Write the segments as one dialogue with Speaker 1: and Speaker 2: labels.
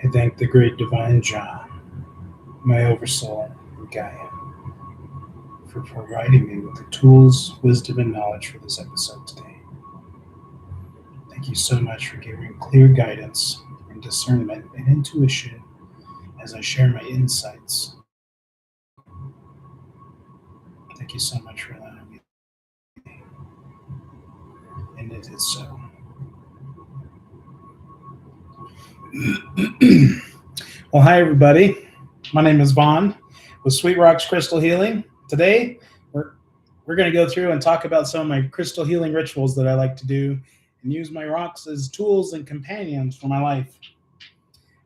Speaker 1: I thank the great divine Jah, my oversoul, and Gaia, for providing me with the tools, wisdom, and knowledge for this episode today. Thank you so much for giving clear guidance and discernment and intuition as I share my insights. Thank you so much for allowing me, and it is so. Well, hi everybody. My name is Vaughn with Sweet Roxx Crystal Healing. Today, we're going to go through and talk about some of my crystal healing rituals that I like to do and use my rocks as tools and companions for my life.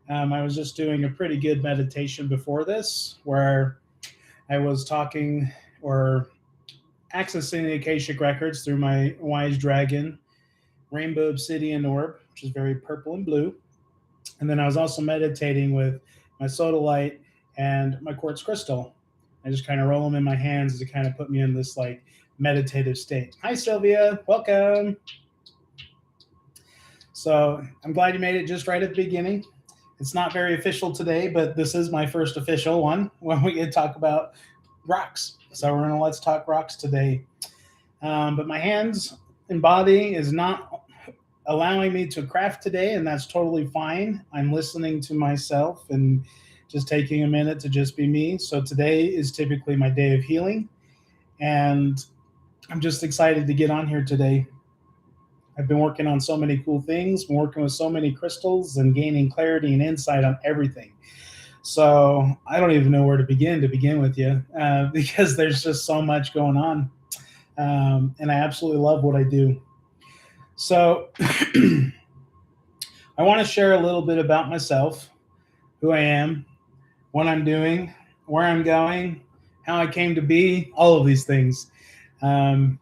Speaker 1: I was just doing a pretty good meditation before this where I was talking or accessing the Akashic Records through my Wise Dragon Rainbow Obsidian Orb, which is very purple and blue. And then I was also meditating with my sodalite and my quartz crystal. I just kind of roll them in my hands to kind of put me in this like meditative state. Hi, Sylvia. Welcome. So I'm glad you made it just right at the beginning. It's not very official today, but this is my first official one when we get to talk about rocks. So we're going to let's talk rocks today. But my hands and body is not allowing me to craft today, and that's totally fine. I'm listening to myself and just taking a minute to just be me. So today is typically my day of healing, and I'm just excited to get on here today. I've been working on so many cool things, been working with so many crystals and gaining clarity and insight on everything. So I don't even know where to begin with you because there's just so much going on. And I absolutely love what I do. So I want to share a little bit about myself, who I am, what I'm doing, where I'm going, how I came to be, all of these things. When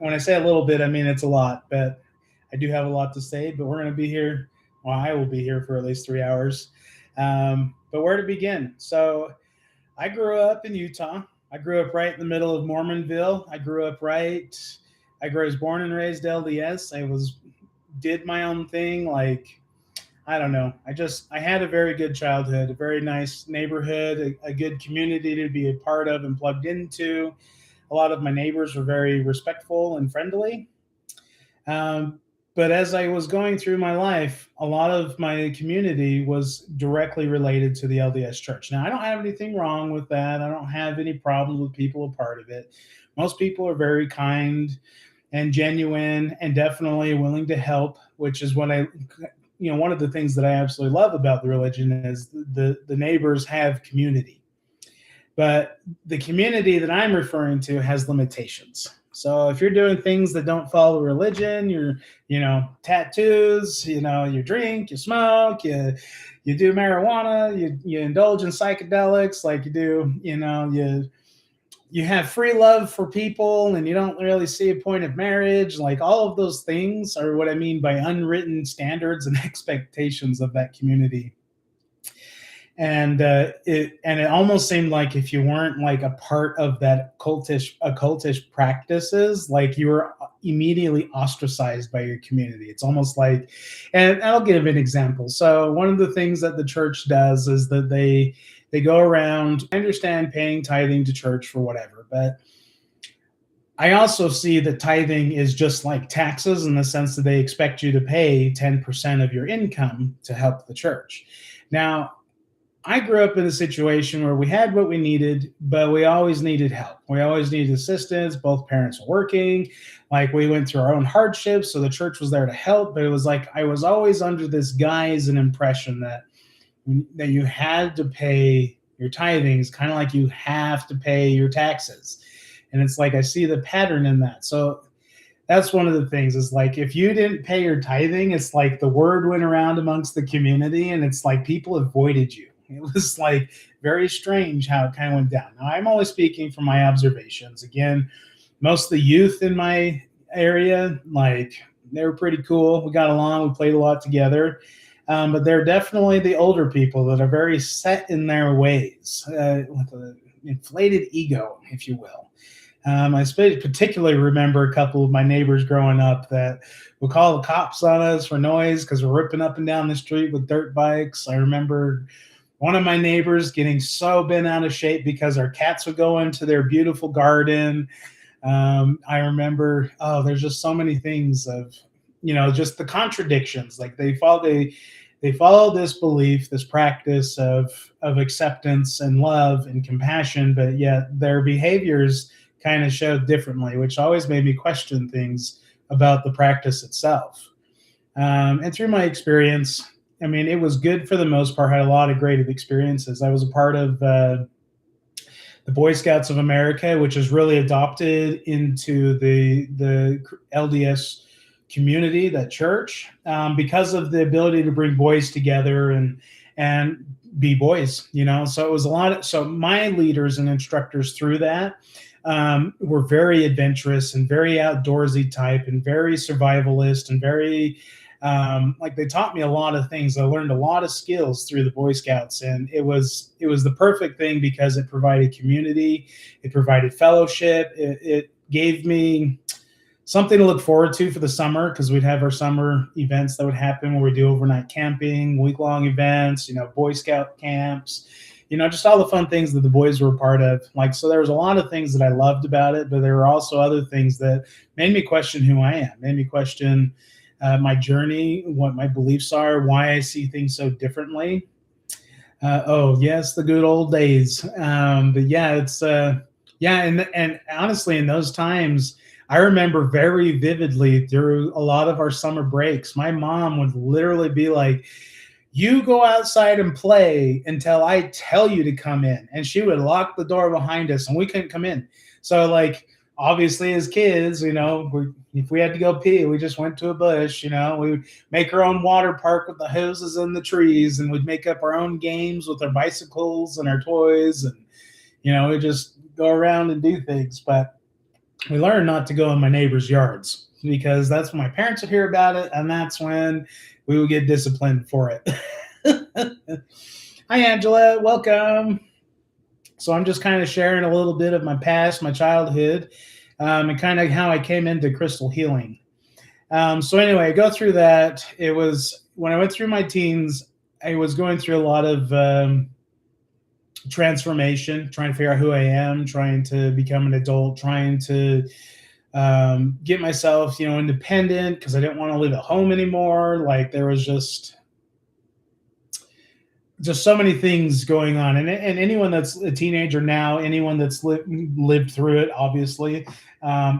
Speaker 1: I say a little bit, I mean it's a lot, but I do have a lot to say, but we're going to be here. Well, I will be here for at least 3 hours. But where to begin? So I grew up in Utah. I grew up right in the middle of Mormonville. I was born and raised LDS. Did my own thing. Like, I don't know. I had a very good childhood, a very nice neighborhood, a good community to be a part of and plugged into. A lot of my neighbors were very respectful and friendly. But as I was going through my life, a lot of my community was directly related to the LDS Church. Now, I don't have anything wrong with that. I don't have any problems with people a part of it. Most people are very kind and genuine and definitely willing to help, which is what one of the things that I absolutely love about the religion is the neighbors have community. But the community that I'm referring to has limitations. So if you're doing things that don't follow religion, tattoos, you drink, you smoke, you do marijuana, you indulge in psychedelics, like you do, you have free love for people and you don't really see a point of marriage, like all of those things are what I mean by unwritten standards and expectations of that community. And it almost seemed like if you weren't like a part of that occultish practices, like you were immediately ostracized by your community. It's almost like, and I'll give an example. So one of the things that the church does is that they go around, I understand paying tithing to church for whatever, but I also see that tithing is just like taxes in the sense that they expect you to pay 10% of your income to help the church. Now, I grew up in a situation where we had what we needed, but we always needed help. We always needed assistance. Both parents were working. Like we went through our own hardships, so the church was there to help. But it was like I was always under this guise and impression that you had to pay your tithings, kind of like you have to pay your taxes. And it's like I see the pattern in that. So that's one of the things is like if you didn't pay your tithing, it's like the word went around amongst the community and it's like people avoided you. It was like very strange how it kind of went down. Now, I'm only speaking from my observations. Again, most of the youth in my area, like they were pretty cool. We got along. We played a lot together. But they're definitely the older people that are very set in their ways with an inflated ego, if you will. I particularly remember a couple of my neighbors growing up that would call the cops on us for noise because we're ripping up and down the street with dirt bikes. I remember one of my neighbors getting so bent out of shape because our cats would go into their beautiful garden. I remember, oh, there's just so many things of, just the contradictions. Like they follow this belief, this practice of acceptance and love and compassion, but yet their behaviors kind of showed differently, which always made me question things about the practice itself. And through my experience, I mean, it was good for the most part. I had a lot of great experiences. I was a part of the Boy Scouts of America, which is really adopted into the LDS community, that church, because of the ability to bring boys together and be boys. So it was a lot. So my leaders and instructors through that were very adventurous and very outdoorsy type and very survivalist and very like they taught me a lot of things. I learned a lot of skills through the Boy Scouts, and it was the perfect thing because it provided community, it provided fellowship, it gave me something to look forward to for the summer, because we'd have our summer events that would happen where we do overnight camping, week-long events, Boy Scout camps, just all the fun things that the boys were a part of. Like, so there was a lot of things that I loved about it, but there were also other things that made me question who I am, made me question my journey, what my beliefs are, why I see things so differently. Oh yes, the good old days. But yeah, it's and honestly, in those times, I remember very vividly through a lot of our summer breaks, my mom would literally be like, "You go outside and play until I tell you to come in," and she would lock the door behind us, and we couldn't come in. So like, obviously as kids, if we had to go pee, we just went to a bush. We would make our own water park with the hoses and the trees, and we'd make up our own games with our bicycles and our toys, and we just go around and do things. But we learned not to go in my neighbors' yards, because that's when my parents would hear about it, and that's when we would get disciplined for it. Hi, Angela. Welcome. So I'm just kind of sharing a little bit of my past, my childhood, and kind of how I came into crystal healing. So anyway, I go through that. It was when I went through my teens, I was going through a lot of transformation, trying to figure out who I am, trying to become an adult, trying to get myself, independent, because I didn't want to live at home anymore. Like, there was just so many things going on. And anyone that's a teenager now, anyone that's lived through it, obviously,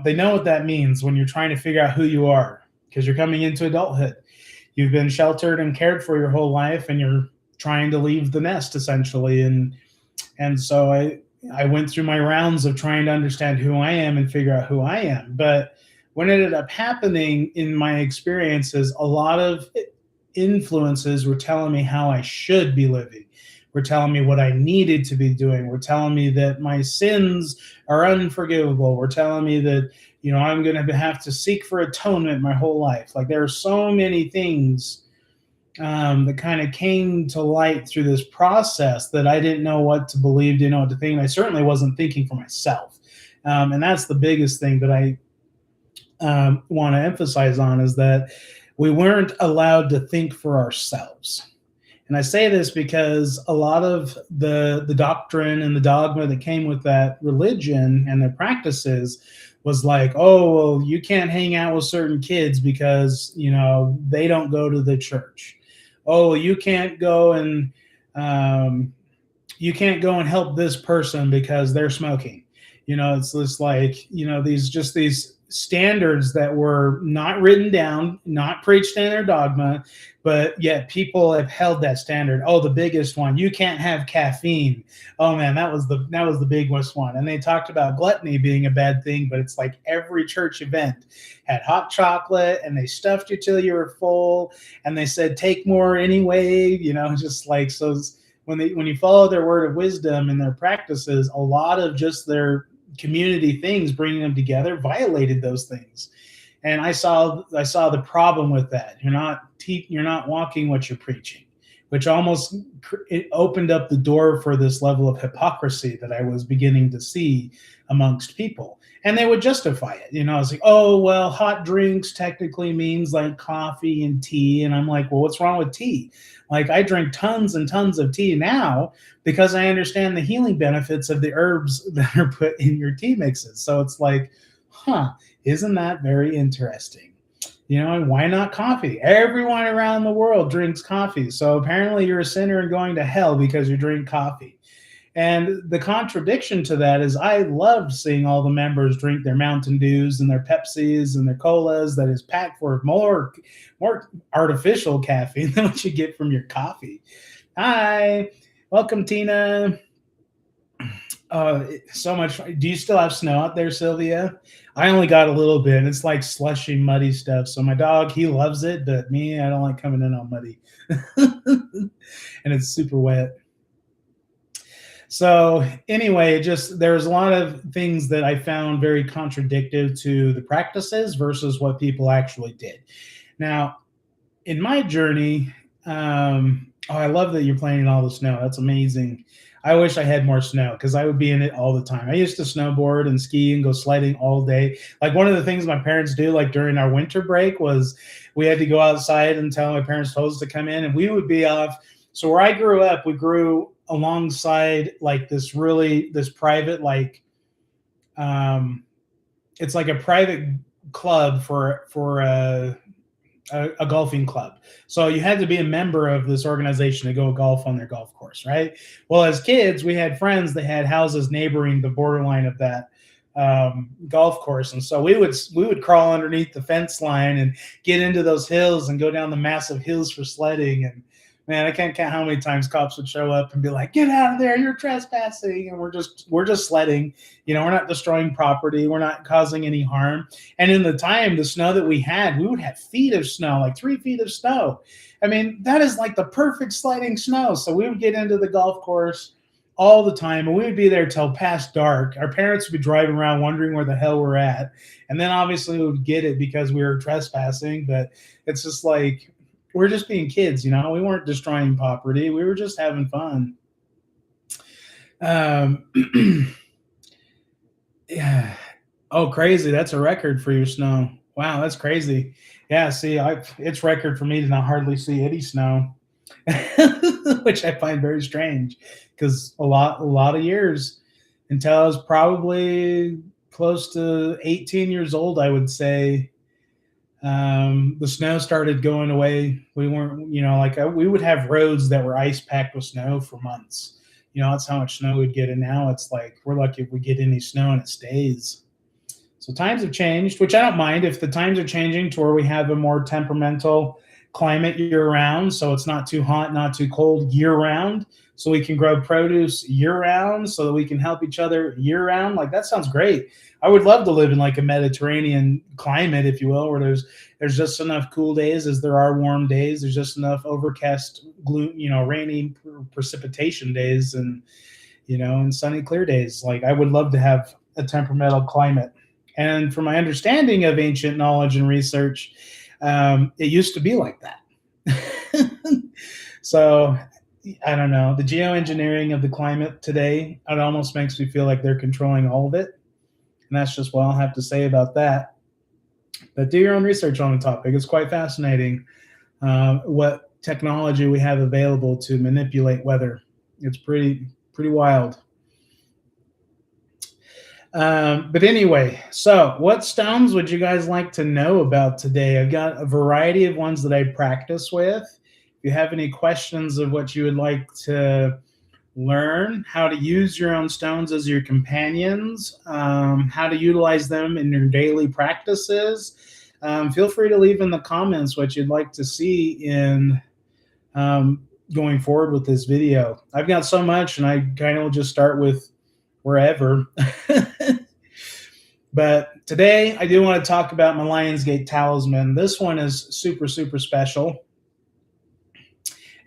Speaker 1: they know what that means when you're trying to figure out who you are, because you're coming into adulthood. You've been sheltered and cared for your whole life, and you're trying to leave the nest, essentially. And so I went through my rounds of trying to understand who I am and figure out who I am. But what ended up happening in my experiences, a lot of influences were telling me how I should be living. Were telling me what I needed to be doing. Were telling me that my sins are unforgivable. Were telling me that, I'm going to have to seek for atonement my whole life. Like, there are so many things that kind of came to light through this process that I didn't know what to believe, didn't know what to think. And I certainly wasn't thinking for myself. And that's the biggest thing that I want to emphasize on, is that we weren't allowed to think for ourselves. And I say this because a lot of the doctrine and the dogma that came with that religion and their practices was like, oh, well, you can't hang out with certain kids because, they don't go to the church. Oh, you can't go and help this person because they're smoking. It's just like, these standards that were not written down, not preached in their dogma, but yet people have held that standard. Oh, the biggest one, you can't have caffeine. Oh man, that was the biggest one. And they talked about gluttony being a bad thing, but it's like every church event had hot chocolate, and they stuffed you till you were full, and they said take more anyway. Just like, so when you follow their word of wisdom and their practices, a lot of just their community things, bringing them together, violated those things. And I saw the problem with that. You're not walking what you're preaching. which almost it opened up the door for this level of hypocrisy that I was beginning to see amongst people. And they would justify it. You know, it's like, oh, well, hot drinks technically means like coffee and tea. And I'm like, well, what's wrong with tea? Like, I drink tons and tons of tea now because I understand the healing benefits of the herbs that are put in your tea mixes. So it's like, huh, isn't that very interesting? You know, and why not coffee? Everyone around the world drinks coffee. So apparently you're a sinner and going to hell because you drink coffee. And the contradiction to that is I loved seeing all the members drink their Mountain Dews and their Pepsis and their colas that is packed for more artificial caffeine than what you get from your coffee. Hi, welcome, Tina. So much. Do you still have snow out there, Sylvia? I only got a little bit. It's like slushy, muddy stuff. So my dog, he loves it, but me, I don't like coming in all muddy. And it's super wet. So anyway, just there's a lot of things that I found very contradictory to the practices versus what people actually did. Now, in my journey, I love that you're playing in all the snow. That's amazing. I wish I had more snow because I would be in it all the time. I used to snowboard and ski and go sledding all day. Like one of the things my parents do, like during our winter break, was we had to go outside until my parents told us to come in, and we would be off. So where I grew up, we grew alongside like this private, like it's like a private club for a golfing club. So you had to be a member of this organization to go golf on their golf course, right? Well, as kids, we had friends that had houses neighboring the borderline of that golf course, and so we would crawl underneath the fence line and get into those hills and go down the massive hills for sledding. And man, I can't count how many times cops would show up and be like, "Get out of there! You're trespassing!" And we're just sledding. You know, we're not destroying property. We're not causing any harm. And in the snow that we would have feet of snow, like 3 feet of snow. I mean, that is like the perfect sledding snow. So we would get into the golf course all the time, and we would be there till past dark. Our parents would be driving around wondering where the hell we're at. And then obviously we would get it because we were trespassing. But it's just like, we're just being kids, you know. We weren't destroying property. We were just having fun. Yeah. Oh, crazy. That's a record for your snow. Wow, that's crazy. Yeah, see, it's record for me to not hardly see any snow, which I find very strange because a lot of years until I was probably close to 18 years old, I would say, the snow started going away. We weren't, you know, like we would have roads that were ice packed with snow for months. You know, that's how much snow we'd get. And now it's like, we're lucky if we get any snow and it stays. So times have changed, which I don't mind if the times are changing to where we have a more temperamental climate year round. So it's not too hot, not too cold year round. So we can grow produce year round so that we can help each other year round. Like, that sounds great. I would love to live in like a Mediterranean climate, if you will, where there's just enough cool days as there are warm days. There's just enough overcast, gloom, you know, rainy precipitation days, and, you know, and sunny, clear days. Like, I would love to have a temperamental climate. And from my understanding of ancient knowledge and research, it used to be like that. So I don't know. The geoengineering of the climate today, it almost makes me feel like they're controlling all of it. And that's just what I'll have to say about that. But do your own research on the topic. It's quite fascinating what technology we have available to manipulate weather. It's pretty wild. But anyway, so what stones would you guys like to know about today? I've got a variety of ones that I practice with. If you have any questions of what you would like to learn, how to use your own stones as your companions, how to utilize them in your daily practices, feel free to leave in the comments what you'd like to see in going forward with this video. I've got so much, and I kind of will just start with wherever. But today I do want to talk about my Lionsgate talisman. This one is super, super special.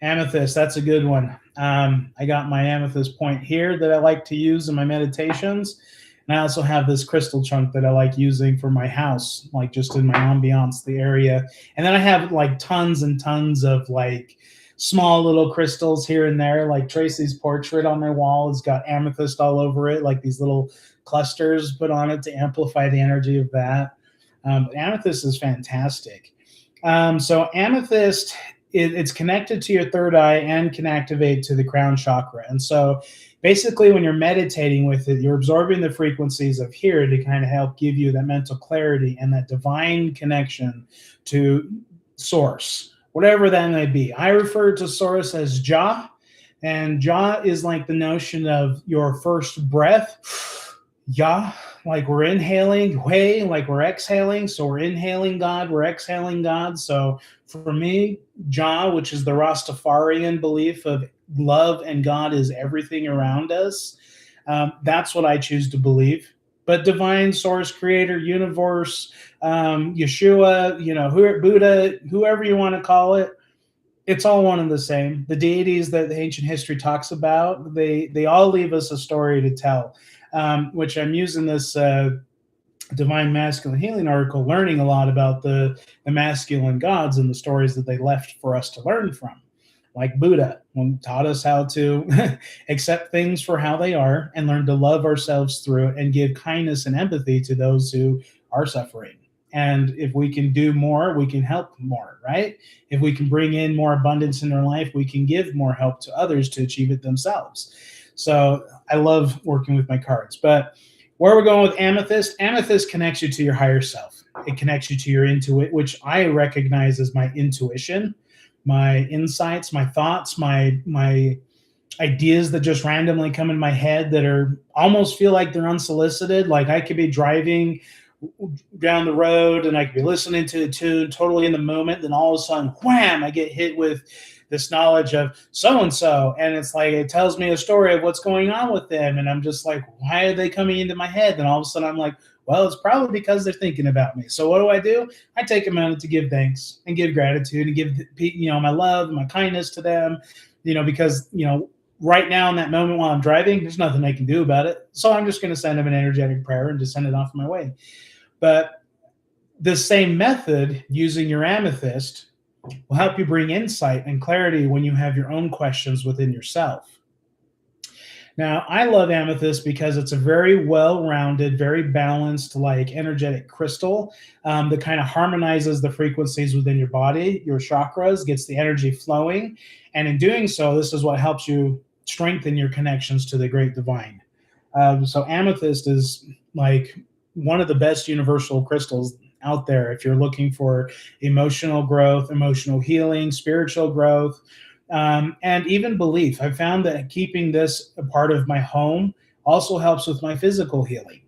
Speaker 1: Amethyst, that's a good one. I got my amethyst point here that I like to use in my meditations. And I also have this crystal chunk that I like using for my house, like just in my ambiance, the area. And then I have like tons and tons of like small little crystals here and there. Like Tracy's portrait on my wall has got amethyst all over it, like these little clusters put on it to amplify the energy of that. Amethyst is fantastic. So amethyst, it's connected to your third eye and can activate to the crown chakra. And so basically when you're meditating with it, you're absorbing the frequencies of here to kind of help give you that mental clarity and that divine connection to source, whatever that may be. I refer to source as Jah, and Jah is like the notion of your first breath. Yah, like we're inhaling, Hui, like we're exhaling. So we're inhaling God, we're exhaling God. So for me, Jah, which is the Rastafarian belief of love and God is everything around us, that's what I choose to believe. But divine source, creator, universe, Yeshua, Buddha, whoever you want to call it, it's all one and the same. The deities that the ancient history talks about, they all leave us a story to tell, which I'm using this Divine Masculine Healing article, learning a lot about the masculine gods and the stories that they left for us to learn from. Like Buddha, who taught us how to accept things for how they are and learn to love ourselves through it and give kindness and empathy to those who are suffering. And if we can do more, we can help more, right? If we can bring in more abundance in their life, we can give more help to others to achieve it themselves. So I love working with my cards. But where we're going with amethyst, amethyst connects you to your higher self. It connects you to your intuition, which I recognize as my intuition, my insights, my thoughts, my ideas that just randomly come in my head that are almost feel like they're unsolicited. Like I could be driving down the road and I could be listening to a tune totally in the moment. Then all of a sudden, wham, I get hit with this knowledge of so-and-so. And it's like, it tells me a story of what's going on with them. And I'm just like, why are they coming into my head? And all of a sudden I'm like, well, it's probably because they're thinking about me. So what do? I take a moment to give thanks and give gratitude and give, my love and my kindness to them, because, right now in that moment while I'm driving, there's nothing I can do about it. So I'm just going to send them an energetic prayer and just send it off my way. But the same method, using your amethyst, will help you bring insight and clarity when you have your own questions within yourself. Now, I love amethyst because it's a very well-rounded, very balanced, like energetic crystal that kind of harmonizes the frequencies within your body, your chakras, gets the energy flowing. And in doing so, this is what helps you strengthen your connections to the great divine. So amethyst is like one of the best universal crystals out there if you're looking for emotional growth, emotional healing, spiritual growth, and even belief. I found that keeping this a part of my home also helps with my physical healing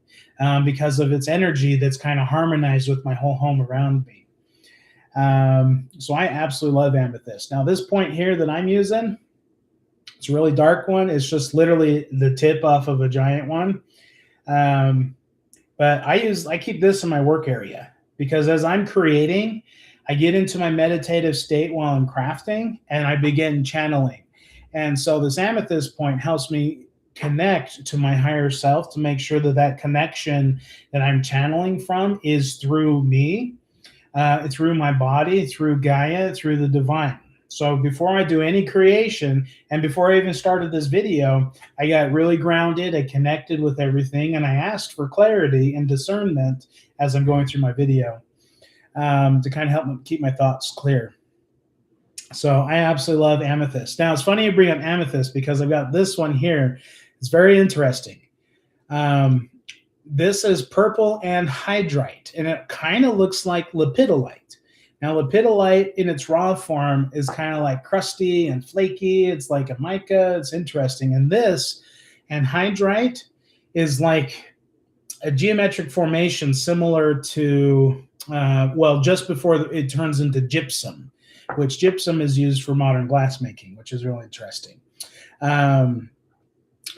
Speaker 1: because of its energy that's kind of harmonized with my whole home around me. So I absolutely love amethyst. Now this point here that I'm using, it's a really dark one. It's just literally the tip off of a giant one. But I keep this in my work area because as I'm creating, I get into my meditative state while I'm crafting and I begin channeling. And so this amethyst point helps me connect to my higher self to make sure that connection that I'm channeling from is through me, through my body, through Gaia, through the divine. So before I do any creation and before I even started this video, I got really grounded, I connected with everything, and I asked for clarity and discernment as I'm going through my video to kind of help me keep my thoughts clear. So I absolutely love amethyst. Now, it's funny you bring up amethyst because I've got this one here. It's very interesting. This is purple anhydrite, and it kind of looks like lepidolite. Now, lepidolite in its raw form is kind of like crusty and flaky. It's like a mica. It's interesting. And this anhydrite is like a geometric formation similar to, just before it turns into gypsum, which gypsum is used for modern glassmaking, which is really interesting.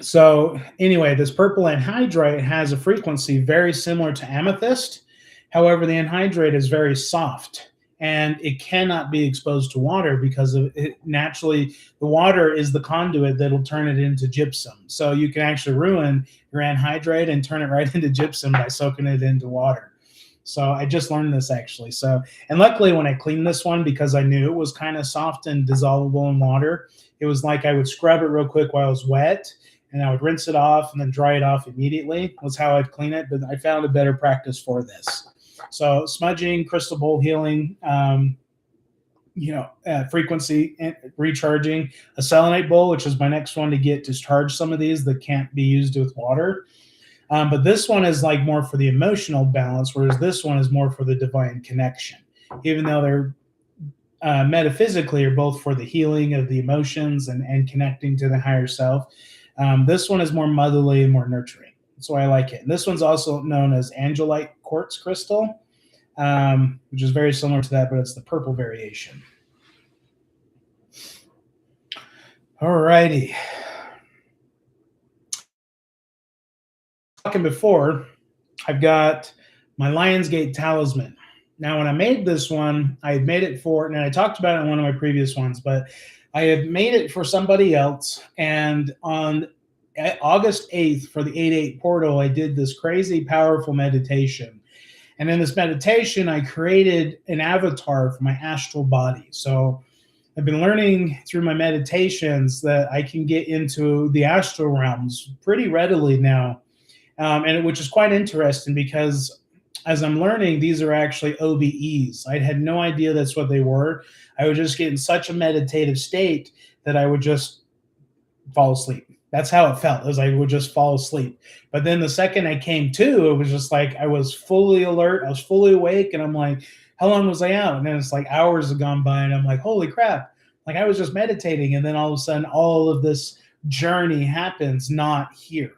Speaker 1: So anyway, this purple anhydrite has a frequency very similar to amethyst. However, the anhydrite is very soft and it cannot be exposed to water because of it. Naturally, the water is the conduit that'll turn it into gypsum. So you can actually ruin your anhydrite and turn it right into gypsum by soaking it into water. So I just learned this actually. So, and luckily when I cleaned this one, because I knew it was kind of soft and dissolvable in water, it was like I would scrub it real quick while it was wet, and I would rinse it off and then dry it off immediately was how I'd clean it. But I found a better practice for this. So smudging, crystal bowl healing, frequency recharging, a selenite bowl, which is my next one to get to charge some of these that can't be used with water. But this one is like more for the emotional balance, whereas this one is more for the divine connection. Even though they're metaphysically are both for the healing of the emotions and connecting to the higher self. This one is more motherly and more nurturing. That's why I like it. And this one's also known as Angelite Quartz Crystal, which is very similar to that, but it's the purple variation. All righty. Talking before, I've got my Lionsgate talisman. Now, when I made this one, I had made it for, and I talked about it in one of my previous ones, but I had made it for somebody else. And on August 8th for the 8/8 portal, I did this crazy powerful meditation. And in this meditation, I created an avatar for my astral body. So I've been learning through my meditations that I can get into the astral realms pretty readily now. Which is quite interesting because as I'm learning, these are actually OBEs. I had no idea that's what they were. I would just get in such a meditative state that I would just fall asleep. That's how it felt, as I would just fall asleep. But then the second I came to, it was just like I was fully alert. I was fully awake. And I'm like, how long was I out? And then it's like hours have gone by. And I'm like, holy crap. Like I was just meditating. And then all of a sudden, all of this journey happens not here.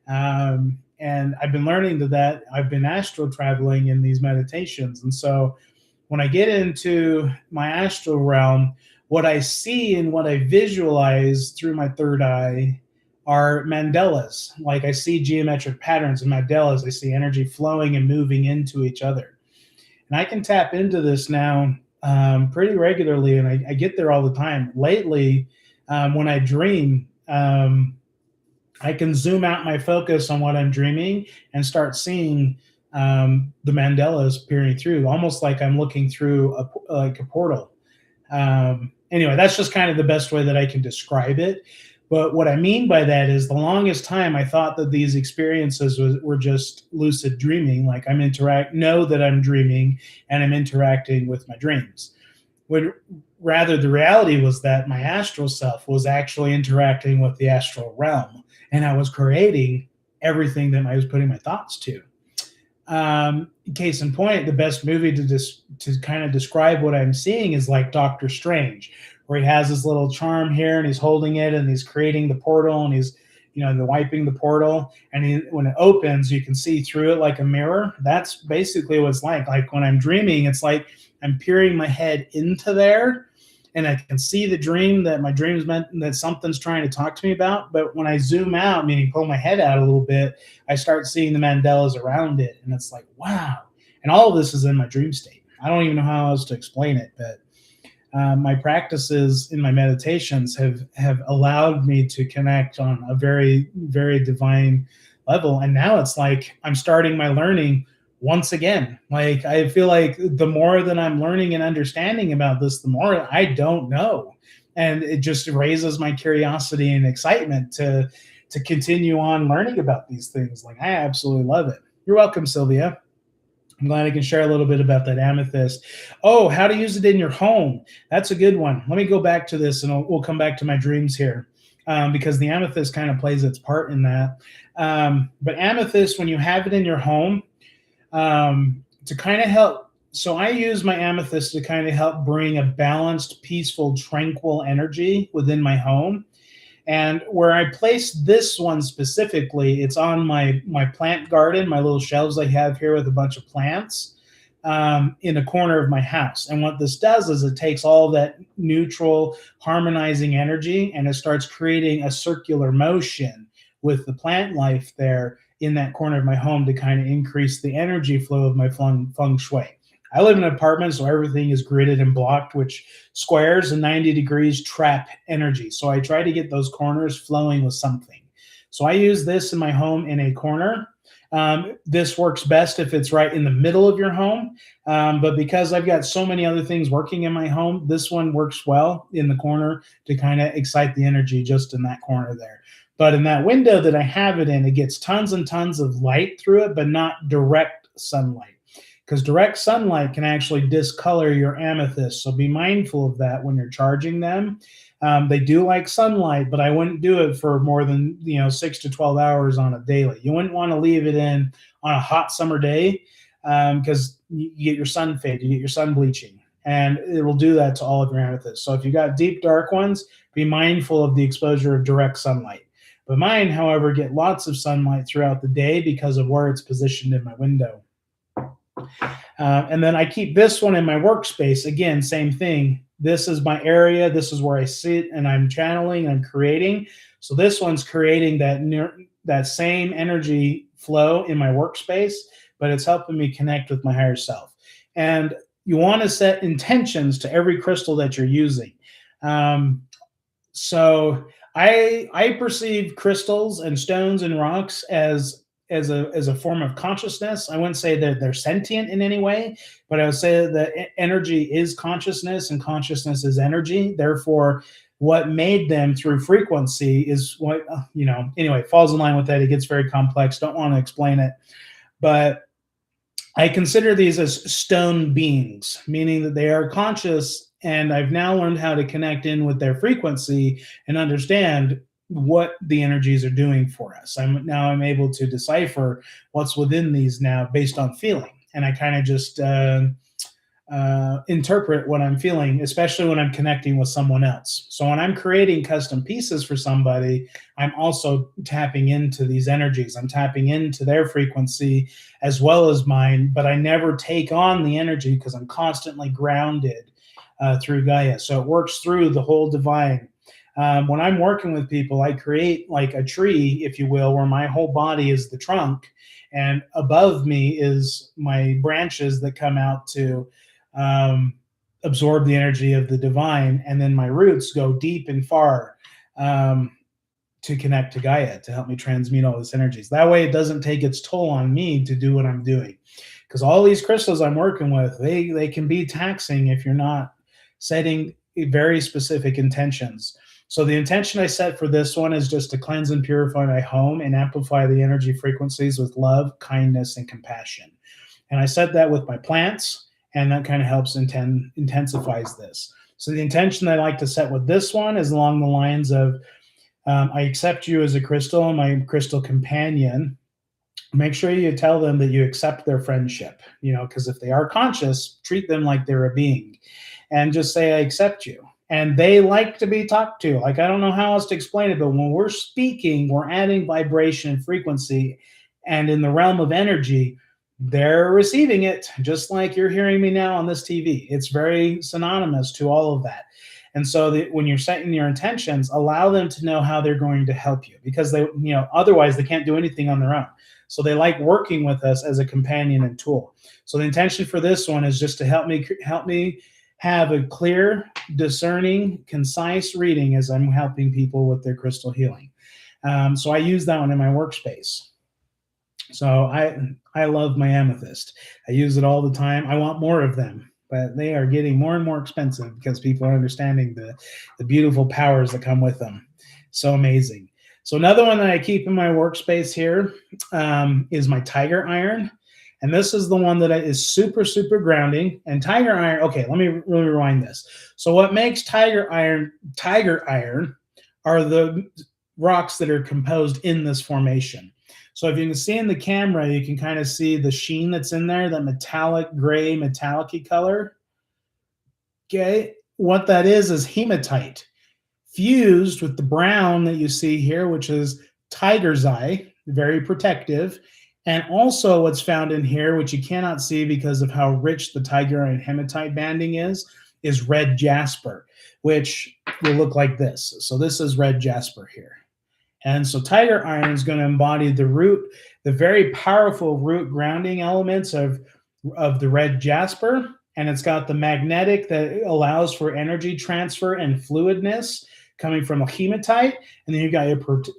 Speaker 1: And I've been learning that I've been astral traveling in these meditations. And so when I get into my astral realm, what I see and what I visualize through my third eye are mandalas. Like I see geometric patterns in mandalas. I see energy flowing and moving into each other. And I can tap into this now pretty regularly, and I get there all the time. Lately, when I dream, I can zoom out my focus on what I'm dreaming and start seeing the mandalas peering through, almost like I'm looking through a portal. Anyway, that's just kind of the best way that I can describe it. But what I mean by that is the longest time I thought that these experiences were just lucid dreaming, like know that I'm dreaming and I'm interacting with my dreams. When rather the reality was that my astral self was actually interacting with the astral realm, and I was creating everything that I was putting my thoughts to. Case in point, the best movie to kind of describe what I'm seeing is like Doctor Strange, where he has his little charm here and he's holding it and he's creating the portal and he's, wiping the portal. And when it opens, you can see through it like a mirror. That's basically what it's like. Like when I'm dreaming, it's like I'm peering my head into there and I can see the dream that my dream's meant that something's trying to talk to me about. But when I zoom out, meaning pull my head out a little bit, I start seeing the mandalas around it. And it's like, wow. And all of this is in my dream state. I don't even know how else to explain it, but my practices in my meditations have allowed me to connect on a very, very divine level. And now it's like I'm starting my learning once again. Like I feel like the more that I'm learning and understanding about this, the more I don't know. And it just raises my curiosity and excitement to continue on learning about these things. Like I absolutely love it. You're welcome, Sylvia. I'm glad I can share a little bit about that amethyst. Oh, how to use it in your home. That's a good one. Let me go back to this and we'll come back to my dreams here because the amethyst kind of plays its part in that. But amethyst, when you have it in your home, to kind of help. So I use my amethyst to kind of help bring a balanced, peaceful, tranquil energy within my home. And where I place this one specifically, it's on my plant garden, my little shelves I have here with a bunch of plants in a corner of my house. And what this does is it takes all that neutral, harmonizing energy and it starts creating a circular motion with the plant life there in that corner of my home to kind of increase the energy flow of my feng shui. I live in an apartment, so everything is gridded and blocked, which squares and 90 degrees trap energy. So I try to get those corners flowing with something. So I use this in my home in a corner. This works best if it's right in the middle of your home. But because I've got so many other things working in my home, this one works well in the corner to kind of excite the energy just in that corner there. But in that window that I have it in, it gets tons and tons of light through it, but not direct sunlight. Because direct sunlight can actually discolor your amethyst. So be mindful of that when you're charging them. They do like sunlight, but I wouldn't do it for more than 6 to 12 hours on a daily. You wouldn't want to leave it in on a hot summer day because you get your sun fade, you get your sun bleaching, and it will do that to all of your amethysts. So if you got deep dark ones, be mindful of the exposure of direct sunlight. But mine, however, get lots of sunlight throughout the day because of where it's positioned in my window. And then I keep this one in my workspace. Again, same thing. This is my area. This is where I sit and I'm channeling and creating. So this one's creating that same energy flow in my workspace, but it's helping me connect with my higher self. And you want to set intentions to every crystal that you're using. So I perceive crystals and stones and rocks as a form of consciousness. I wouldn't say that they're sentient in any way, but I would say that energy is consciousness and consciousness is energy. Therefore, what made them through frequency is what, anyway, falls in line with that. It gets very complex. Don't want to explain it. But I consider these as stone beings, meaning that they are conscious, and I've now learned how to connect in with their frequency and understand what the energies are doing for us. I'm able to decipher what's within these now based on feeling, and I kind of just interpret what I'm feeling, especially when I'm connecting with someone else. So when I'm creating custom pieces for somebody, I'm also tapping into these energies. I'm tapping into their frequency as well as mine, but I never take on the energy because I'm constantly grounded through Gaia. So it works through the whole divine. When I'm working with people, I create like a tree, if you will, where my whole body is the trunk, and above me is my branches that come out to absorb the energy of the divine, and then my roots go deep and far to connect to Gaia, to help me transmute all these energies. That way it doesn't take its toll on me to do what I'm doing. Because all these crystals I'm working with, they can be taxing if you're not setting very specific intentions. So the intention I set for this one is just to cleanse and purify my home and amplify the energy frequencies with love, kindness, and compassion. And I set that with my plants, and that kind of helps intensifies this. So the intention I like to set with this one is along the lines of, I accept you as a crystal and my crystal companion. Make sure you tell them that you accept their friendship, because if they are conscious, treat them like they're a being, and just say, I accept you. And they like to be talked to. Like, I don't know how else to explain it, but when we're speaking, we're adding vibration and frequency. And in the realm of energy, they're receiving it, just like you're hearing me now on this TV. It's very synonymous to all of that. And so when you're setting your intentions, allow them to know how they're going to help you, because they, otherwise they can't do anything on their own. So they like working with us as a companion and tool. So the intention for this one is just to help me have a clear, discerning, concise reading as I'm helping people with their crystal healing. So I use that one in my workspace. So I love my amethyst. I use it all the time. I want more of them, but they are getting more and more expensive because people are understanding the beautiful powers that come with them. So amazing. So another one that I keep in my workspace here is my tiger iron. And this is the one that is super, super grounding. And tiger iron, okay, let me really rewind this. So what makes tiger iron are the rocks that are composed in this formation. So if you can see in the camera, you can kind of see the sheen that's in there, that metallic gray, metallic-y color. Okay, what that is hematite fused with the brown that you see here, which is tiger's eye, very protective. And also what's found in here, which you cannot see because of how rich the tiger and hematite banding is red jasper, which will look like this. So this is red jasper here. And so tiger iron is going to embody the very powerful root grounding elements of the red jasper. And it's got the magnetic that allows for energy transfer and fluidness coming from a hematite, and then you've got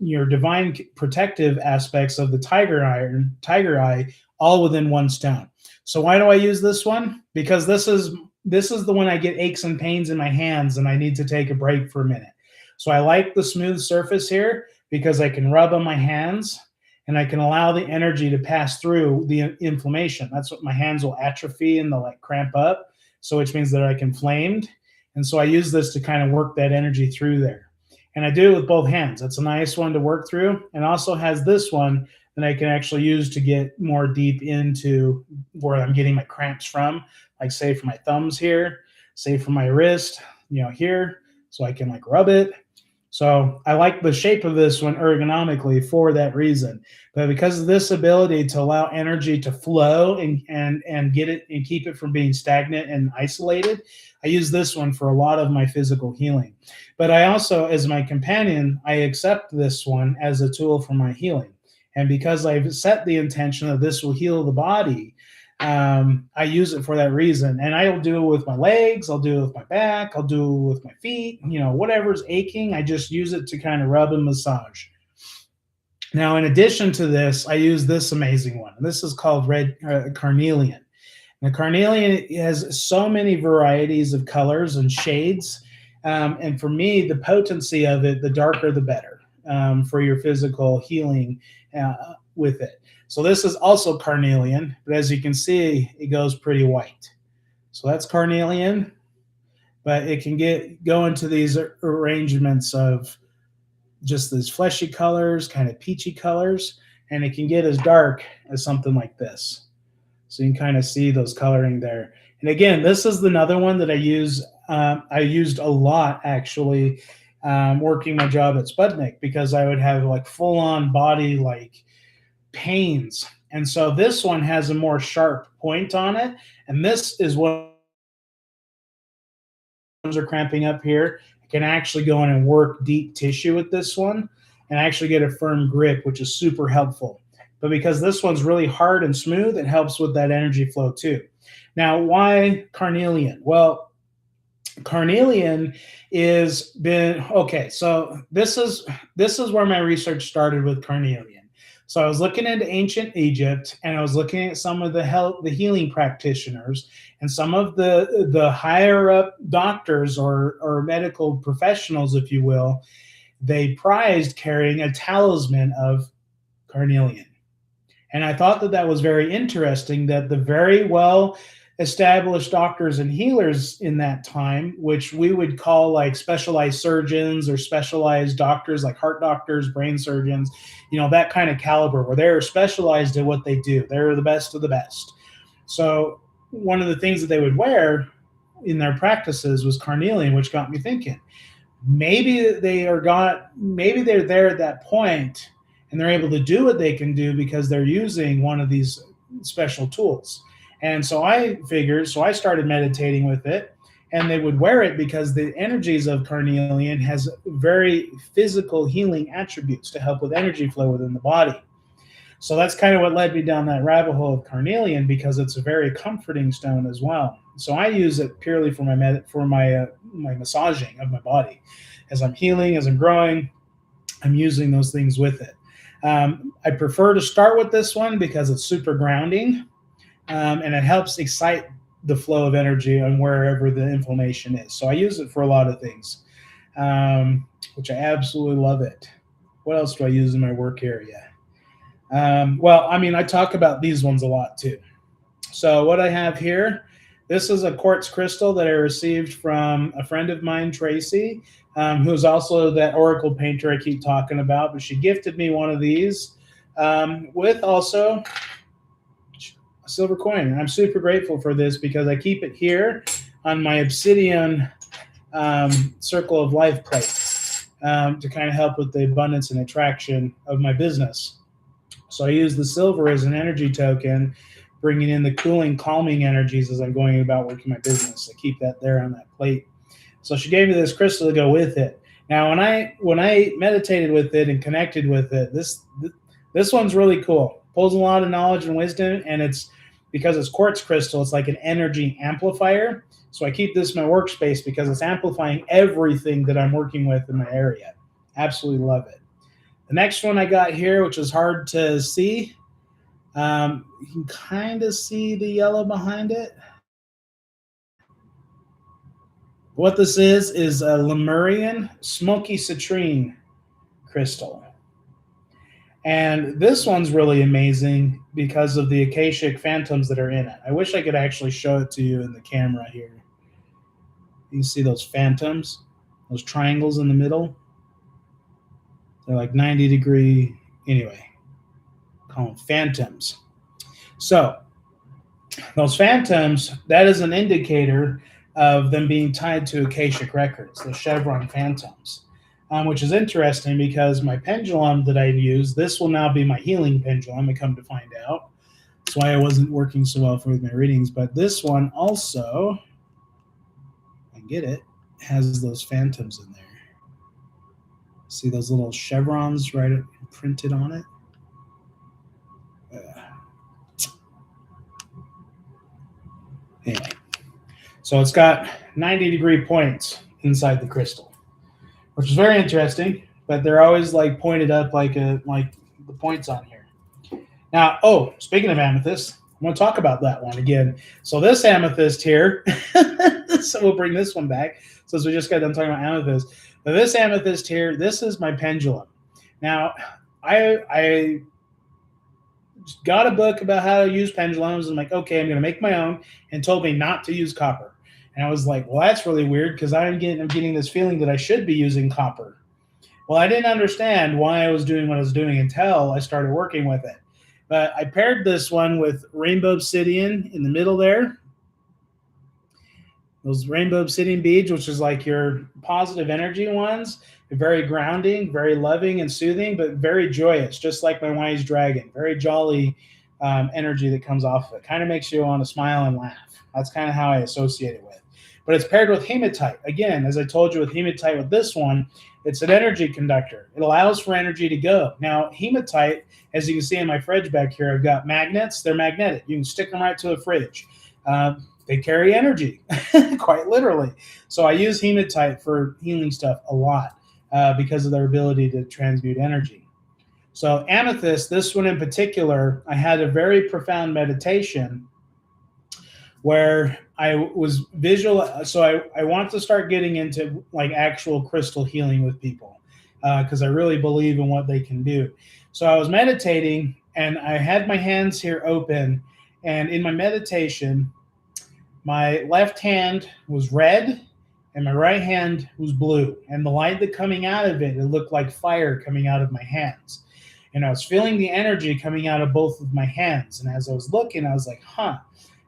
Speaker 1: your divine protective aspects of the tiger eye, all within one stone. So why do I use this one? Because this is the one I get aches and pains in my hands and I need to take a break for a minute. So I like the smooth surface here because I can rub on my hands and I can allow the energy to pass through the inflammation. That's what my hands will atrophy and they'll like cramp up. So which means that I can flamed. And so I use this to kind of work that energy through there. And I do it with both hands. That's a nice one to work through. And also has this one that I can actually use to get more deep into where I'm getting my cramps from, like say for my thumbs here, say for my wrist, here, so I can like rub it. So I like the shape of this one ergonomically for that reason. But because of this ability to allow energy to flow and get it and keep it from being stagnant and isolated, I use this one for a lot of my physical healing. But I also, as my companion, I accept this one as a tool for my healing. And because I've set the intention that this will heal the body, I use it for that reason. And I'll do it with my legs, I'll do it with my back, I'll do it with my feet, whatever's aching, I just use it to kind of rub and massage. Now, in addition to this, I use this amazing one. This is called red carnelian. And carnelian has so many varieties of colors and shades. And for me, the potency of it, the darker, the better for your physical healing with it. So this is also carnelian, but as you can see, it goes pretty white. So that's carnelian, but it can go into these arrangements of just these fleshy colors, kind of peachy colors, and it can get as dark as something like this. So you can kind of see those coloring there. And again, this is another one that I use. I used a lot actually working my job at Sputnik because I would have like full-on body like pains. And so this one has a more sharp point on it. And this is what are cramping up here. I can actually go in and work deep tissue with this one and actually get a firm grip, which is super helpful. But because this one's really hard and smooth, it helps with that energy flow too. Now, why carnelian? Well, carnelian is okay. So this is where my research started with carnelian. So I was looking into ancient Egypt, and I was looking at some of the healing practitioners and some of the higher up doctors or medical professionals, if you will. They prized carrying a talisman of carnelian. And I thought that was very interesting, that the very well established doctors and healers in that time, which we would call like specialized surgeons or specialized doctors, like heart doctors, brain surgeons, that kind of caliber, where they're specialized in what they do. They're the best of the best. So one of the things that they would wear in their practices was carnelian, which got me thinking, maybe they're there at that point and they're able to do what they can do because they're using one of these special tools. And so I started meditating with it, and they would wear it because the energies of carnelian has very physical healing attributes to help with energy flow within the body. So that's kind of what led me down that rabbit hole of carnelian, because it's a very comforting stone as well. So I use it purely for my massaging of my body. As I'm healing, as I'm growing, I'm using those things with it. I prefer to start with this one because it's super grounding. And it helps excite the flow of energy on wherever the inflammation is. So I use it for a lot of things, which I absolutely love it. What else do I use in my work area? I talk about these ones a lot too. So what I have here, this is a quartz crystal that I received from a friend of mine, Tracy, who's also that oracle painter I keep talking about. But she gifted me one of these with also a silver coin. And I'm super grateful for this because I keep it here on my obsidian circle of life plate to kind of help with the abundance and attraction of my business. So I use the silver as an energy token, bringing in the cooling, calming energies as I'm going about working my business. I keep that there on that plate. So she gave me this crystal to go with it. Now, when I meditated with it and connected with it, this one's really cool. Pulls a lot of knowledge and wisdom, and it's because it's quartz crystal, it's like an energy amplifier. So I keep this in my workspace because it's amplifying everything that I'm working with in my area. Absolutely love it. The next one I got here, which is hard to see, you can kind of see the yellow behind it. What this is a Lemurian smoky citrine crystal. And this one's really amazing because of the Akashic phantoms that are in it. I wish I could actually show it to you in the camera here. You can see those phantoms, those triangles in the middle. They're like 90-degree, anyway, call them phantoms. So those phantoms, that is an indicator of them being tied to Akashic records, the chevron phantoms, which is interesting because my pendulum that I use, this will now be my healing pendulum, I come to find out. That's why I wasn't working so well with my readings. But this one also, I get it, has those phantoms in there. See those little chevrons right printed on it? Anyway, so it's got 90-degree points inside the crystal, which is very interesting, but they're always like pointed up like the points on here. Now, speaking of amethyst, I'm going to talk about that one again. So this amethyst here, so we'll bring this one back since we just got done talking about amethyst. But this amethyst here, this is my pendulum. Now, I got a book about how to use pendulums. I'm like, okay, I'm going to make my own, and told me not to use copper. And I was like, well, that's really weird because I'm getting this feeling that I should be using copper. Well, I didn't understand why I was doing what I was doing until I started working with it. But I paired this one with rainbow obsidian in the middle there. Those rainbow obsidian beads, which is like your positive energy ones. They're very grounding, very loving and soothing, but very joyous, just like my wise dragon. Very jolly energy that comes off of it. Kind of makes you want to smile and laugh. That's kind of how I associate it with. But it's paired with hematite. Again, as I told you with hematite with this one, it's an energy conductor. It allows for energy to go. Now, hematite, as you can see in my fridge back here, I've got magnets. They're magnetic. You can stick them right to a fridge. They carry energy, quite literally. So I use hematite for healing stuff a lot because of their ability to transmute energy. So amethyst, this one in particular, I had a very profound meditation where I was visual. So I want to start getting into like actual crystal healing with people because I really believe in what they can do. So I was meditating and I had my hands here open, and in my meditation, my left hand was red and my right hand was blue. And the light that coming out of it, it looked like fire coming out of my hands. And I was feeling the energy coming out of both of my hands. And as I was looking, I was like, huh.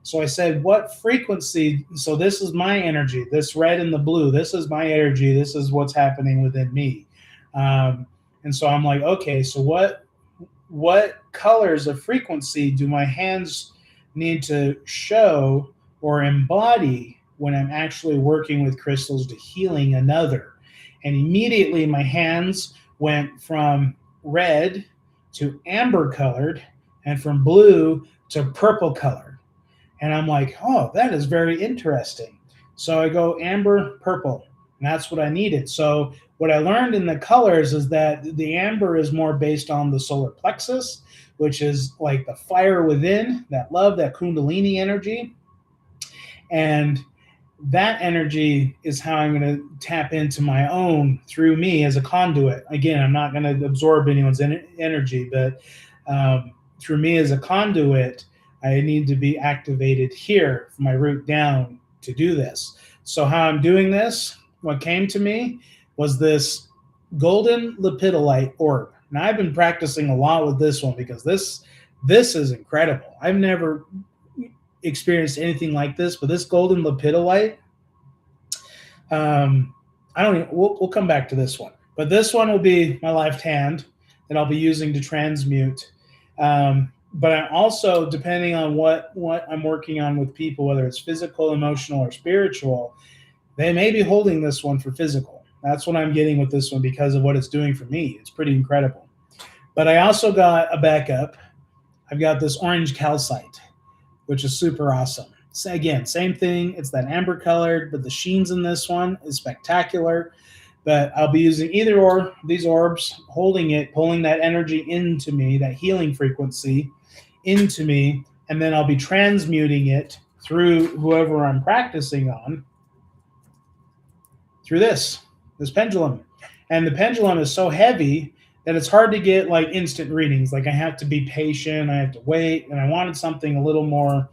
Speaker 1: So I said, what frequency? So this is my energy, this red and the blue. This is my energy. This is what's happening within me. And so I'm like, okay, so what colors of frequency do my hands need to show or embody when I'm actually working with crystals to healing another? And immediately my hands went from red to amber colored and from blue to purple colored. And I'm like, oh, that is very interesting. So I go amber, purple, and that's what I needed. So what I learned in the colors is that the amber is more based on the solar plexus, which is like the fire within, that love, that kundalini energy. And that energy is how I'm going to tap into my own through me as a conduit. Again, I'm not going to absorb anyone's energy, but through me as a conduit, I need to be activated here from my root down to do this. So how I'm doing this, what came to me was this golden lepidolite orb. Now I've been practicing a lot with this one because this is incredible. I've never experienced anything like this, but this golden lepidolite, we'll come back to this one, but this one will be my left hand that I'll be using to transmute. But I'm also, depending on what I'm working on with people, whether it's physical, emotional, or spiritual, they may be holding this one for physical. That's what I'm getting with this one because of what it's doing for me. It's pretty incredible. But I also got a backup. I've got this orange calcite. which is super awesome. So again, same thing. It's that amber colored, but the sheens in this one is spectacular. But I'll be using either or these orbs, holding it, pulling that energy into me, that healing frequency into me, and then I'll be transmuting it through whoever I'm practicing on through this pendulum. And the pendulum is so heavy that it's hard to get like instant readings. Like I have to be patient, I have to wait, and I wanted something a little more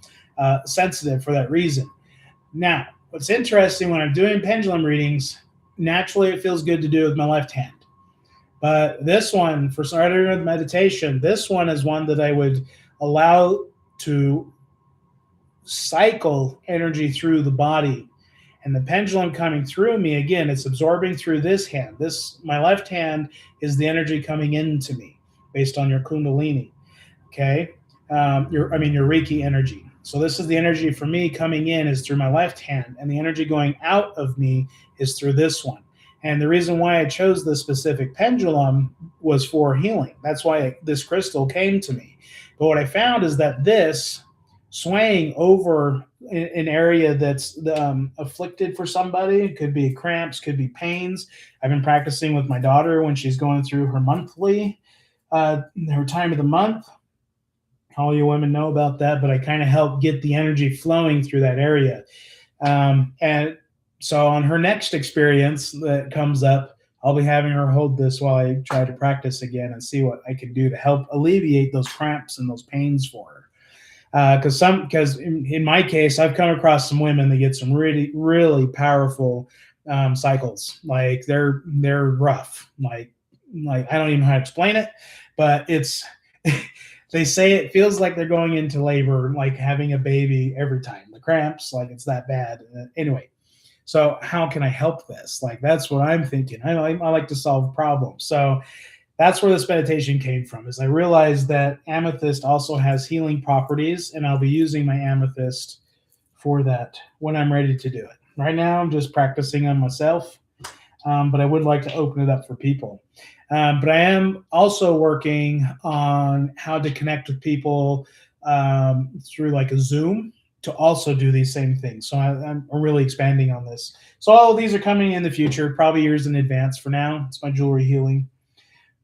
Speaker 1: sensitive for that reason. Now, what's interesting when I'm doing pendulum readings, naturally it feels good to do with my left hand. But this one, for starting with meditation, this one is one that I would allow to cycle energy through the body. And the pendulum coming through me, again, it's absorbing through this hand. My left hand is the energy coming into me based on your Kundalini, okay? Your Reiki energy. So this is the energy for me coming in is through my left hand, and the energy going out of me is through this one. And the reason why I chose this specific pendulum was for healing. That's why this crystal came to me. But what I found is that this swaying over an area that's afflicted for somebody, it could be cramps, could be pains. I've been practicing with my daughter when she's going through her monthly, her time of the month. All you women know about that, but I kind of help get the energy flowing through that area. And so on her next experience that comes up, I'll be having her hold this while I try to practice again and see what I can do to help alleviate those cramps and those pains for her. Because in my case, I've come across some women that get some really, really powerful cycles. Like they're rough. Like I don't even know how to explain it, but it's they say it feels like they're going into labor, like having a baby every time. The cramps, like it's that bad. Anyway, so how can I help this? Like that's what I'm thinking. I like to solve problems. So that's where this meditation came from, is I realized that amethyst also has healing properties, and I'll be using my amethyst for that when I'm ready to do it. Right now, I'm just practicing on myself, but I would like to open it up for people. But I am also working on how to connect with people through like a Zoom to also do these same things. So I'm really expanding on this. So all of these are coming in the future, probably years in advance. For now, it's my jewelry healing.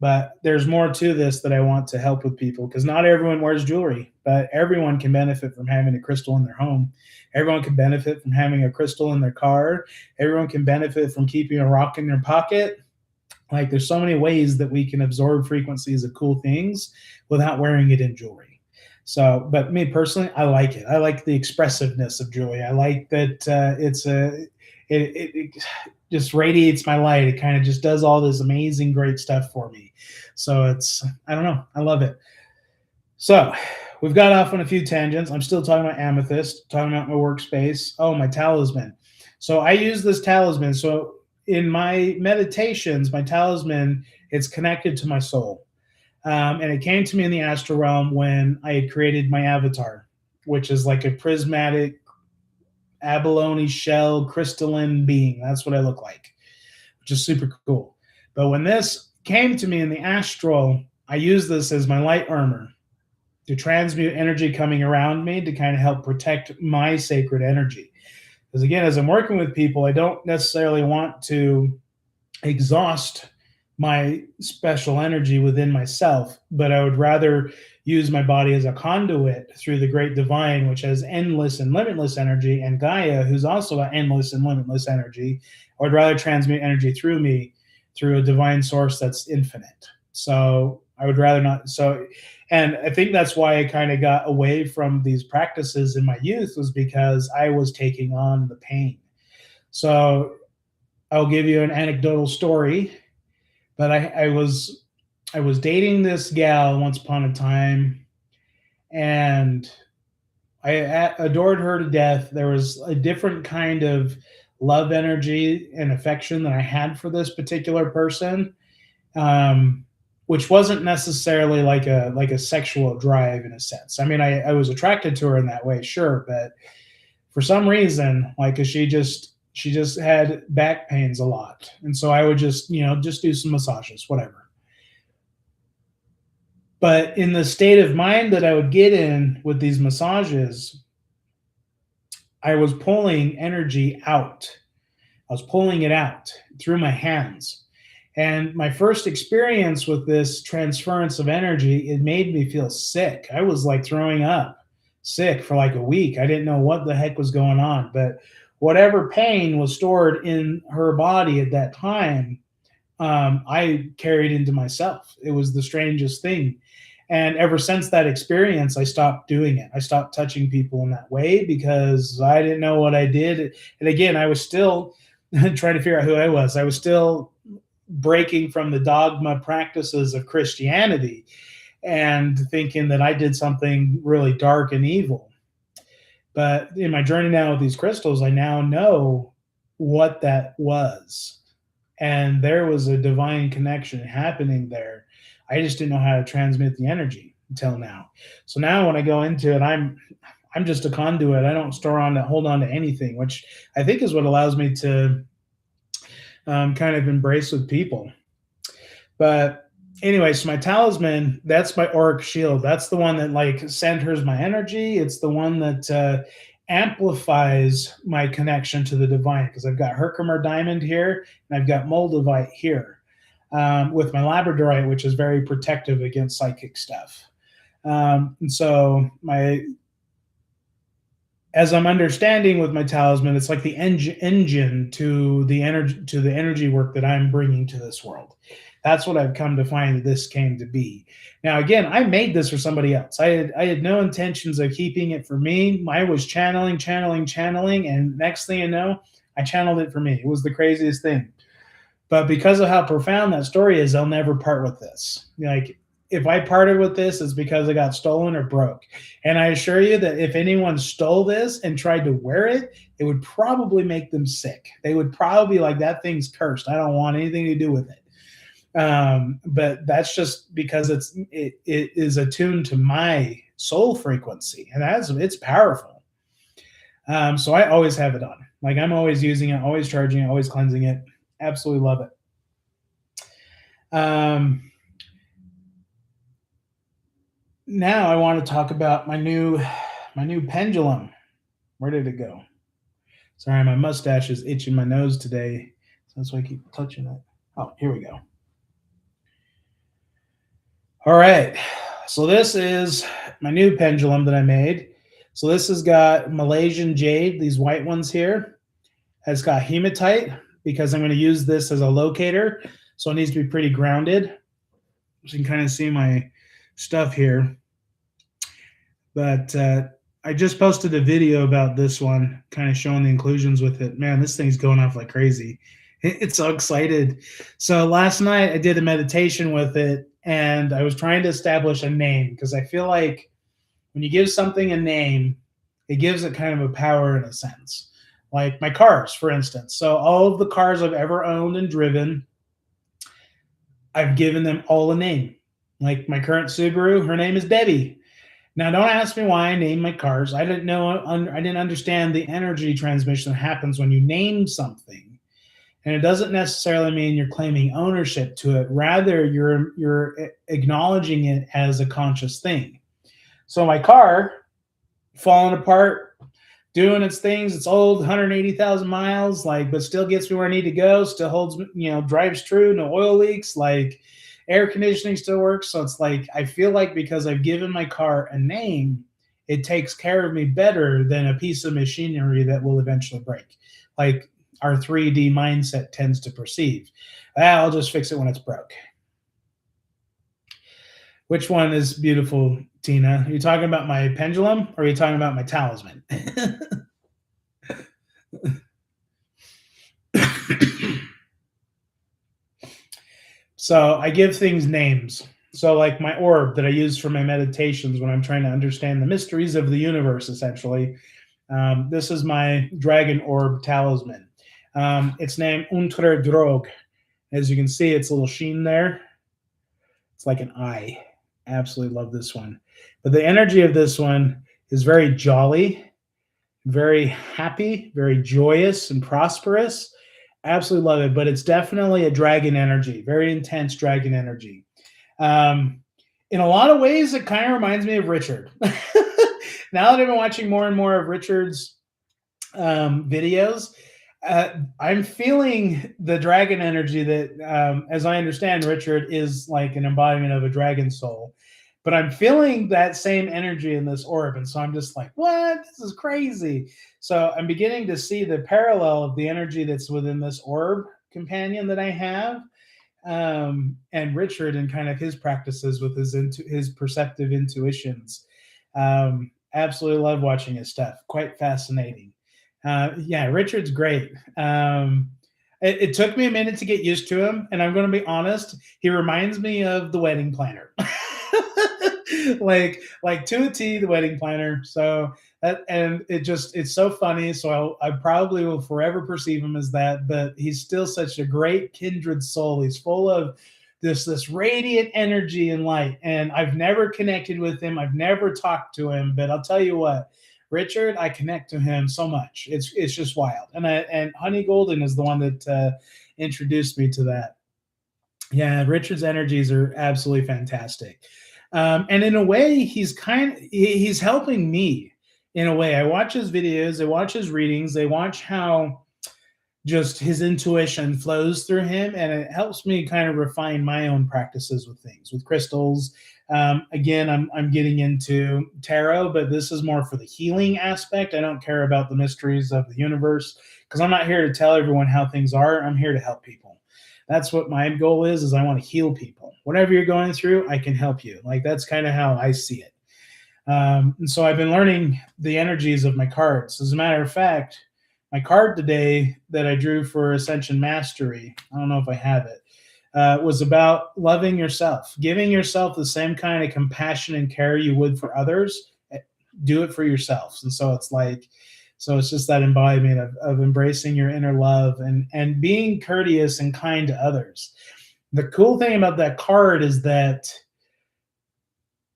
Speaker 1: But there's more to this that I want to help with people, because not everyone wears jewelry, but everyone can benefit from having a crystal in their home. Everyone can benefit from having a crystal in their car. Everyone can benefit from keeping a rock in their pocket. Like there's so many ways that we can absorb frequencies of cool things without wearing it in jewelry. So, but me personally, I like it. I like the expressiveness of jewelry. I like that it just radiates my light. It kind of just does all this amazing, great stuff for me. So I don't know. I love it. So we've got off on a few tangents. I'm still talking about amethyst, talking about my workspace. Oh, my talisman. So I use this talisman. So in my meditations, my talisman, it's connected to my soul. And it came to me in the astral realm when I had created my avatar, which is like a prismatic abalone shell crystalline being. That's what I look like, which is super cool. But when this came to me in the astral, I use this as my light armor to transmute energy coming around me to kind of help protect my sacred energy. Because again, as I'm working with people, I don't necessarily want to exhaust my special energy within myself, but I would rather use my body as a conduit through the great divine, which has endless and limitless energy, and Gaia, who's also endless and limitless energy. I would rather transmit energy through me, through a divine source that's infinite. So I would rather not. And I think that's why I kind of got away from these practices in my youth, was because I was taking on the pain. So I'll give you an anecdotal story. But I was dating this gal once upon a time, and I adored her to death. There was a different kind of love energy and affection that I had for this particular person, which wasn't necessarily like a sexual drive in a sense. I mean, I was attracted to her in that way, sure, but for some reason, like, 'cause she just had back pains a lot. And so I would just do some massages, whatever. But in the state of mind that I would get in with these massages, I was pulling energy out. I was pulling it out through my hands. And my first experience with this transference of energy, it made me feel sick. I was like throwing up, sick for like a week. I didn't know what the heck was going on, but whatever pain was stored in her body at that time, I carried into myself. It was the strangest thing. And ever since that experience, I stopped doing it. I stopped touching people in that way because I didn't know what I did. And again, I was still trying to figure out who I was. I was still breaking from the dogma practices of Christianity and thinking that I did something really dark and evil. But in my journey now with these crystals, I now know what that was. And there was a divine connection happening there. I just didn't know how to transmit the energy until now. So now when I go into it, I'm just a conduit. I don't hold on to anything, which I think is what allows me to kind of embrace with people. But anyway, so my talisman, that's my auric shield. That's the one that like centers my energy. It's the one that amplifies my connection to the divine, because I've got Herkimer diamond here and I've got moldavite here, with my labradorite, which is very protective against psychic stuff. And so as I'm understanding with my talisman, it's like the engine to the energy work that I'm bringing to this world. That's what I've come to find that this came to be. Now, again, I made this for somebody else. I had no intentions of keeping it for me. I was channeling, and next thing you know, I channeled it for me. It was the craziest thing. But because of how profound that story is, I'll never part with this. Like, if I parted with this, it's because it got stolen or broke. And I assure you that if anyone stole this and tried to wear it, it would probably make them sick. They would probably be like, that thing's cursed. I don't want anything to do with it. But that's just because it is attuned to my soul frequency, and it's powerful. So I always have it on. Like, I'm always using it, always charging it, always cleansing it. Absolutely love it. Now I want to talk about my new pendulum. Where did it go? Sorry, my mustache is itching my nose today, so that's why I keep touching it. Oh, here we go. All right, so this is my new pendulum that I made. So this has got Malaysian jade, these white ones here. It's got hematite, because I'm going to use this as a locator, so it needs to be pretty grounded. You can kind of see my stuff here. But I just posted a video about this one, kind of showing the inclusions with it. Man, this thing's going off like crazy. It's so excited. So last night I did a meditation with it, and I was trying to establish a name, because I feel like when you give something a name, it gives it kind of a power in a sense. Like my cars, for instance. So all of the cars I've ever owned and driven, I've given them all a name. Like my current Subaru, her name is Debbie. Now, don't ask me why I named my cars. I didn't understand the energy transmission that happens when you name something. And it doesn't necessarily mean you're claiming ownership to it. Rather, you're acknowledging it as a conscious thing. So my car, falling apart, doing its things. It's old, 180,000 miles, but still gets me where I need to go. Still holds, drives true, no oil leaks. Like, air conditioning still works. So it's like, I feel like because I've given my car a name, it takes care of me better than a piece of machinery that will eventually break. Like our 3D mindset tends to perceive. I'll just fix it when it's broke. Which one is beautiful, Tina? Are you talking about my pendulum, or are you talking about my talisman? So I give things names. So like my orb that I use for my meditations when I'm trying to understand the mysteries of the universe, essentially. This is my dragon orb talisman. It's named Unter Drog. As you can see, it's a little sheen there. It's like an eye. Absolutely love this one. But the energy of this one is very jolly, very happy, very joyous and prosperous. Absolutely love it. But it's definitely a dragon energy, very intense dragon energy. In a lot of ways, it kind of reminds me of Richard. Now that I've been watching more and more of Richard's videos, I'm feeling the dragon energy that, as I understand, Richard is like an embodiment of a dragon soul. But I'm feeling that same energy in this orb. And so I'm just like, what? This is crazy. So I'm beginning to see the parallel of the energy that's within this orb companion that I have, and Richard and kind of his practices with his perceptive intuitions. Absolutely love watching his stuff. Quite fascinating. Yeah, Richard's great. It took me a minute to get used to him, and I'm going to be honest. He reminds me of the wedding planner, like to a T, the wedding planner. So that, and it's so funny. So I probably will forever perceive him as that. But he's still such a great kindred soul. He's full of this radiant energy and light. And I've never connected with him. I've never talked to him. But I'll tell you what, Richard, I connect to him so much. It's just wild. And Honey Golden is the one that introduced me to that. Yeah, Richard's energies are absolutely fantastic. And in a way, he's helping me. In a way, I watch his videos, I watch his readings, I watch how just his intuition flows through him, and it helps me kind of refine my own practices with things, with crystals. Again, I'm getting into tarot, but this is more for the healing aspect. I don't care about the mysteries of the universe, because I'm not here to tell everyone how things are. I'm here to help people. That's what my goal is I want to heal people. Whatever you're going through, I can help you. Like, that's kind of how I see it. And so I've been learning the energies of my cards. As a matter of fact, my card today that I drew for Ascension Mastery, I don't know if I have it, was about loving yourself, giving yourself the same kind of compassion and care you would for others. Do it for yourselves. And so it's just that embodiment of embracing your inner love and being courteous and kind to others. The cool thing about that card is that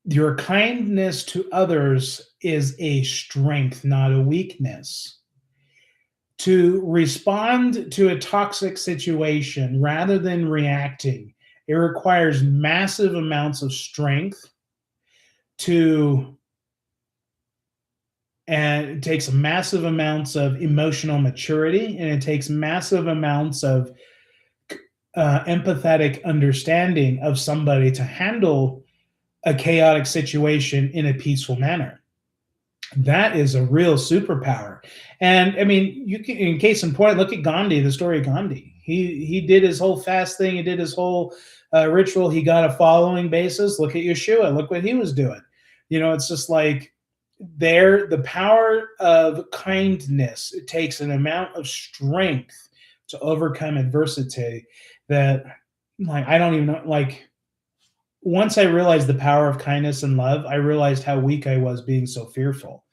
Speaker 1: your kindness to others is a strength, not a weakness. To respond to a toxic situation rather than reacting, it requires massive amounts of strength and it takes massive amounts of emotional maturity, and it takes massive amounts of empathetic understanding of somebody to handle a chaotic situation in a peaceful manner. That is a real superpower. And I mean, you can, in case in point, look at Gandhi, the story of Gandhi. He did his whole fast thing. He did his whole ritual. He got a following basis. Look at Yeshua. Look what he was doing. It's just like the power of kindness. It takes an amount of strength to overcome adversity that, like, I don't even know, like, once I realized the power of kindness and love, I realized how weak I was being so fearful.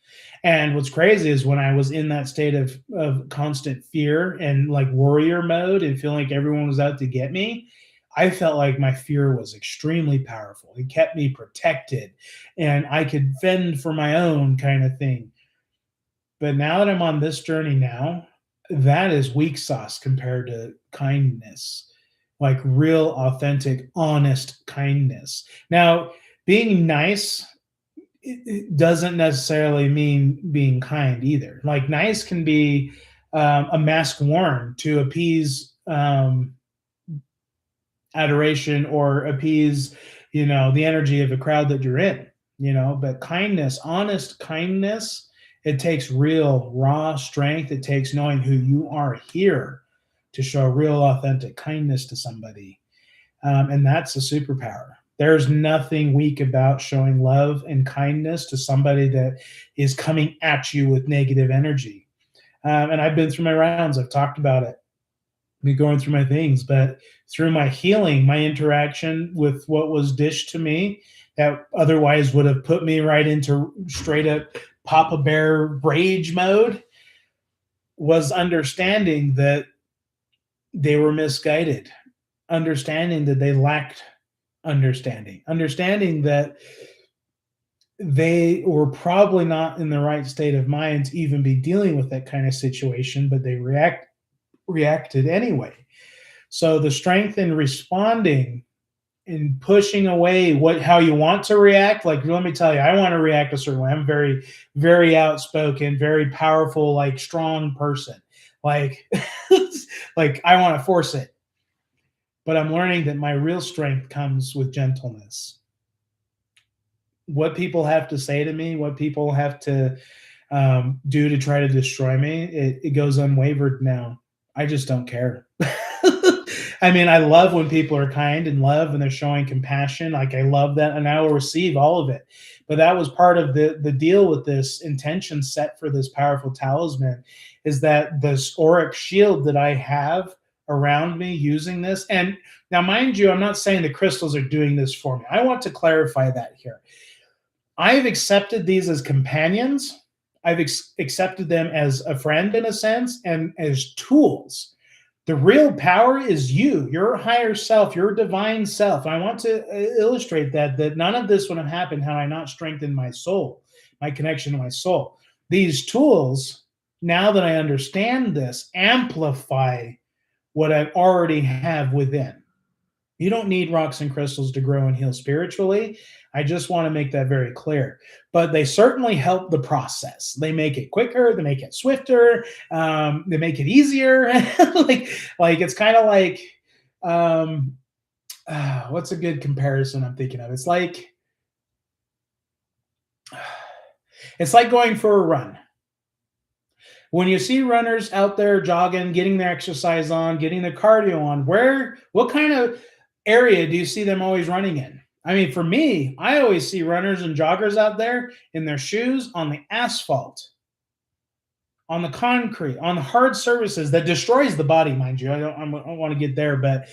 Speaker 1: And what's crazy is when I was in that state of constant fear and like warrior mode and feeling like everyone was out to get me, I felt like my fear was extremely powerful. It kept me protected and I could fend for my own kind of thing. But now that I'm on this journey now, that is weak sauce compared to kindness. Like real, authentic, honest kindness. Now, being nice, it doesn't necessarily mean being kind either. Like, nice can be a mask worn to appease adoration or appease, the energy of a crowd that you're in. But kindness, honest kindness, it takes real, raw strength. It takes knowing who you are here to show real authentic kindness to somebody. And that's a superpower. There's nothing weak about showing love and kindness to somebody that is coming at you with negative energy. And I've been through my rounds. I've talked about it. Me going through my things, but through my healing, my interaction with what was dished to me that otherwise would have put me right into straight up Papa Bear rage mode, was understanding that they were misguided, understanding that they lacked understanding that they were probably not in the right state of mind to even be dealing with that kind of situation, but they reacted anyway. So the strength in responding and pushing away how you want to react. Like, let me tell you, I want to react a certain way. I'm very, very outspoken, very powerful, like strong person. Like, like I want to force it. But I'm learning that my real strength comes with gentleness. What people have to say to me, what people have to do to try to destroy me, it goes unwavered now. I just don't care. I mean, I love when people are kind and love and they're showing compassion. Like, I love that, and I will receive all of it. But that was part of the deal with this intention set for this powerful talisman, is that this auric shield that I have around me using this. And now, mind you, I'm not saying the crystals are doing this for me. I want to clarify that here. I've accepted these as companions. I've accepted them as a friend in a sense, and as tools. The real power is you, your higher self, your divine self. And I want to illustrate that none of this would have happened had I not strengthened my soul, my connection to my soul. These tools, now that I understand this, amplify what I already have within. You don't need rocks and crystals to grow and heal spiritually. I just want to make that very clear. But they certainly help the process. They make it quicker. They make it swifter. They make it easier. like it's kind of like, what's a good comparison I'm thinking of? It's like going for a run. When you see runners out there jogging, getting their exercise on, getting their cardio on, what kind of area do you see them always running in? I mean, for me, I always see runners and joggers out there in their shoes on the asphalt, on the concrete, on the hard surfaces that destroys the body, mind you. I don't want to get there, but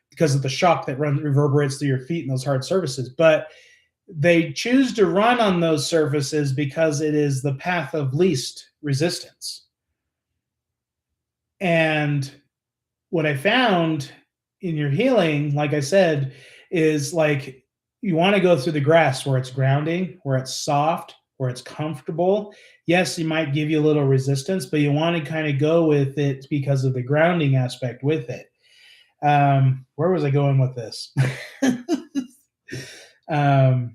Speaker 1: because of the shock that reverberates through your feet in those hard surfaces. But they choose to run on those surfaces because it is the path of least resistance. And what I found in your healing, like I said, is like, you want to go through the grass where it's grounding, where it's soft, where it's comfortable. Yes, it might give you a little resistance, but you want to kind of go with it because of the grounding aspect with it. Where was I going with this? My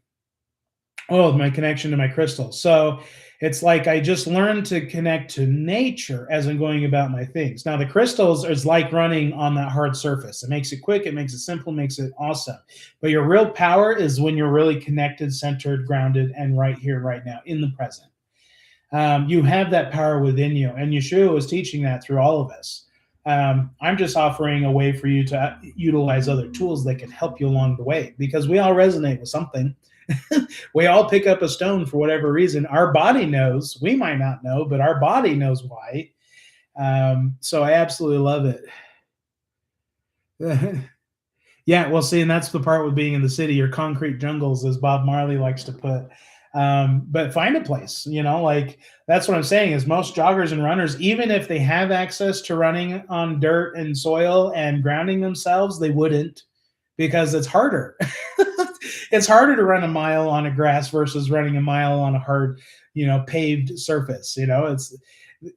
Speaker 1: connection to my crystals. So it's like I just learned to connect to nature as I'm going about my things. Now, the crystals is like running on that hard surface. It makes it quick, it makes it simple, makes it awesome. But your real power is when you're really connected, centered, grounded, and right here, right now, in the present. You have that power within you, and Yeshua was teaching that through all of us. I'm just offering a way for you to utilize other tools that can help you along the way, because we all resonate with something. We all pick up a stone for whatever reason. Our body knows. We might not know, but our body knows why. So I absolutely love it. Yeah, well, see, and that's the part with being in the city, your concrete jungles, as Bob Marley likes to put. But find a place, like that's what I'm saying is most joggers and runners, even if they have access to running on dirt and soil and grounding themselves, they wouldn't, because it's harder. It's harder to run a mile on a grass versus running a mile on a hard, paved surface. It's,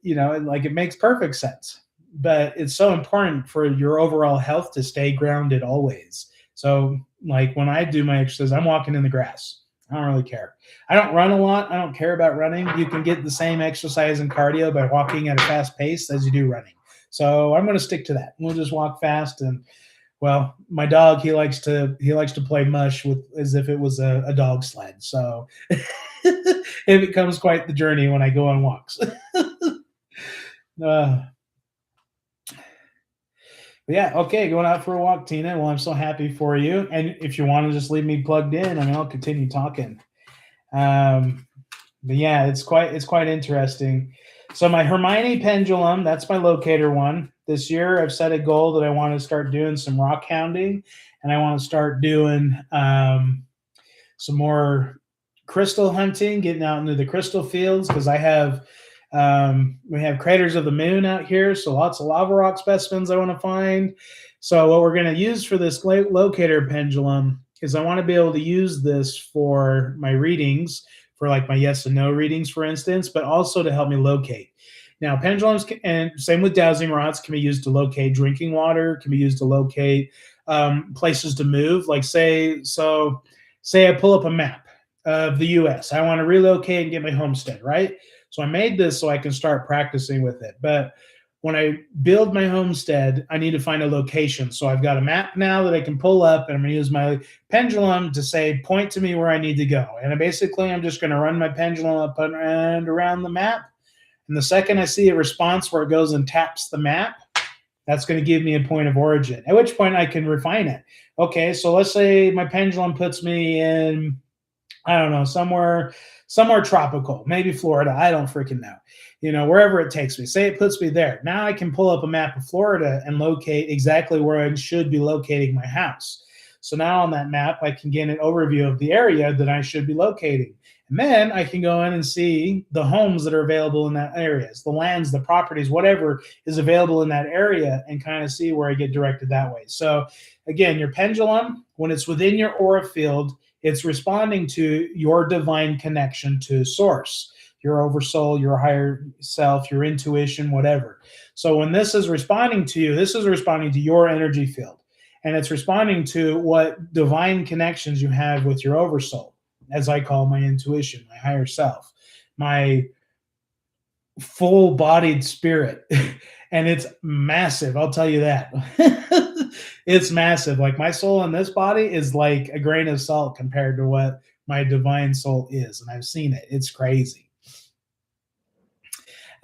Speaker 1: like it makes perfect sense, but it's so important for your overall health to stay grounded always. So like when I do my exercise, I'm walking in the grass. I don't really care. I don't run a lot. I don't care about running. You can get the same exercise and cardio by walking at a fast pace as you do running. So I'm going to stick to that. We'll just walk fast. And well, my dog, he likes to play mush with as if it was a dog sled. So it becomes quite the journey when I go on walks. Yeah, okay, going out for a walk, Tina. Well, I'm so happy for you. And if you want to just leave me plugged in, I'll continue talking. But yeah, it's quite interesting. So my Hermione pendulum, that's my locator one. This year, I've set a goal that I want to start doing some rock hounding, and I want to start doing some more crystal hunting, getting out into the crystal fields, because we have craters of the moon out here, so lots of lava rock specimens I want to find. So what we're going to use for this locator pendulum is I want to be able to use this for my readings, for like my yes and no readings, for instance, but also to help me locate. Now, pendulums, and same with dowsing rods, can be used to locate drinking water, can be used to locate places to move. Like say I pull up a map of the US. I want to relocate and get my homestead, right? So I made this so I can start practicing with it. But when I build my homestead, I need to find a location. So I've got a map now that I can pull up, and I'm going to use my pendulum to say, point to me where I need to go. And I'm just going to run my pendulum up and around the map. And the second I see a response where it goes and taps the map, that's going to give me a point of origin, at which point I can refine it. Okay, so let's say my pendulum puts me in, I don't know, somewhere tropical, maybe Florida. I don't freaking know. Wherever it takes me. Say it puts me there. Now I can pull up a map of Florida and locate exactly where I should be locating my house. So now on that map, I can get an overview of the area that I should be locating. And then I can go in and see the homes that are available in that area, the lands, the properties, whatever is available in that area, and kind of see where I get directed that way. So again, your pendulum, when it's within your aura field, it's responding to your divine connection to source, your oversoul, your higher self, your intuition, whatever. So when this is responding to you, this is responding to your energy field. And it's responding to what divine connections you have with your oversoul, as I call my intuition, my higher self, my full-bodied spirit. And it's massive, I'll tell you that. It's massive. Like my soul in this body is like a grain of salt compared to what my divine soul is. And I've seen it. It's crazy.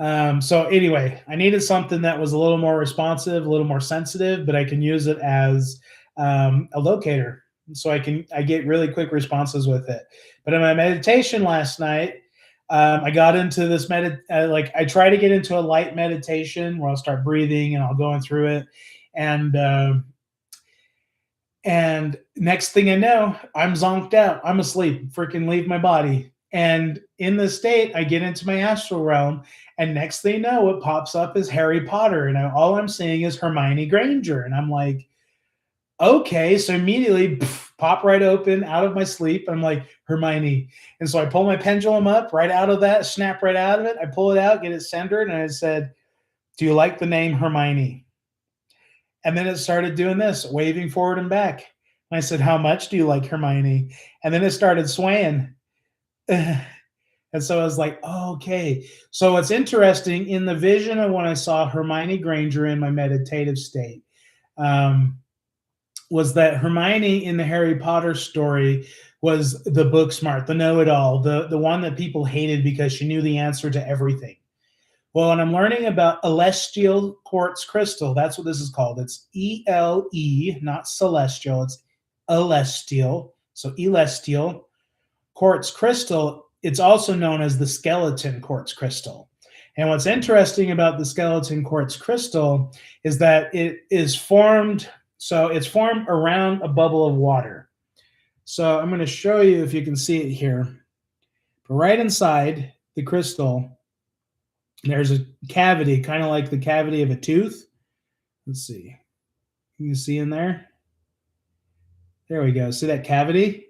Speaker 1: So anyway, I needed something that was a little more responsive, a little more sensitive, but I can use it as a locator. So I get really quick responses with it. But in my meditation last night, I got into this I try to get into a light meditation where I'll start breathing and I'll go through it. And next thing I know, I'm zonked out. I'm asleep, freaking leave my body. And in this state, I get into my astral realm. And next thing you know, what pops up is Harry Potter. And all I'm seeing is Hermione Granger. And I'm like, okay. So immediately pop right open out of my sleep. I'm like, Hermione. And so I pull my pendulum up right out of that, snap right out of it. I pull it out, get it centered. And I said, do you like the name Hermione? And then it started doing this, waving forward and back. And I said, how much do you like Hermione? And then it started swaying. And so I was like, oh, okay. So what's interesting in the vision of when I saw Hermione Granger in my meditative state was that Hermione in the Harry Potter story was the book smart, the know-it-all, the one that people hated because she knew the answer to everything. Well, when I'm learning about Elestial Quartz crystal, that's what this is called. It's E-L-E, not celestial. It's Elestial. So Elestial Quartz crystal, it's also known as the skeleton quartz crystal. And what's interesting about the skeleton quartz crystal is that it is formed, so it's formed around a bubble of water. So I'm going to show you if you can see it here. But right inside the crystal, there's a cavity, kind of like the cavity of a tooth. Let's see. You can see in there. There we go. See that cavity?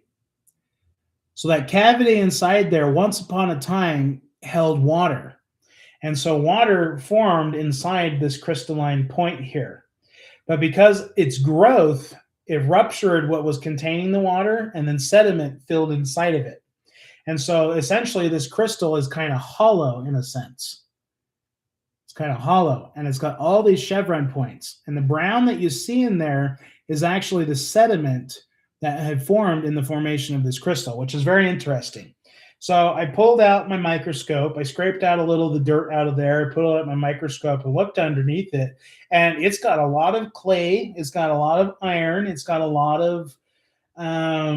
Speaker 1: So that cavity inside there, once upon a time, held water. And so water formed inside this crystalline point here. But because its growth, it ruptured what was containing the water, and then sediment filled inside of it. And so essentially this crystal is kind of hollow in a sense. It's kind of hollow, and it's got all these chevron points. And the brown that you see in there is actually the sediment that had formed in the formation of this crystal, which is very interesting. So I pulled out my microscope. I scraped out a little of the dirt out of there, put it at my microscope and looked underneath it. And it's got a lot of clay. It's got a lot of iron. It's got a lot of, I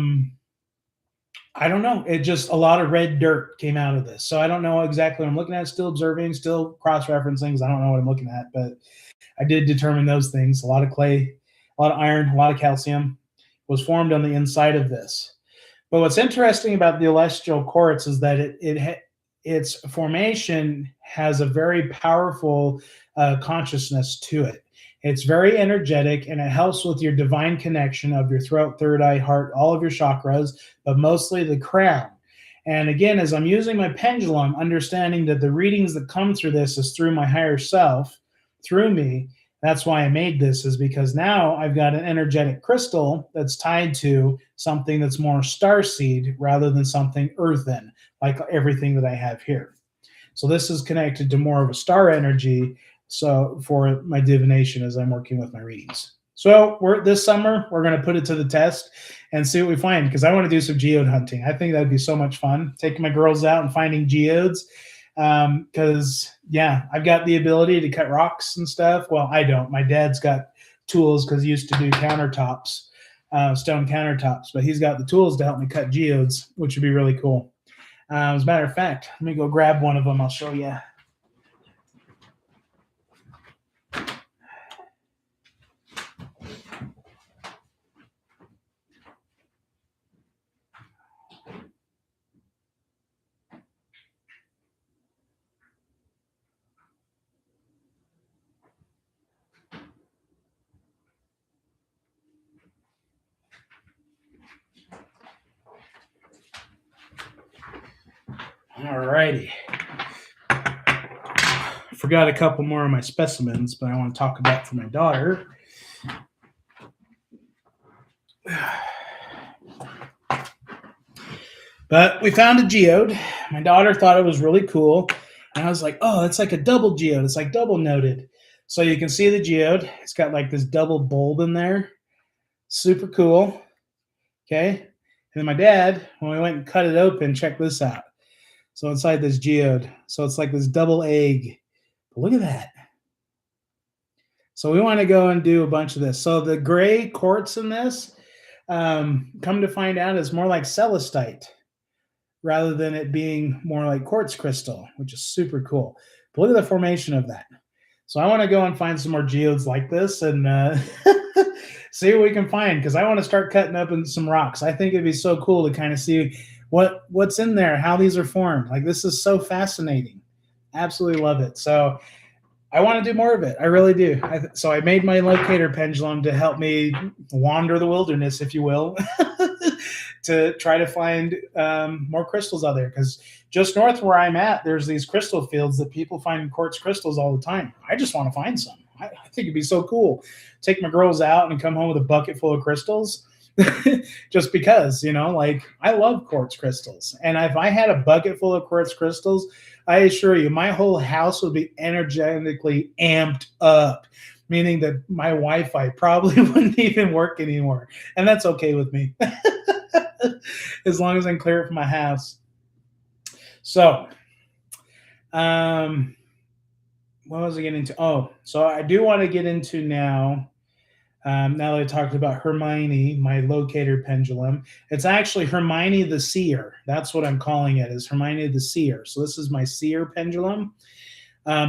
Speaker 1: don't know. It just, a lot of red dirt came out of this. So I don't know exactly what I'm looking at. Still observing, still cross-referencing things. I don't know what I'm looking at, but I did determine those things. A lot of clay, a lot of iron, a lot of calcium was formed on the inside of this. But what's interesting about the Elestial Quartz is that its formation has a very powerful consciousness to it. It's very energetic, and it helps with your divine connection of your throat, third eye, heart, all of your chakras, but mostly the crown. And again, as I'm using my pendulum, understanding that the readings that come through this is through my higher self, through me, That's why I made this, is because now I've got an energetic crystal that's tied to something that's more starseed rather than something earthen, like everything that I have here. So this is connected to more of a star energy. So for my divination as I'm working with my readings. So this summer, we're going to put it to the test and see what we find, because I want to do some geode hunting. I think that'd be so much fun, taking my girls out and finding geodes. Because yeah, I've got the ability to cut rocks and stuff. Well, I don't. My dad's got tools because he used to do countertops, stone countertops, but he's got the tools to help me cut geodes, which would be really cool. As a matter of fact, let me go grab one of them. I'll show you. All righty. I forgot a couple more of my specimens, but I want to talk about for my daughter. But we found a geode. My daughter thought it was really cool. And I was like, oh, it's like a double geode. It's like double noted. So you can see the geode. It's got like this double bulb in there. Super cool. Okay. And then my dad, when we went and cut it open, check this out. So inside this geode, so it's like this double egg. But look at that. So we want to go and do a bunch of this. So the gray quartz in this, come to find out, is more like celestite rather than it being more like quartz crystal, which is super cool. But look at the formation of that. So I want to go and find some more geodes like this and see what we can find, because I want to start cutting up in some rocks. I think it'd be so cool to kind of see what's in there, how these are formed. Like, this is so fascinating. Absolutely love it. So I want to do more of it. I really do. So I made my locator pendulum to help me wander the wilderness, if you will, to try to find more crystals out there. Because just north where I'm at, there's these crystal fields that people find quartz crystals all the time. I just want to find some. I think it'd be so cool. Take my girls out and come home with a bucket full of crystals. Just because, like, I love quartz crystals. And if I had a bucket full of quartz crystals, I assure you, my whole house would be energetically amped up, meaning that my Wi-Fi probably wouldn't even work anymore. And that's okay with me, as long as I can clear it from my house. So, what was I getting into? Oh, so I do want to get into now that I talked about Hermione, my locator pendulum. It's actually Hermione the Seer. That's what I'm calling it, is Hermione the Seer. So this is my Seer pendulum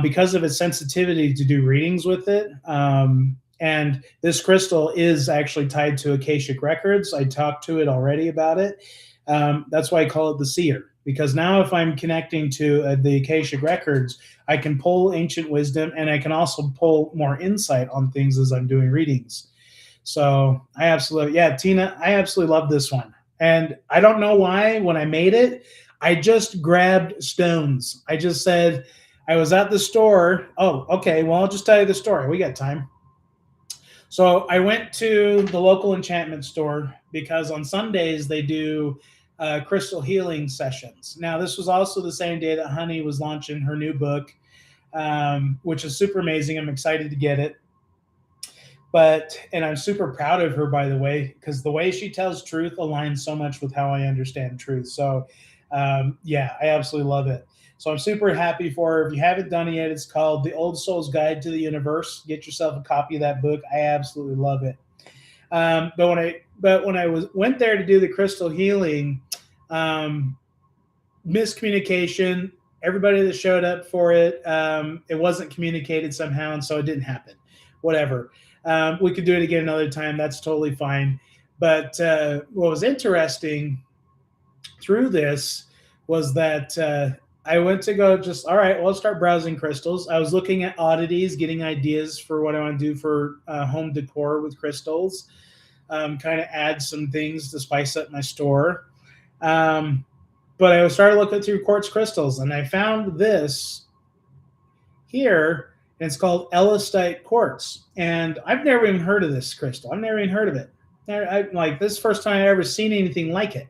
Speaker 1: because of its sensitivity to do readings with it. And this crystal is actually tied to Akashic Records. I talked to it already about it. That's why I call it the Seer, because now if I'm connecting to the Akashic Records, I can pull ancient wisdom, and I can also pull more insight on things as I'm doing readings. So I absolutely, Tina, I absolutely love this one. And I don't know why, when I made it, I just grabbed stones. I just said, I was at the store. Oh, okay. Well, I'll just tell you the story. We got time. So I went to the local enchantment store because on Sundays they do crystal healing sessions. Now, this was also the same day that Honey was launching her new book, which is super amazing. I'm excited to get it. And I'm super proud of her, by the way, because the way she tells truth aligns so much with how I understand truth. So, I absolutely love it. So I'm super happy for her. If you haven't done it yet, it's called The Old Soul's Guide to the Universe. Get yourself a copy of that book. I absolutely love it. But when I went there to do the crystal healing, miscommunication. Everybody that showed up for it, it wasn't communicated somehow, and so it didn't happen. Whatever. We could do it again another time. That's totally fine. But what was interesting through this was that I went to go all right, well, let's start browsing crystals. I was looking at oddities, getting ideas for what I want to do for home decor with crystals, kind of add some things to spice up my store. But I started looking through quartz crystals, and I found this here, And it's called Elestial Quartz. And I've never even heard of this crystal. I've never even heard of it. Like this is the first time I've ever seen anything like it.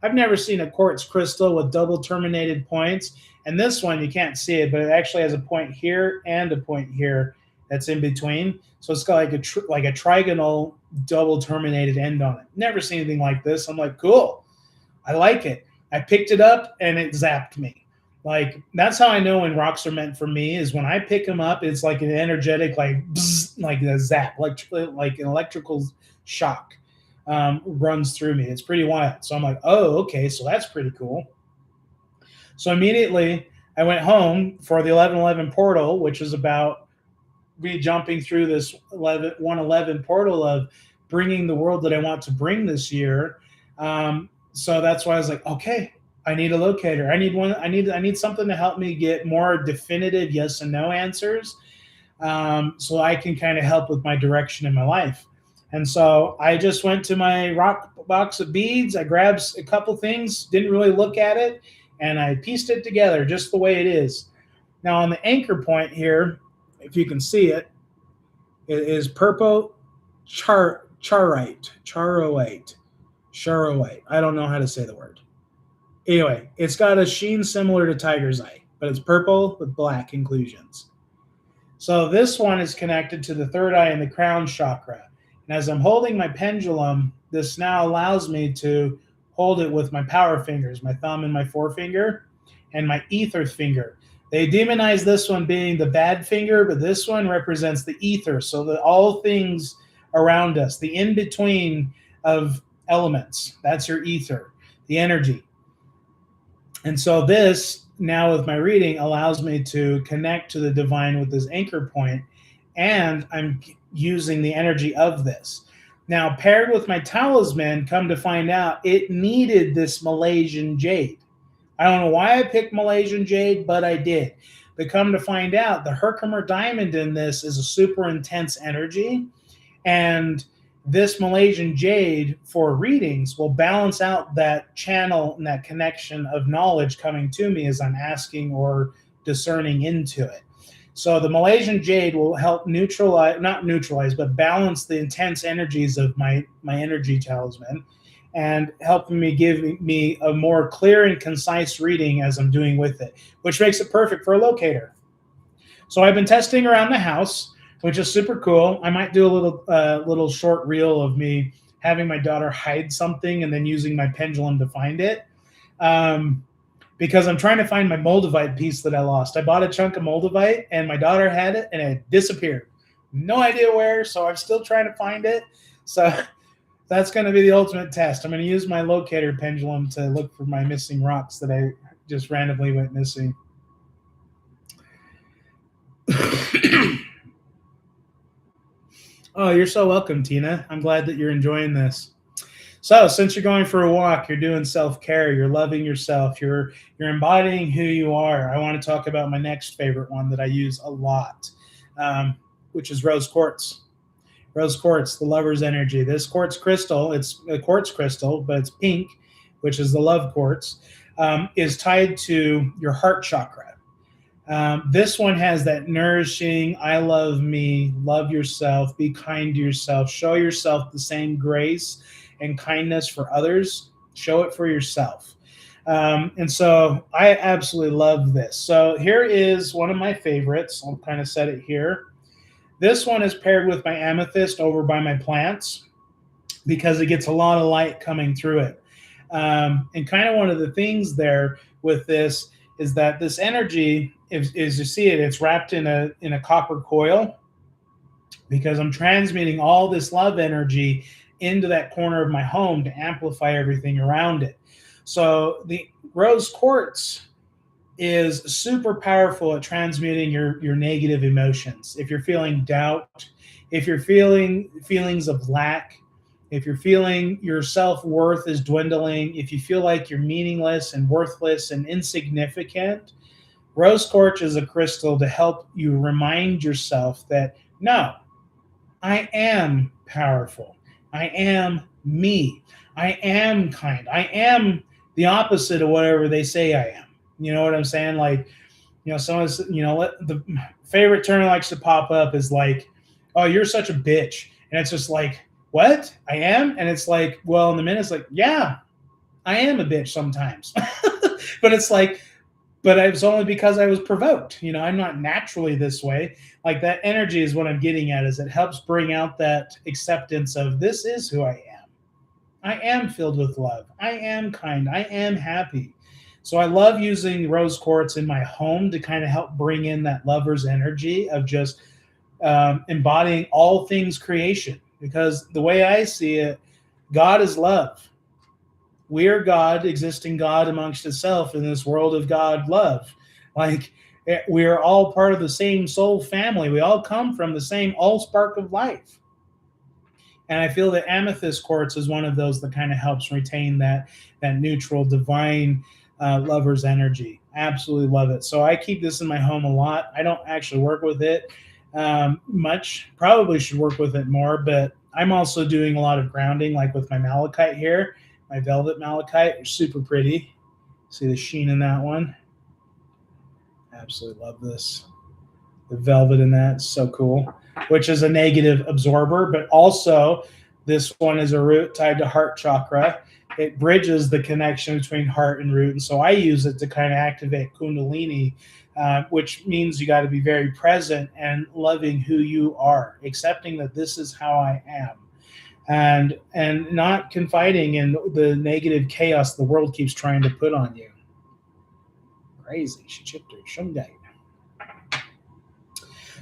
Speaker 1: I've never seen a quartz crystal with double terminated points. And this one, you can't see it, but it actually has a point here and a point here that's in between. So it's got like a trigonal double terminated end on it. Never seen anything like this. I'm like, cool. I like it. I picked it up and it zapped me. Like that's how I know when rocks are meant for me is when I pick them up, it's like an energetic, like bzz, like a zap, like an electrical shock runs through me. It's pretty wild. So I'm like, oh, okay, so that's pretty cool. So immediately I went home for the 1111 portal, which is about me jumping through this 111 portal of bringing the world that I want to bring this year. So that's why I was like, okay, I need a locator. I need one. I need something to help me get more definitive yes and no answers, so I can kind of help with my direction in my life. And so I just went to my rock box of beads. I grabbed a couple things, didn't really look at it, and I pieced it together just the way it is. Now on the anchor point here, if you can see it, it is purple charoite. I don't know how to say the word. Anyway, it's got a sheen similar to tiger's eye, but it's purple with black inclusions. So this one is connected to the third eye and the crown chakra. And as I'm holding my pendulum, this now allows me to hold it with my power fingers, my thumb and my forefinger, and my ether finger. They demonize this one being the bad finger, but this one represents the ether. So that all things around us, the in-between of elements, that's your ether, the energy. And so this, now with my reading, allows me to connect to the divine with this anchor point, and I'm using the energy of this. Now, paired with my talisman, come to find out, it needed this Malaysian jade. I don't know why I picked Malaysian jade, but I did. But come to find out, the Herkimer diamond in this is a super intense energy, and this Malaysian jade for readings will balance out that channel and that connection of knowledge coming to me as I'm asking or discerning into it. So the Malaysian jade will help not neutralize, but balance the intense energies of my energy talisman and helping me give me a more clear and concise reading as I'm doing with it, which makes it perfect for a locator. So I've been testing around the house, which is super cool. I might do a little short reel of me having my daughter hide something and then using my pendulum to find it. Because I'm trying to find my moldavite piece that I lost. I bought a chunk of moldavite and my daughter had it and it disappeared. No idea where, so I'm still trying to find it. So that's going to be the ultimate test. I'm going to use my locator pendulum to look for my missing rocks that I just randomly went missing. Oh, you're so welcome, Tina. I'm glad that you're enjoying this. So since you're going for a walk, you're doing self-care, you're loving yourself, you're embodying who you are. I want to talk about my next favorite one that I use a lot, which is rose quartz. Rose quartz, the lover's energy. This quartz crystal, it's a quartz crystal, but it's pink, which is the love quartz, is tied to your heart chakra. This one has that nourishing, I love me, love yourself, be kind to yourself, show yourself the same grace and kindness for others, show it for yourself. And so I absolutely love this. So here is one of my favorites. I'll kind of set it here. This one is paired with my amethyst over by my plants because it gets a lot of light coming through it. And kind of one of the things there with this is that this energy, as you see it, it's wrapped in a copper coil because I'm transmitting all this love energy into that corner of my home to amplify everything around it. So the rose quartz is super powerful at transmuting your negative emotions. If you're feeling doubt, if you're feeling feelings of lack, if you're feeling your self-worth is dwindling, if you feel like you're meaningless and worthless and insignificant, rose quartz is a crystal to help you remind yourself that, no, I am powerful. I am me. I am kind. I am the opposite of whatever they say I am. You know what I'm saying? Like Someone's, the favorite term that likes to pop up is like, oh, you're such a bitch. And it's just like, what? I am? And it's like, well, in the minute, it's like, yeah, I am a bitch sometimes. But it's like, but it was only because I was provoked. I'm not naturally this way. Like that energy is what I'm getting at, is it helps bring out that acceptance of this is who I am. I am filled with love. I am kind. I am happy. So I love using rose quartz in my home to kind of help bring in that lover's energy of just embodying all things creation. Because the way I see it, God is love. We are God, existing God amongst itself in this world of God love. Like we are all part of the same soul family. We all come from the same all spark of life. And I feel that amethyst quartz is one of those that kind of helps retain that neutral, divine lover's energy. Absolutely love it. So I keep this in my home a lot. I don't actually work with it much. Probably should work with it more, but I'm also doing a lot of grounding, like with my malachite here, my velvet malachite. Super pretty. See the sheen in that one? Absolutely love this. The velvet in that is so cool, which is a negative absorber, but also this one is a root tied to heart chakra. It bridges the connection between heart and root. And so I use it to kind of activate Kundalini, which means you got to be very present and loving who you are, accepting that this is how I am, and not confiding in the negative chaos the world keeps trying to put on you. Crazy. She chipped her shungite.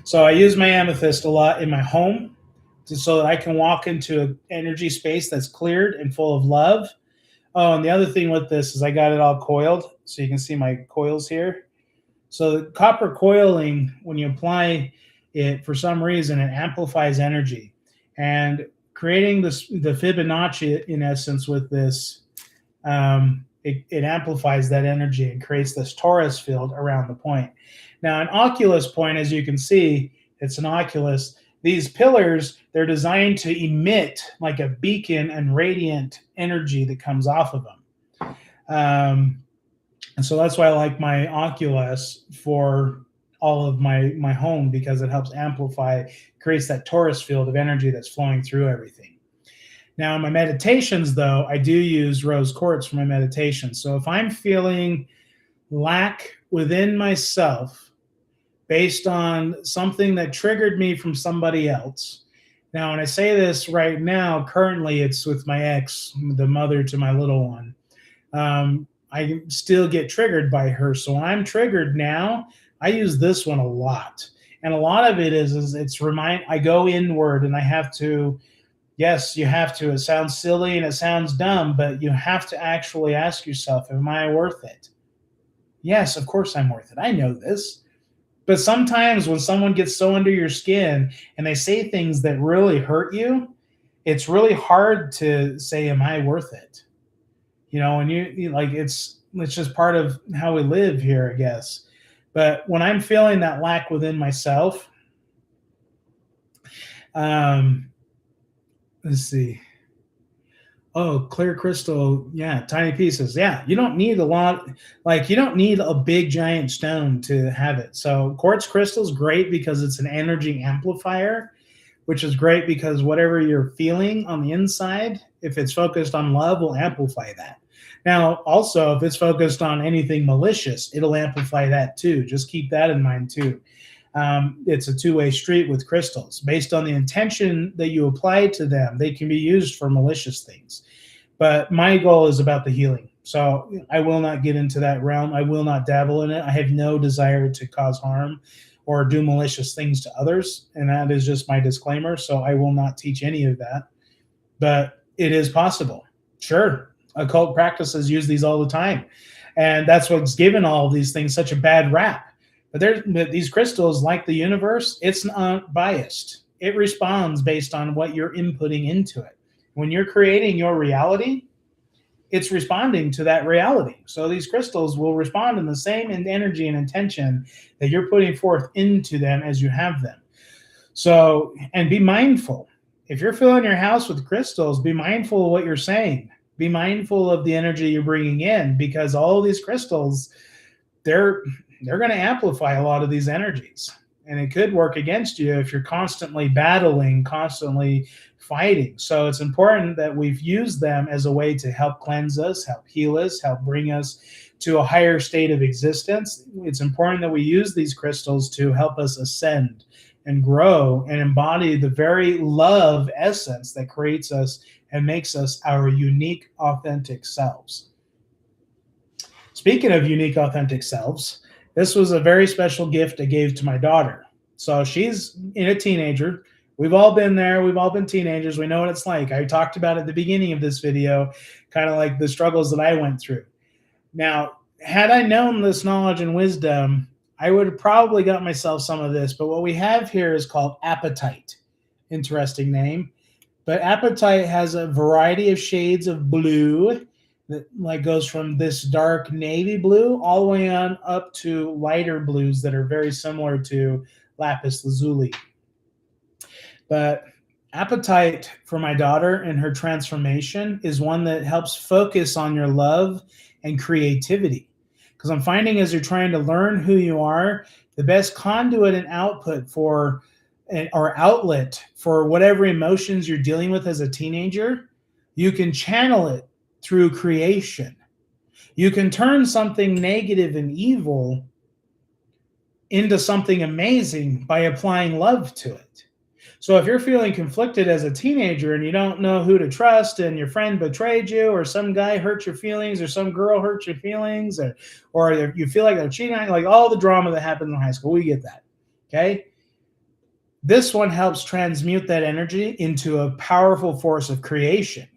Speaker 1: So I use my amethyst a lot in my home so that I can walk into an energy space that's cleared and full of love. Oh, and the other thing with this is I got it all coiled, so you can see my coils here. So the copper coiling, when you apply it, for some reason, it amplifies energy. And creating the Fibonacci, in essence, with this, it amplifies that energy and creates this torus field around the point. Now, an oculus point, as you can see, it's an oculus. These pillars, they're designed to emit like a beacon and radiant energy that comes off of them. And so that's why I like my oculus for all of my home, because it helps amplify, creates that torus field of energy that's flowing through everything. Now, in my meditations, though, I do use rose quartz for my meditation. So if I'm feeling lack within myself based on something that triggered me from somebody else. Now, when I say this right now, currently it's with my ex, the mother to my little one. I still get triggered by her. So when I'm triggered now, I use this one a lot. And a lot of it is I go inward and I have to, yes, you have to. It sounds silly and it sounds dumb, but you have to actually ask yourself, am I worth it? Yes, of course I'm worth it. I know this. But sometimes when someone gets so under your skin and they say things that really hurt you, it's really hard to say, am I worth it? And you like, it's just part of how we live here, I guess. But when I'm feeling that lack within myself, let's see. Oh, clear crystal. Yeah. Tiny pieces. Yeah. You don't need a lot. Like you don't need a big giant stone to have it. So quartz crystal is great because it's an energy amplifier, which is great because whatever you're feeling on the inside, if it's focused on love, will amplify that. Now, also, if it's focused on anything malicious, it'll amplify that too. Just keep that in mind too. It's a two-way street with crystals. Based on the intention that you apply to them, they can be used for malicious things. But my goal is about the healing. So I will not get into that realm. I will not dabble in it. I have no desire to cause harm or do malicious things to others. And that is just my disclaimer. So I will not teach any of that. But it is possible. Sure, occult practices use these all the time. And that's what's given all of these things such a bad rap. But these crystals, like the universe, it's not biased. It responds based on what you're inputting into it. When you're creating your reality, it's responding to that reality. So these crystals will respond in the same energy and intention that you're putting forth into them as you have them. So, and be mindful. If you're filling your house with crystals, be mindful of what you're saying. Be mindful of the energy you're bringing in, because all of these crystals, they're they're going to amplify a lot of these energies. And it could work against you if you're constantly battling, constantly fighting. So it's important that we've used them as a way to help cleanse us, help heal us, help bring us to a higher state of existence. It's important that we use these crystals to help us ascend and grow and embody the very love essence that creates us and makes us our unique, authentic selves. Speaking of unique, authentic selves, this was a very special gift I gave to my daughter. So she's a teenager. We've all been there. We've all been teenagers. We know what it's like. I talked about at the beginning of this video, kind of like the struggles that I went through. Now, had I known this knowledge and wisdom, I would have probably got myself some of this. But what we have here is called apatite. Interesting name. But apatite has a variety of shades of blue that like goes from this dark navy blue all the way on up to lighter blues that are very similar to lapis lazuli. But apatite for my daughter and her transformation is one that helps focus on your love and creativity. Because I'm finding as you're trying to learn who you are, the best conduit and output for or outlet for whatever emotions you're dealing with as a teenager, you can channel it through creation. You can turn something negative and evil into something amazing by applying love to it. So if you're feeling conflicted as a teenager and you don't know who to trust and your friend betrayed you or some guy hurt your feelings or some girl hurt your feelings or you feel like they're cheating on you, like all the drama that happens in high school, we get that, okay? This one helps transmute that energy into a powerful force of creation.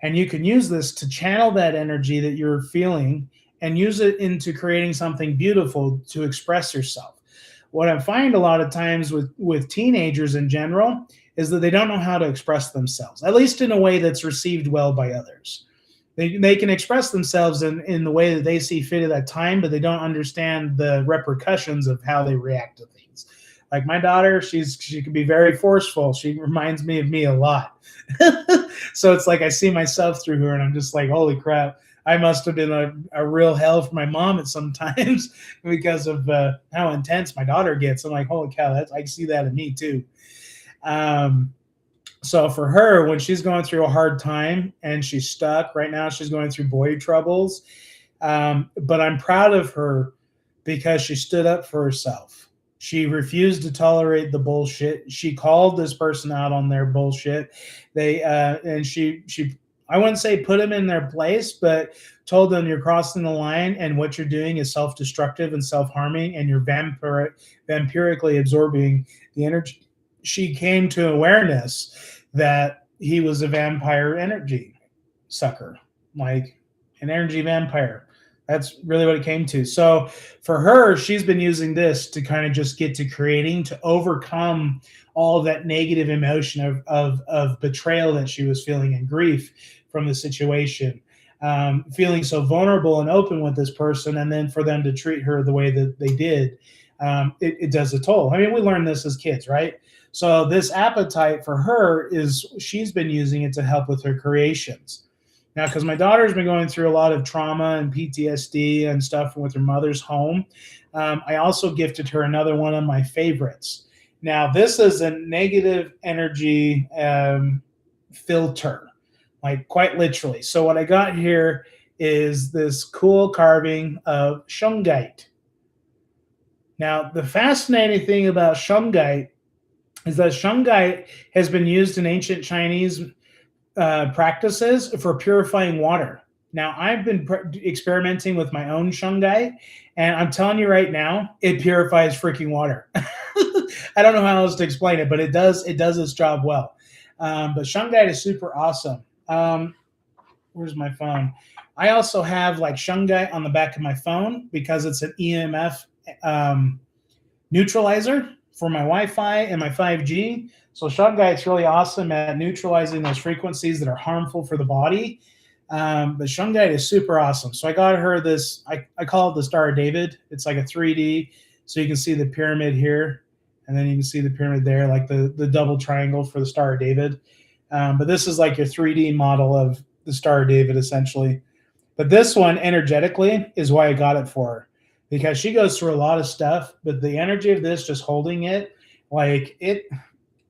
Speaker 1: And you can use this to channel that energy that you're feeling and use it into creating something beautiful to express yourself. What I find a lot of times with teenagers in general is that they don't know how to express themselves, at least in a way that's received well by others. They can express themselves in the way that they see fit at that time, but they don't understand the repercussions of how they react to things. Like my daughter, she can be very forceful. She reminds me of me a lot. So it's like I see myself through her and I'm just like, holy crap, I must have been a real hell for my mom at some times because of how intense my daughter gets. I'm like, holy cow, I see that in me too. So for her, when she's going through a hard time and she's stuck, right now she's going through boy troubles. But I'm proud of her because she stood up for herself. She refused to tolerate the bullshit. She called this person out on their bullshit. And she I wouldn't say put them in their place, but told them you're crossing the line and what you're doing is self-destructive and self-harming and you're vampirically absorbing the energy. She came to awareness that he was a vampire energy sucker, like an energy vampire. That's really what it came to. So for her, she's been using this to kind of just get to creating, to overcome all of that negative emotion of betrayal that she was feeling and grief from the situation, feeling so vulnerable and open with this person. And then for them to treat her the way that they did, it does a toll. I mean, we learned this as kids, right? So this apatite for her she's been using it to help with her creations. Now, because my daughter's been going through a lot of trauma and PTSD and stuff with her mother's home, I also gifted her another one of my favorites. Now, this is a negative energy filter, like quite literally. So what I got here is this cool carving of shungite. Now, the fascinating thing about shungite is that shungite has been used in ancient Chinese practices for purifying water. Now, I've been experimenting with my own shungite, and I'm telling you right now, it purifies freaking water. I don't know how else to explain it, but it does its job well. But shungite is super awesome. Where's my phone? I also have like shungite on the back of my phone because it's an EMF neutralizer for my Wi-Fi and my 5G. So shungite's really awesome at neutralizing those frequencies that are harmful for the body. But shungite is super awesome. So I got her this, I call it the Star of David. It's like a 3D. So you can see the pyramid here. And then you can see the pyramid there, like the double triangle for the Star of David. But this is like your 3D model of the Star of David, essentially. But this one, energetically, is why I got it for her. because she goes through a lot of stuff, but the energy of this, just holding it, like it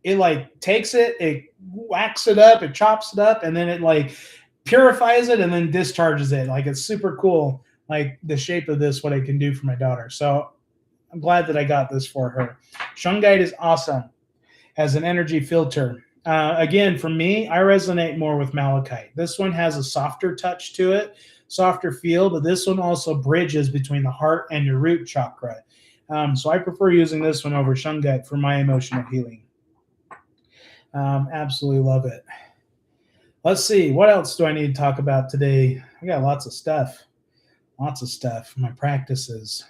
Speaker 1: like takes it, it whacks it up, it chops it up, and then it like purifies it and then discharges it. Like, it's super cool, like the shape of this, what it can do for my daughter. So I'm glad that I got this for her. Shungite is awesome as an energy filter. Again, for me, I resonate more with malachite. This one has a softer touch to it, softer feel, but this one also bridges between the heart and your root chakra. So I prefer using this one over shungite for my emotional healing. Absolutely love it. Let's see, what else do I need to talk about today? I got lots of stuff. My practices.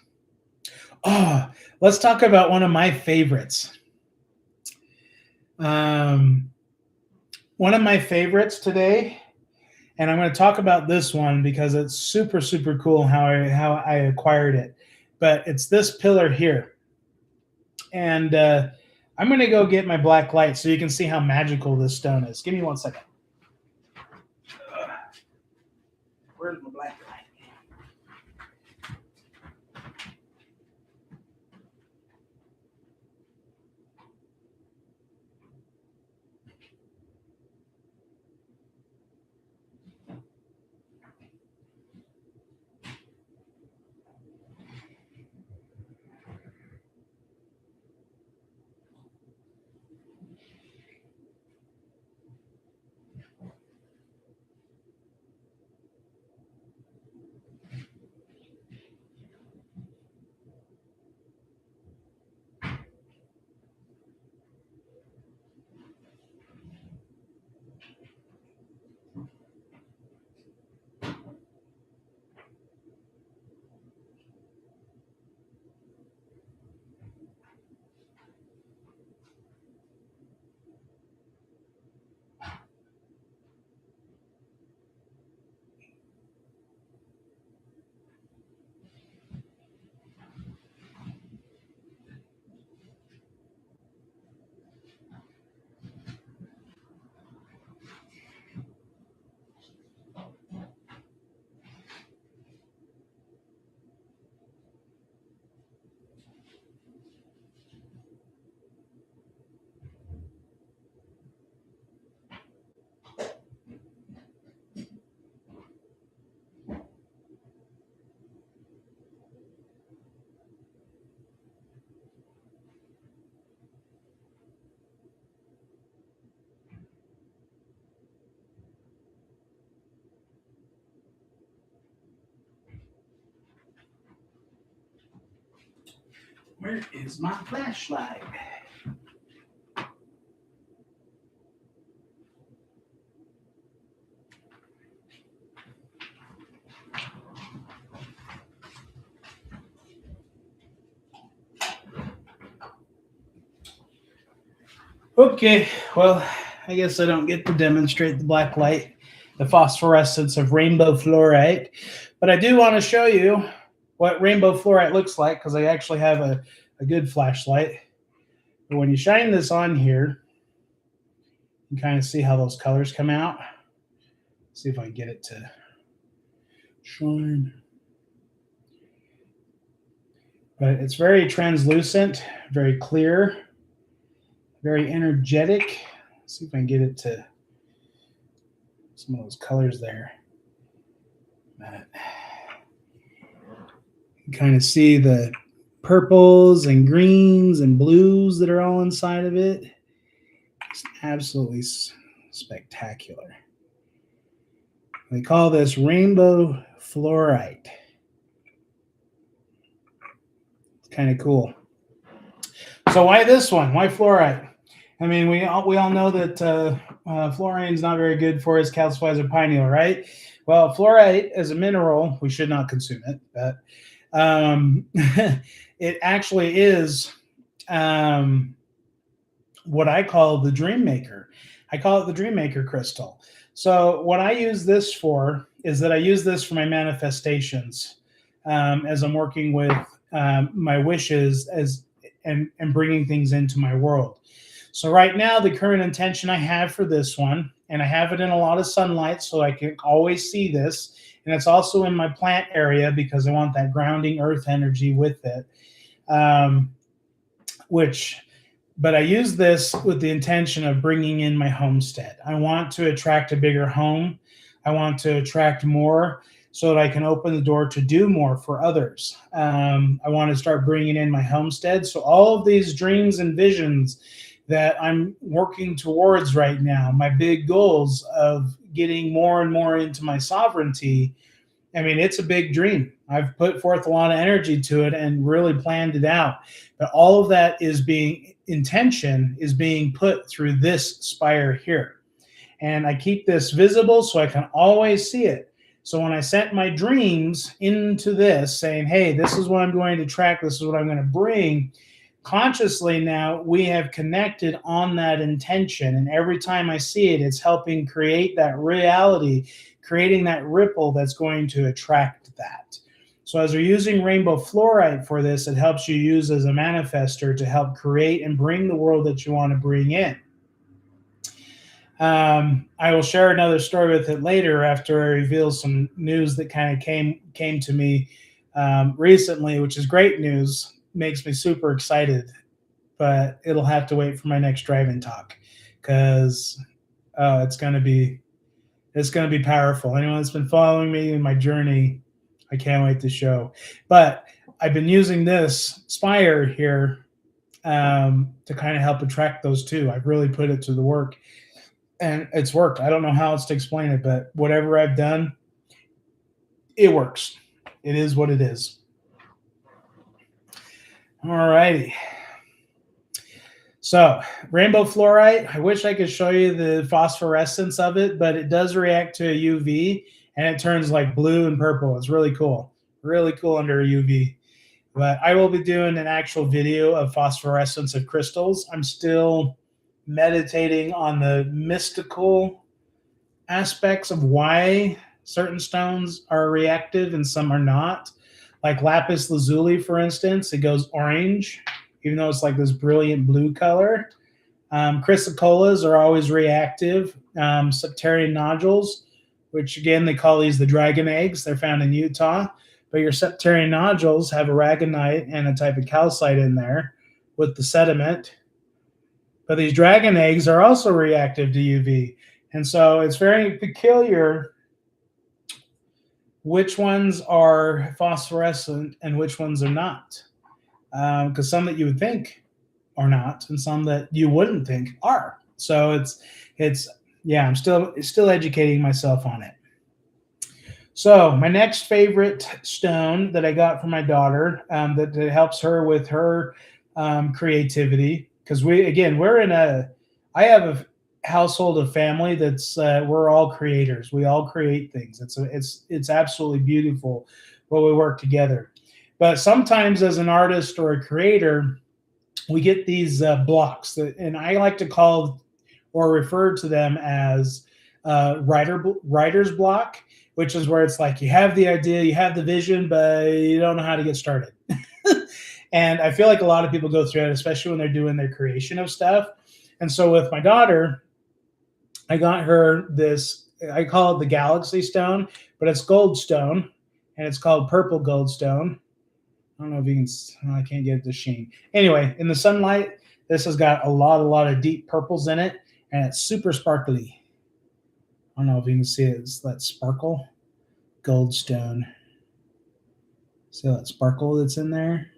Speaker 1: Oh, let's talk about one of my favorites. One of my favorites today, and I'm going to talk about this one because it's super, super cool how I acquired it. But it's this pillar here. And I'm going to go get my black light so you can see how magical this stone is. Give me 1 second. Where's my black light? Where is my flashlight? Okay, well, I guess I don't get to demonstrate the black light, the phosphorescence of rainbow fluorite, but I do want to show you what rainbow fluorite looks like because I actually have a good flashlight. But when you shine this on here, you can kind of see how those colors come out. See if I can get it to shine. But it's very translucent, very clear, very energetic. Let's see if I can get it to some of those colors there. But you can kind of see the purples and greens and blues that are all inside of it. It's absolutely spectacular. They call this rainbow fluorite. It's kind of cool. So why this one? Why fluorite? I mean, we all know that fluorine is not very good for us, calcifies our pineal, right? Well, fluorite as a mineral, we should not consume it, but it actually is what I call the dream maker. I call it the dream maker crystal. So what I use this for is that I use this for my manifestations as I'm working with my wishes and bringing things into my world. So right now, the current intention I have for this one, and I have it in a lot of sunlight so I can always see this, and it's also in my plant area because I want that grounding earth energy with it. But I use this with the intention of bringing in my homestead. I want to attract a bigger home. I want to attract more so that I can open the door to do more for others. I want to start bringing in my homestead. So all of these dreams and visions that I'm working towards right now, my big goals of getting more and more into my sovereignty, I mean, it's a big dream. I've put forth a lot of energy to it and really planned it out. But all of that is being put through this spire here. And I keep this visible so I can always see it. So when I sent my dreams into this saying, hey, this is what I'm going to track, this is what I'm going to bring, consciously now we have connected on that intention. And every time I see it, it's helping create that reality, creating that ripple that's going to attract that. So as we're using rainbow fluorite for this, it helps you use as a manifester to help create and bring the world that you want to bring in. I will share another story with it later after I reveal some news that kind of came to me recently, which is great news. Makes me super excited, but it'll have to wait for my next drive-in talk because it's going to be powerful. Anyone that's been following me in my journey, I can't wait to show. But I've been using this spire here to kind of help attract those two. I've really put it to the work. And it's worked. I don't know how else to explain it, but whatever I've done, it works. It is what it is. All righty. So rainbow fluorite, I wish I could show you the phosphorescence of it, but it does react to a UV and it turns like blue and purple. It's really cool. Really cool under a UV. But I will be doing an actual video of phosphorescence of crystals. I'm still meditating on the mystical aspects of why certain stones are reactive and some are not. Like lapis lazuli, for instance, it goes orange, even though it's like this brilliant blue color. Chrysocolas are always reactive. Septarian nodules, which again, they call these the dragon eggs. They're found in Utah. But your septarian nodules have aragonite and a type of calcite in there with the sediment. But these dragon eggs are also reactive to UV. And so it's very peculiar which ones are phosphorescent and which ones are not. Because some that you would think are not and some that you wouldn't think are. So I'm still educating myself on it. So my next favorite stone that I got from my daughter that helps her with her creativity. Because I have a household of family that's we're all creators. We all create things. It's absolutely beautiful when we work together. But sometimes as an artist or a creator, we get these blocks and I like to call or refer to them as writer's block, which is where it's like you have the idea, you have the vision, but you don't know how to get started. And I feel like a lot of people go through it, especially when they're doing their creation of stuff. And so with my daughter, I got her this, I call it the Galaxy Stone, but it's gold stone, and it's called purple gold stone. I don't know if you can, I can't get it to sheen. Anyway, in the sunlight, this has got a lot of deep purples in it, and it's super sparkly. I don't know if you can see it. It's that sparkle. Gold stone. See that sparkle that's in there?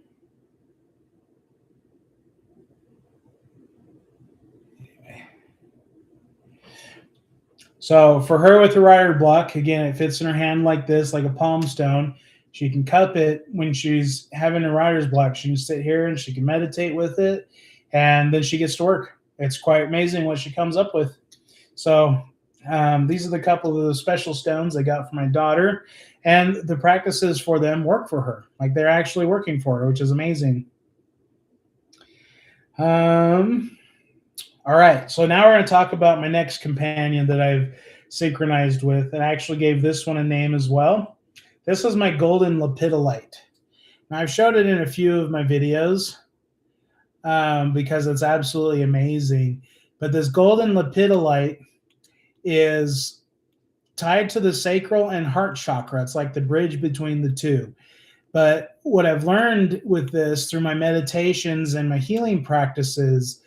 Speaker 1: So for her with the writer block, again, it fits in her hand like this, like a palm stone. She can cup it when she's having a writer's block. She can sit here and she can meditate with it, and then she gets to work. It's quite amazing what she comes up with. So these are the couple of the special stones I got for my daughter, and the practices for them work for her. Like they're actually working for her, which is amazing. All right, so now we're going to talk about my next companion that I've synchronized with, and I actually gave this one a name as well. This is my golden lepidolite. Now, I've showed it in a few of my videos. because it's absolutely amazing. But this golden lepidolite is tied to the sacral and heart chakra. It's like the bridge between the two. But what I've learned with this through my meditations and my healing practices,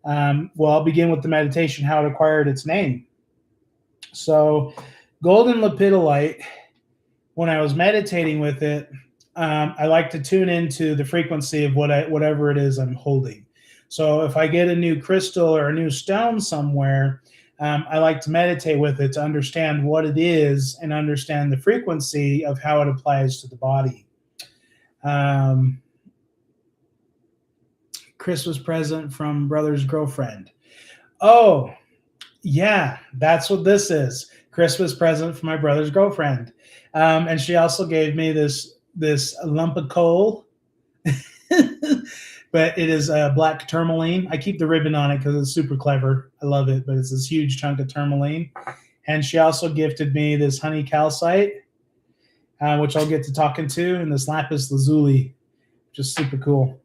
Speaker 1: well, I'll begin with the meditation, how it acquired its name. So golden lepidolite, when I was meditating with it, I like to tune into the frequency of whatever it is I'm holding. So if I get a new crystal or a new stone somewhere, I like to meditate with it to understand what it is and understand the frequency of how it applies to the body. Christmas present from brother's girlfriend. Oh, yeah, that's what this is. Christmas present from my brother's girlfriend. And she also gave me this lump of coal, but it is a black tourmaline. I keep the ribbon on it because it's super clever. I love it, but it's this huge chunk of tourmaline. And she also gifted me this honey calcite, which I'll get to talking to, and this lapis lazuli, which is super cool.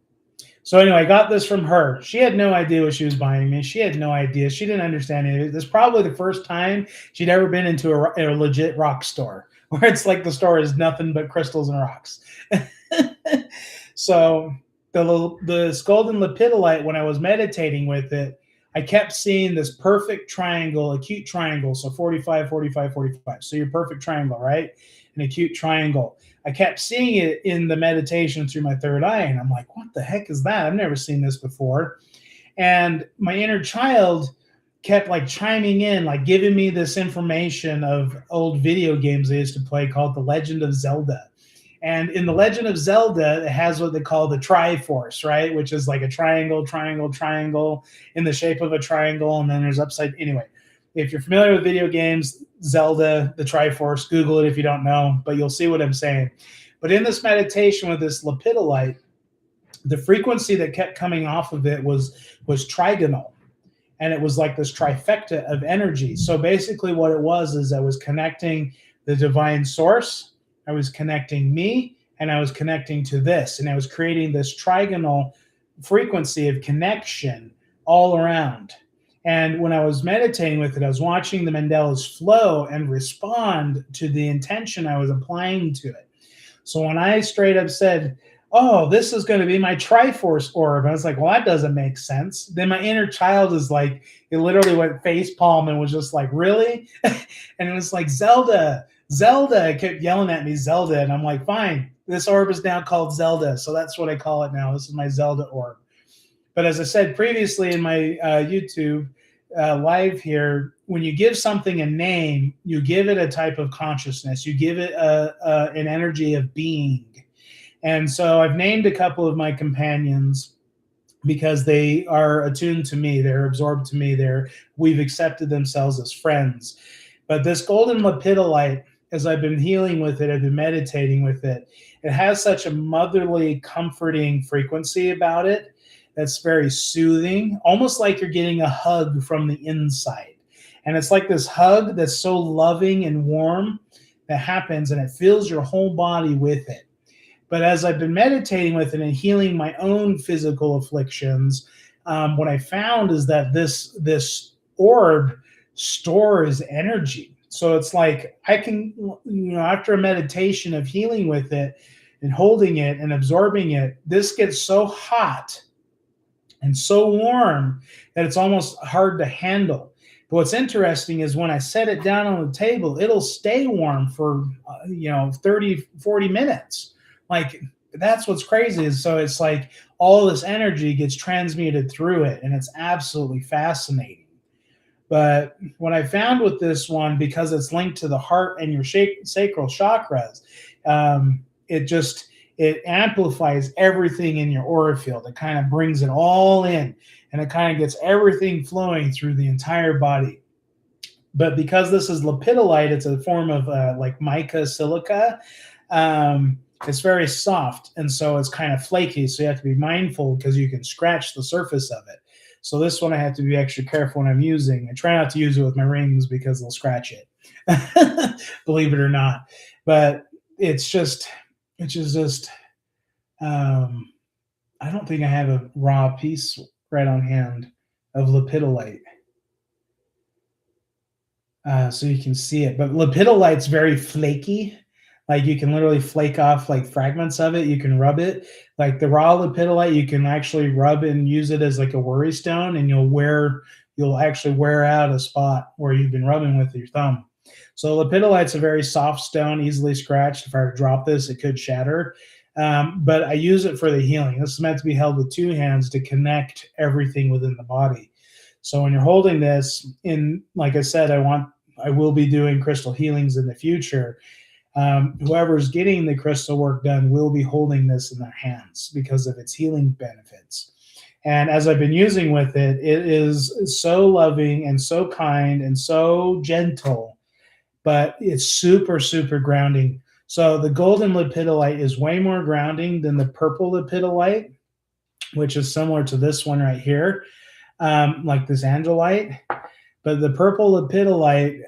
Speaker 1: So anyway, I got this from her. She had no idea what she was buying me. She had no idea. She didn't understand it. This is probably the first time she'd ever been into a legit rock store, where it's like the store is nothing but crystals and rocks. So this golden lepidolite, when I was meditating with it, I kept seeing this perfect triangle, acute triangle. So 45, 45, 45. So your perfect triangle, right? An acute triangle. I kept seeing it in the meditation through my third eye, and I'm like, what the heck is that? I've never seen this before. And my inner child kept like chiming in, like giving me this information of old video games I used to play called The Legend of Zelda. And in The Legend of Zelda, it has what they call the Triforce, right? Which is like a triangle, triangle, triangle in the shape of a triangle. And then there's upside. Anyway, if you're familiar with video games, Zelda, the Triforce, Google it if you don't know, but you'll see what I'm saying. But in this meditation with this lepidolite, the frequency that kept coming off of it was trigonal. And it was like this trifecta of energy. So basically what it was is I was connecting the divine source, I was connecting me, and I was connecting to this. And I was creating this trigonal frequency of connection all around. And when I was meditating with it, I was watching the mandalas flow and respond to the intention I was applying to it. So when I straight up said, oh, this is going to be my Triforce orb, I was like, well, that doesn't make sense. Then my inner child is like, it literally went face palm and was just like, really? And it was like, Zelda. It kept yelling at me, Zelda. And I'm like, fine, this orb is now called Zelda. So that's what I call it now. This is my Zelda orb. But as I said previously in my YouTube live here, when you give something a name, you give it a type of consciousness. You give it an energy of being. And so I've named a couple of my companions because they are attuned to me. They're absorbed to me. We've accepted themselves as friends. But this golden lepidolite, as I've been healing with it, I've been meditating with it, it has such a motherly, comforting frequency about it that's very soothing, almost like you're getting a hug from the inside. And it's like this hug that's so loving and warm that happens, and it fills your whole body with it. But as I've been meditating with it and healing my own physical afflictions, what I found is that this orb stores energy. So it's like I can, after a meditation of healing with it and holding it and absorbing it, this gets so hot and so warm that it's almost hard to handle. But what's interesting is when I set it down on the table, it'll stay warm for 30, 40 minutes. Like, that's what's crazy. Is so it's like all this energy gets transmuted through it, and it's absolutely fascinating. But what I found with this one, because it's linked to the heart and your sacral chakras, it amplifies everything in your aura field. It kind of brings it all in, and it kind of gets everything flowing through the entire body. But because this is lepidolite, it's a form of like mica silica. It's very soft, and so it's kind of flaky. So you have to be mindful because you can scratch the surface of it. So this one I have to be extra careful when I'm using. I try not to use it with my rings because they'll scratch it, believe it or not. But it's just I don't think I have a raw piece right on hand of lepidolite. So you can see it. But lepidolite's very flaky. Like you can literally flake off like fragments of it. You can rub it. Like the raw lepidolite, you can actually rub and use it as like a worry stone, and you'll actually wear out a spot where you've been rubbing with your thumb. So lepidolite's a very soft stone, easily scratched. If I were to drop this, it could shatter. But I use it for the healing. This is meant to be held with two hands to connect everything within the body. So when you're holding this in, like I said, I will be doing crystal healings in the future. Whoever's getting the crystal work done will be holding this in their hands because of its healing benefits. And as I've been using with it, it is so loving and so kind and so gentle, but it's super, super grounding. So the golden lepidolite is way more grounding than the purple lepidolite, which is similar to this one right here, like this angelite. But the purple lepidolite,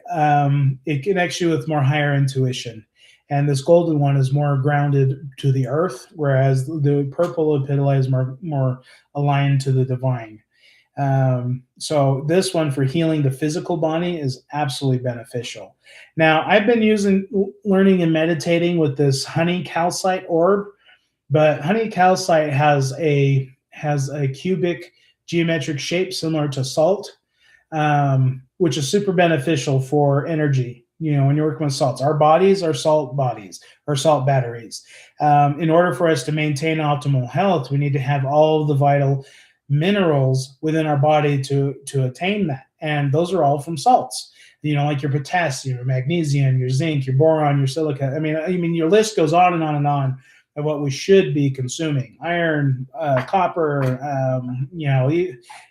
Speaker 1: it connects you with more higher intuition. And this golden one is more grounded to the earth, whereas the purple lepidolite is more aligned to the divine. So this one for healing the physical body is absolutely beneficial. Now, I've been learning and meditating with this honey calcite orb, but honey calcite has a cubic geometric shape similar to salt, which is super beneficial for energy. You know, when you're working with salts, our bodies are salt bodies or salt batteries. In order for us to maintain optimal health, we need to have all of the vital minerals within our body to attain that. And those are all from salts. You know, like your potassium, your magnesium, your zinc, your boron, your silica. I mean, your list goes on and on and on of what we should be consuming: iron, copper, you know,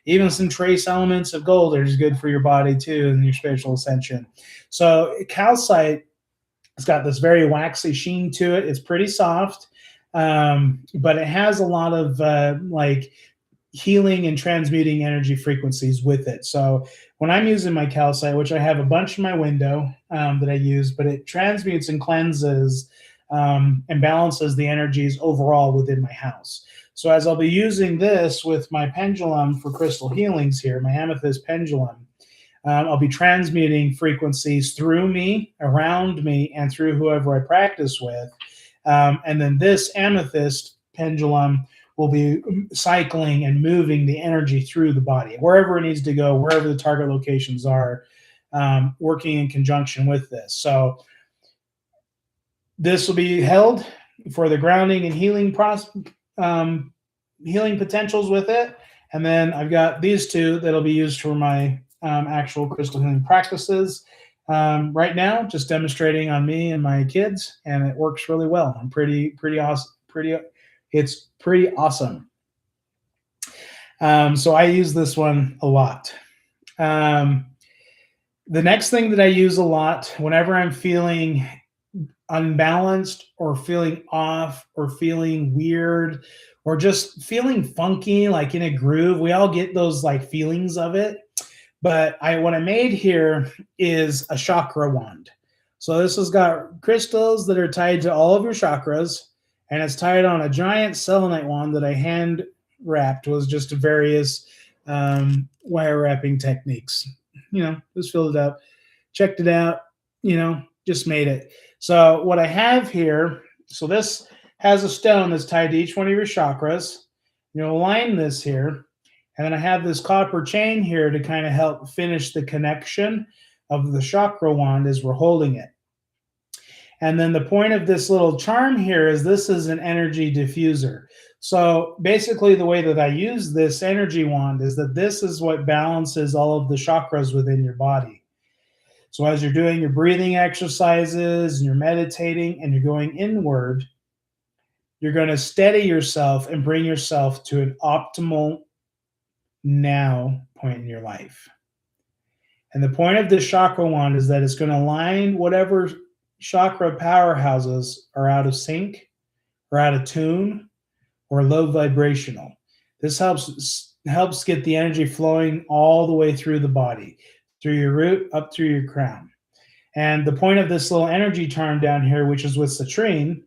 Speaker 1: even some trace elements of gold are good for your body too, and your spiritual ascension. So calcite has got this very waxy sheen to it. It's pretty soft, but it has a lot of like healing and transmuting energy frequencies with it. So when I'm using my calcite, which I have a bunch in my window that I use, but it transmutes and cleanses and balances the energies overall within my house. So as I'll be using this with my pendulum for crystal healings here, my amethyst pendulum, I'll be transmuting frequencies through me, around me, and through whoever I practice with. And then this amethyst pendulum will be cycling and moving the energy through the body, wherever it needs to go, wherever the target locations are, working in conjunction with this. So this will be held for the grounding and healing healing potentials with it. And then I've got these two that'll be used for my actual crystal healing practices. Right now, just demonstrating on me and my kids, and it works really well. I'm pretty awesome. It's pretty awesome. So I use this one a lot. The next thing that I use a lot whenever I'm feeling unbalanced or feeling off or feeling weird or just feeling funky, like in a groove, we all get those like feelings of it. But what I made here is a chakra wand. So this has got crystals that are tied to all of your chakras, and it's tied on a giant selenite wand that I hand wrapped. Was just various wire wrapping techniques. You know, just filled it up, checked it out, you know, just made it. So what I have here, so this has a stone that's tied to each one of your chakras. You know, align this here. And then I have this copper chain here to kind of help finish the connection of the chakra wand as we're holding it. And then the point of this little charm here is this is an energy diffuser. So basically the way that I use this energy wand is that this is what balances all of the chakras within your body. So as you're doing your breathing exercises and you're meditating and you're going inward, you're going to steady yourself and bring yourself to an optimal now point in your life. And the point of this chakra wand is that it's going to align whatever chakra powerhouses are out of sync or out of tune or low vibrational. This helps get the energy flowing all the way through the body, through your root, up through your crown. And the point of this little energy charm down here, which is with citrine,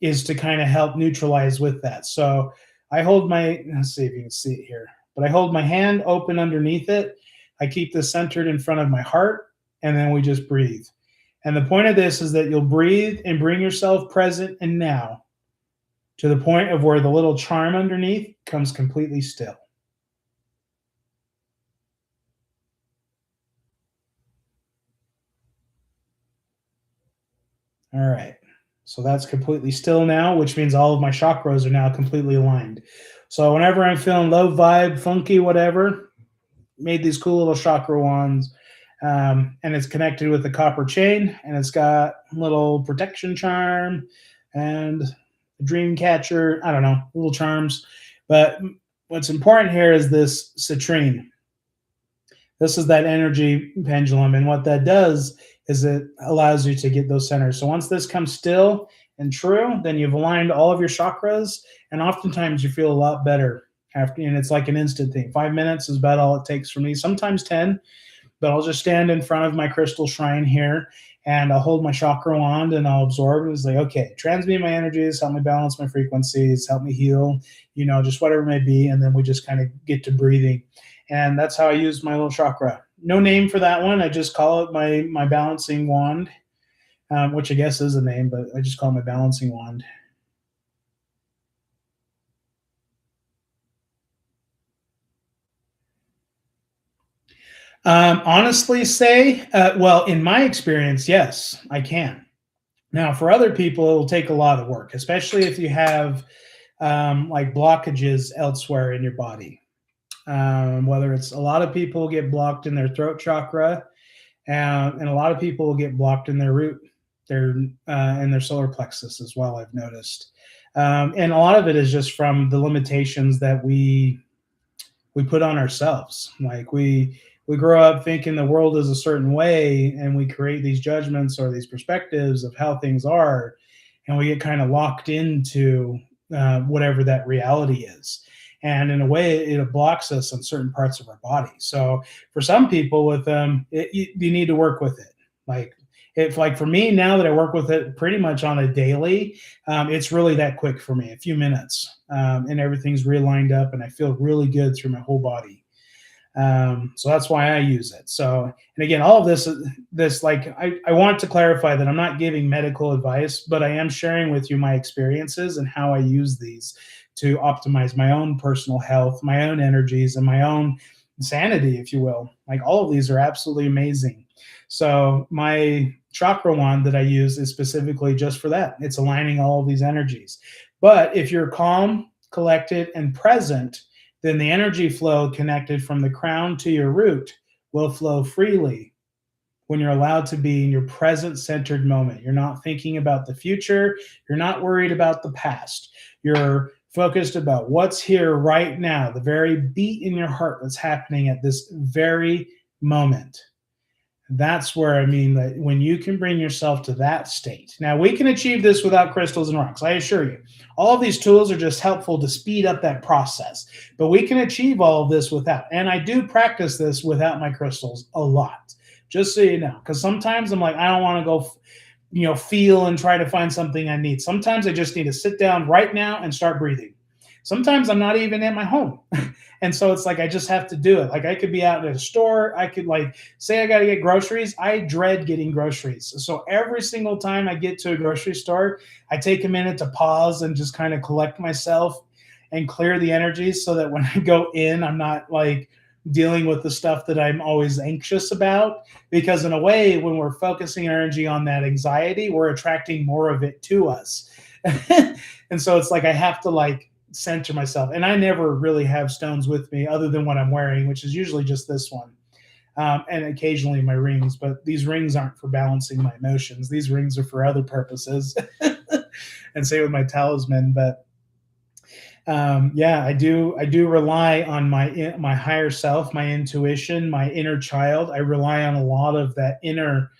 Speaker 1: is to kind of help neutralize with that. So I hold my, let's see if you can see it here, but I hold my hand open underneath it. I keep this centered in front of my heart, and then we just breathe. And the point of this is that you'll breathe and bring yourself present and now to the point of where the little charm underneath comes completely still. All right. So that's completely still now, which means all of my chakras are now completely aligned. So whenever I'm feeling low vibe, funky, whatever, made these cool little chakra wands. And it's connected with the copper chain, and it's got a little protection charm and a dream catcher. I don't know, little charms. But what's important here is this citrine. This is that energy pendulum, and what that does is it allows you to get those centers. So once this comes still and true, then you've aligned all of your chakras, and oftentimes you feel a lot better after. And it's like an instant thing. 5 minutes is about all it takes for me. Sometimes 10, but I'll just stand in front of my crystal shrine here, and I'll hold my chakra wand and I'll absorb it. It's like, okay, transmute my energies, help me balance my frequencies, help me heal, just whatever it may be. And then we just kind of get to breathing. And that's how I use my little chakra. No name for that one. I just call it my balancing wand, which I guess is a name, but I just call it my balancing wand. Honestly, well, in my experience, yes, I can. Now, for other people, it will take a lot of work, especially if you have like blockages elsewhere in your body. Whether it's a lot of people get blocked in their throat chakra, and a lot of people will get blocked in their root, and their solar plexus as well. I've noticed, and a lot of it is just from the limitations that we put on ourselves. Like we grow up thinking the world is a certain way, and we create these judgments or these perspectives of how things are, and we get kind of locked into whatever that reality is. And in a way, it blocks us on certain parts of our body. So for some people with you need to work with it. Like for me, now that I work with it pretty much on a daily, it's really that quick for me, a few minutes, and everything's realigned up, and I feel really good through my whole body. So that's why I use it. So, and again, all of this, like, I want to clarify that I'm not giving medical advice, but I am sharing with you my experiences and how I use these to optimize my own personal health, my own energies, and my own sanity, if you will. Like, all of these are absolutely amazing. So my chakra wand that I use is specifically just for that. It's aligning all of these energies. But if you're calm, collected, and present, then the energy flow connected from the crown to your root will flow freely when you're allowed to be in your present centered moment. You're not thinking about the future. You're not worried about the past. You're focused about what's here right now, the very beat in your heart that's happening at this very moment. That's where, I mean, that when you can bring yourself to that state. Now, we can achieve this without crystals and rocks, I assure you. All of these tools are just helpful to speed up that process, but we can achieve all of this without. And I do practice this without my crystals a lot, just so you know, because sometimes I'm like, I don't want to go feel and try to find something I need. Sometimes I just need to sit down right now and start breathing. Sometimes I'm not even at my home. And so it's like, I just have to do it. Like, I could be out at a store. I could, like, say I got to get groceries. I dread getting groceries. So every single time I get to a grocery store, I take a minute to pause and just kind of collect myself and clear the energies so that when I go in, I'm not like dealing with the stuff that I'm always anxious about. Because in a way, when we're focusing energy on that anxiety, we're attracting more of it to us. And so it's like, I have to, like, center myself. And I never really have stones with me other than what I'm wearing, which is usually just this one. And occasionally my rings, but these rings aren't for balancing my emotions. These rings are for other purposes. And same with my talisman. But yeah, I do rely on my higher self, my intuition, my inner child. I rely on a lot of that inner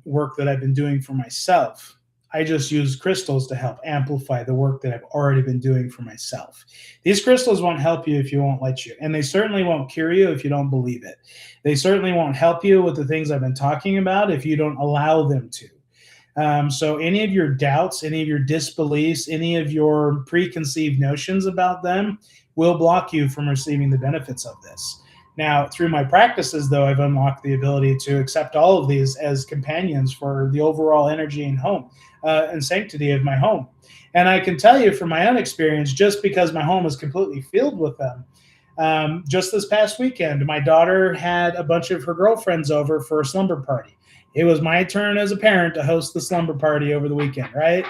Speaker 1: work that I've been doing for myself. I just use crystals to help amplify the work that I've already been doing for myself. These crystals won't help you if you won't let you, and they certainly won't cure you if you don't believe it. They certainly won't help you with the things I've been talking about if you don't allow them to. So any of your doubts, any of your disbeliefs, any of your preconceived notions about them will block you from receiving the benefits of this. Now, through my practices, though, I've unlocked the ability to accept all of these as companions for the overall energy and home and sanctity of my home. And I can tell you from my own experience, just because my home is completely filled with them, just this past weekend, my daughter had a bunch of her girlfriends over for a slumber party. It was my turn as a parent to host the slumber party over the weekend, right?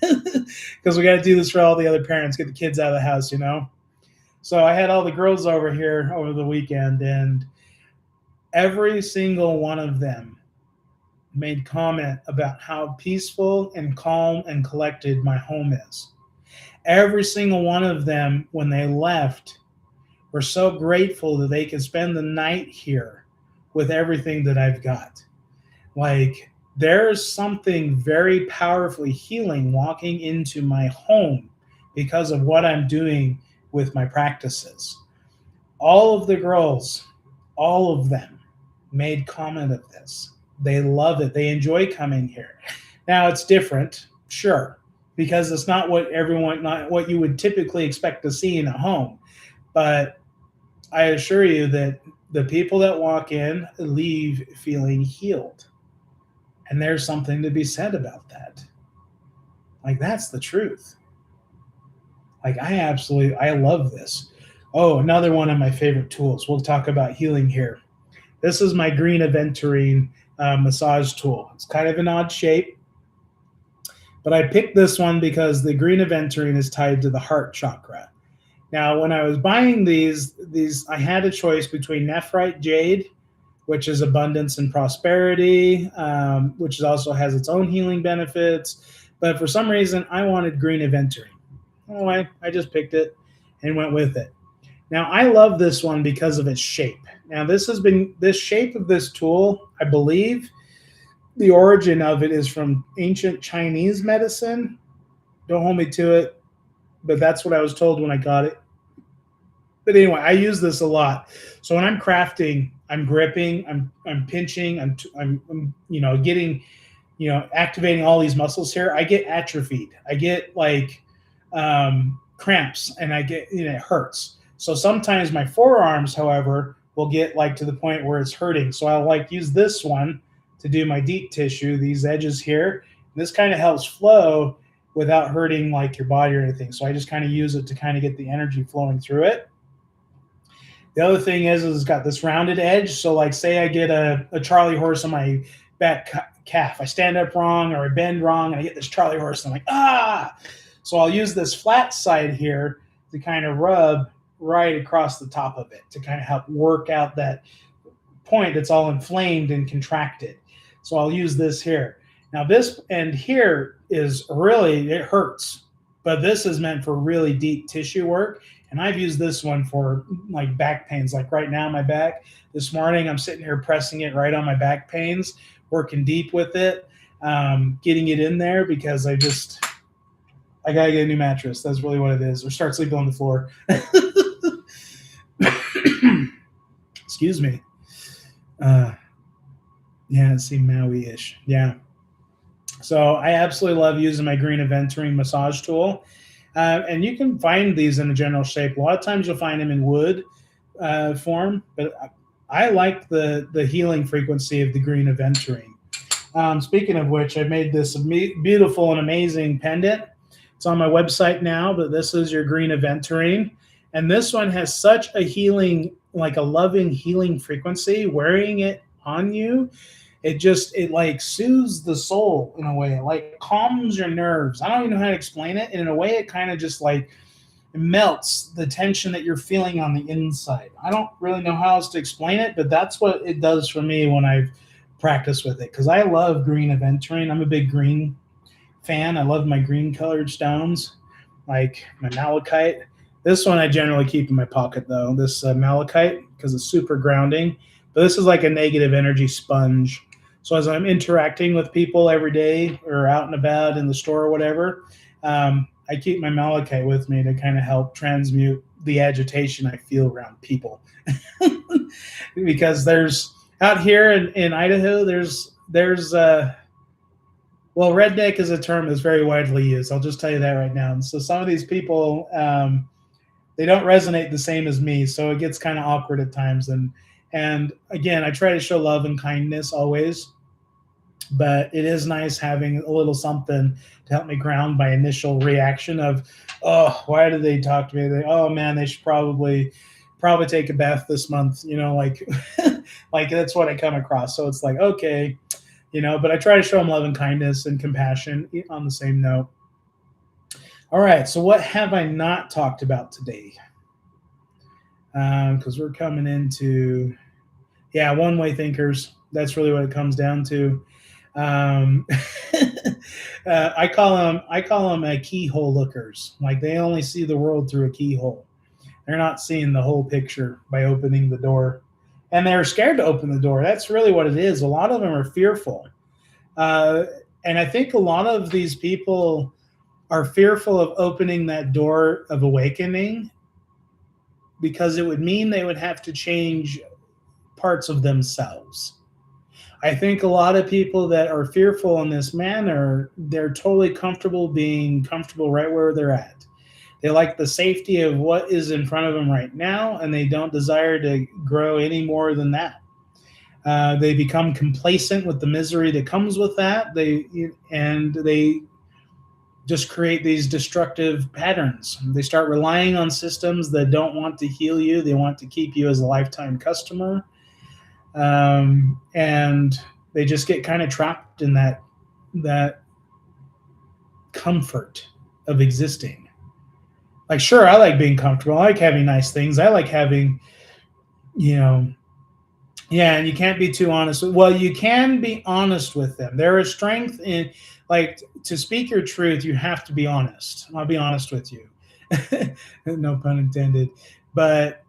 Speaker 1: Because we got to do this for all the other parents, get the kids out of the house, you know? So I had all the girls over here over the weekend, and every single one of them made comment about how peaceful and calm and collected my home is. Every single one of them, when they left, were so grateful that they could spend the night here with everything that I've got. Like, there's something very powerfully healing walking into my home because of what I'm doing with my practices. All of the girls, all of them, made comment of this. They love it. They enjoy coming here. Now, it's different, sure, because it's not what you would typically expect to see in a home. But I assure you that the people that walk in leave feeling healed. And there's something to be said about that. Like, that's the truth. Like, I love this. Oh, another one of my favorite tools. We'll talk about healing here. This is my green aventurine massage tool. It's kind of an odd shape, but I picked this one because the green aventurine is tied to the heart chakra. Now, when I was buying these I had a choice between nephrite jade, which is abundance and prosperity, which also has its own healing benefits. But for some reason, I wanted green aventurine. Anyway, I just picked it and went with it. Now, I love this one because of its shape. Now, this shape of this tool, I believe the origin of it is from ancient Chinese medicine. Don't hold me to it, but that's what I was told when I got it. But anyway, I use this a lot. So when I'm crafting, I'm gripping, I'm pinching, I'm getting, activating all these muscles here. I get atrophied. I get like cramps, and it hurts. So sometimes my forearms, however, will get like to the point where it's hurting. So I'll like use this one to do my deep tissue, these edges here. This kind of helps flow without hurting like your body or anything. So I just kind of use it to kind of get the energy flowing through it. The other thing is it's got this rounded edge. So like say I get a Charlie horse on my back calf. I stand up wrong or I bend wrong and I get this Charlie horse and I'm like, ah! So I'll use this flat side here to kind of rub right across the top of it to kind of help work out that point that's all inflamed and contracted. So I'll use this here. Now this end here is really, it hurts, but this is meant for really deep tissue work. And I've used this one for like back pains. Like right now, my back, this morning, I'm sitting here pressing it right on my back pains, working deep with it, getting it in there because I got to get a new mattress. That's really what it is. Or start sleeping on the floor. Excuse me. Yeah, it seemed Maui-ish. Yeah. So I absolutely love using my green aventurine massage tool. And you can find these in a general shape. A lot of times you'll find them in wood form, but I like the healing frequency of the green aventurine. Speaking of which, I made this beautiful and amazing pendant. It's on my website now, but this is your green aventurine. And this one has such a healing, like a loving healing frequency. Wearing it on you, it like soothes the soul in a way. It like calms your nerves. I don't even know how to explain it. And in a way, it kind of just like melts the tension that you're feeling on the inside. I don't really know how else to explain it, but that's what it does for me when I've practiced with it. Because I love green aventurine. I'm a big green fan. I love my green colored stones, like my malachite. This one I generally keep in my pocket though, this malachite, because it's super grounding. But this is like a negative energy sponge. So as I'm interacting with people every day or out and about in the store or whatever, I keep my malachite with me to kind of help transmute the agitation I feel around people. Because there's out here in Idaho, there's Well, redneck is a term that's very widely used. I'll just tell you that right now. And so some of these people, they don't resonate the same as me, so it gets kind of awkward at times. And again, I try to show love and kindness always, but it is nice having a little something to help me ground my initial reaction of, oh, why did they talk to me? Oh man, they should probably take a bath this month. Like like that's what I come across. So it's like, okay, but I try to show them love and kindness and compassion on the same note. All right, so what have I not talked about today? Because we're coming into, one-way thinkers. That's really what it comes down to. I call them keyhole lookers. Like they only see the world through a keyhole. They're not seeing the whole picture by opening the door, and they're scared to open the door. That's really what it is. A lot of them are fearful, and I think a lot of these people are fearful of opening that door of awakening because it would mean they would have to change parts of themselves. I think a lot of people that are fearful in this manner, they're totally comfortable being comfortable right where they're at. They like the safety of what is in front of them right now, and they don't desire to grow any more than that. They become complacent with the misery that comes with that. They just create these destructive patterns. They start relying on systems that don't want to heal you. They want to keep you as a lifetime customer. And they just get kind of trapped in that comfort of existing. Like, sure, I like being comfortable. I like having nice things. I like having, and you can't be too honest. Well, you can be honest with them. There is strength in, like, to speak your truth, you have to be honest. I'll be honest with you. No pun intended. But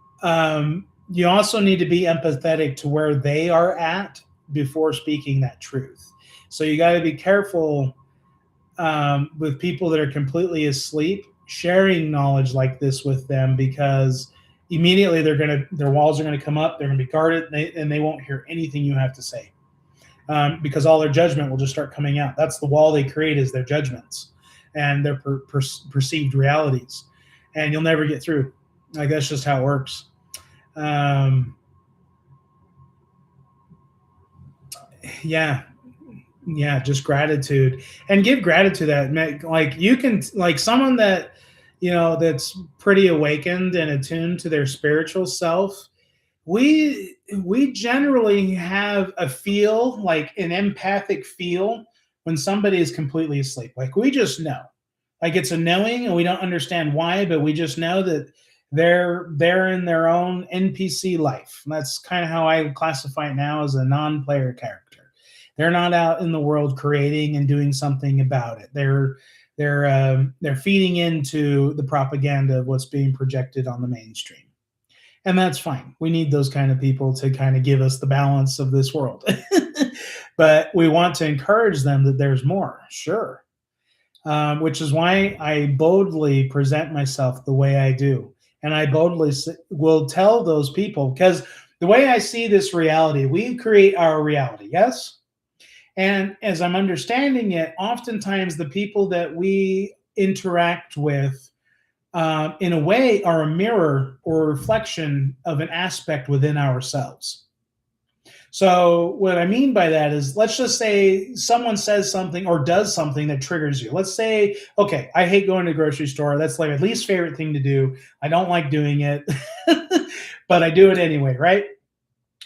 Speaker 1: you also need to be empathetic to where they are at before speaking that truth. So you got to be careful with people that are completely asleep, sharing knowledge like this with them, because immediately their walls are going to come up. They're going to be guarded, and they won't hear anything you have to say, because all their judgment will just start coming out. That's the wall they create, is their judgments and their perceived realities, and you'll never get through. Like, that's just how it works. Just gratitude, and give gratitude that, like, you can, like, someone that, that's pretty awakened and attuned to their spiritual self. We generally have a feel, like an empathic feel, when somebody is completely asleep. Like, we just know, like, it's a knowing, and we don't understand why, but we just know that they're in their own NPC life. And that's kind of how I classify it now, as a non-player character. They're not out in the world creating and doing something about it. They're feeding into the propaganda of what's being projected on the mainstream. And that's fine. We need those kind of people to kind of give us the balance of this world. But we want to encourage them that there's more, sure. Which is why I boldly present myself the way I do. And I boldly will tell those people, because the way I see this reality, we create our reality, yes? And as I'm understanding it, oftentimes the people that we interact with, in a way, are a mirror or a reflection of an aspect within ourselves. So what I mean by that is, let's just say someone says something or does something that triggers you. Let's say, okay, I hate going to the grocery store. That's like my least favorite thing to do. I don't like doing it, but I do it anyway, right?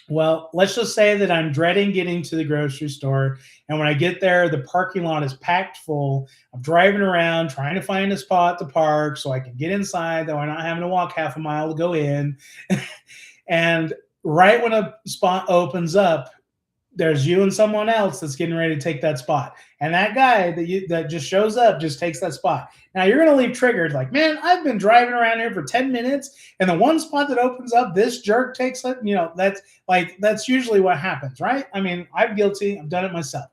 Speaker 1: Well, let's just say that I'm dreading getting to the grocery store. And when I get there, the parking lot is packed full. I'm driving around trying to find a spot to park so I can get inside, though I'm not having to walk half a mile to go in. And right when a spot opens up, there's you and someone else that's getting ready to take that spot. And that guy that just shows up just takes that spot. Now you're going to leave triggered, like, man, I've been driving around here for 10 minutes, and the one spot that opens up, this jerk takes it. That's usually what happens, right? I mean, I'm guilty. I've done it myself.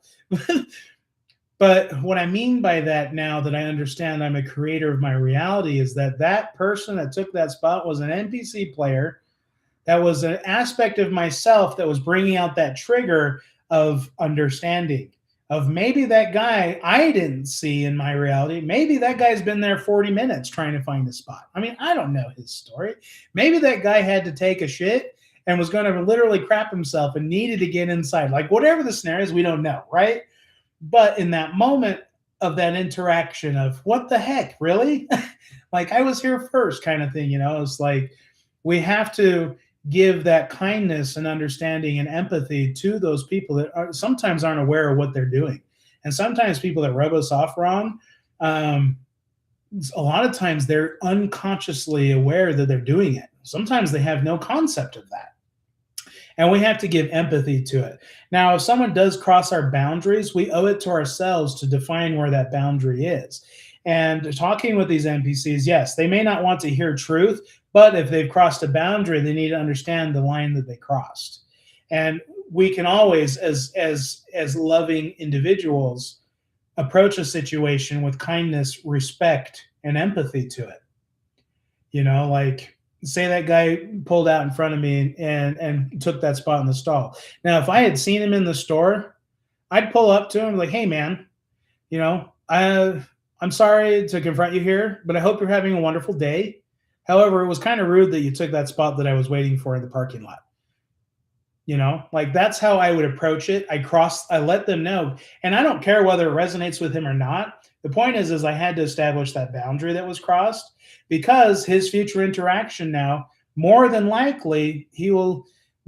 Speaker 1: But what I mean by that, now that I understand I'm a creator of my reality, is that person that took that spot was an NPC player. That was an aspect of myself that was bringing out that trigger of understanding, of maybe that guy I didn't see in my reality. Maybe that guy's been there 40 minutes trying to find a spot. I mean, I don't know his story. Maybe that guy had to take a shit and was going to literally crap himself and needed to get inside. Like, whatever the scenario is, we don't know, right? But in that moment of that interaction of what the heck, really? Like, I was here first kind of thing, it's like we have to give that kindness and understanding and empathy to those people that sometimes aren't aware of what they're doing. And sometimes people that rub us off wrong, a lot of times they're unconsciously aware that they're doing it. Sometimes they have no concept of that. And we have to give empathy to it. Now, if someone does cross our boundaries, we owe it to ourselves to define where that boundary is. And talking with these NPCs, yes, they may not want to hear truth, but if they've crossed a boundary, they need to understand the line that they crossed. And we can always, as loving individuals, approach a situation with kindness, respect, and empathy to it. Like, say that guy pulled out in front of me and took that spot in the stall. Now, if I had seen him in the store, I'd pull up to him like, hey, man, I'm sorry to confront you here, but I hope you're having a wonderful day. However, it was kind of rude that you took that spot that I was waiting for in the parking lot. Like, that's how I would approach it. I let them know. And I don't care whether it resonates with him or not. The point is I had to establish that boundary that was crossed, because his future interaction now, more than likely, he will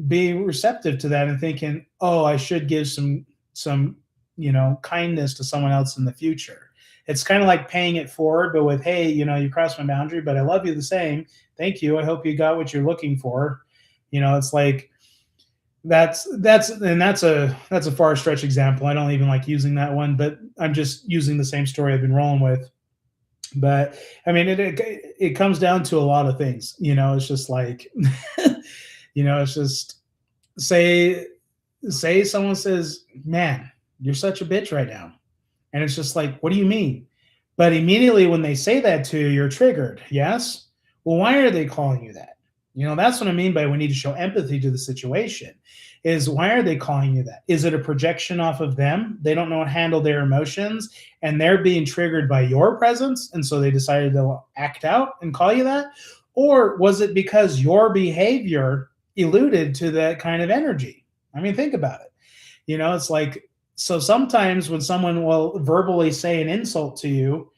Speaker 1: be receptive to that and thinking, oh, I should give some kindness to someone else in the future. It's kind of like paying it forward, but with, hey, you crossed my boundary, but I love you the same. Thank you. I hope you got what you're looking for. It's like, that's a far stretch example. I don't even like using that one, but I'm just using the same story I've been rolling with. But I mean, it comes down to a lot of things. It's just like, it's just say someone says, man, you're such a bitch right now. And it's just like, what do you mean? But immediately when they say that to you, you're triggered. Yes. Well, why are they calling you that? That's what I mean by we need to show empathy to the situation. Is why are they calling you that? Is it a projection off of them? They don't know how to handle their emotions and they're being triggered by your presence. And so they decided to act out and call you that? Or was it because your behavior alluded to that kind of energy? I mean, think about it. It's like, so sometimes when someone will verbally say an insult to you,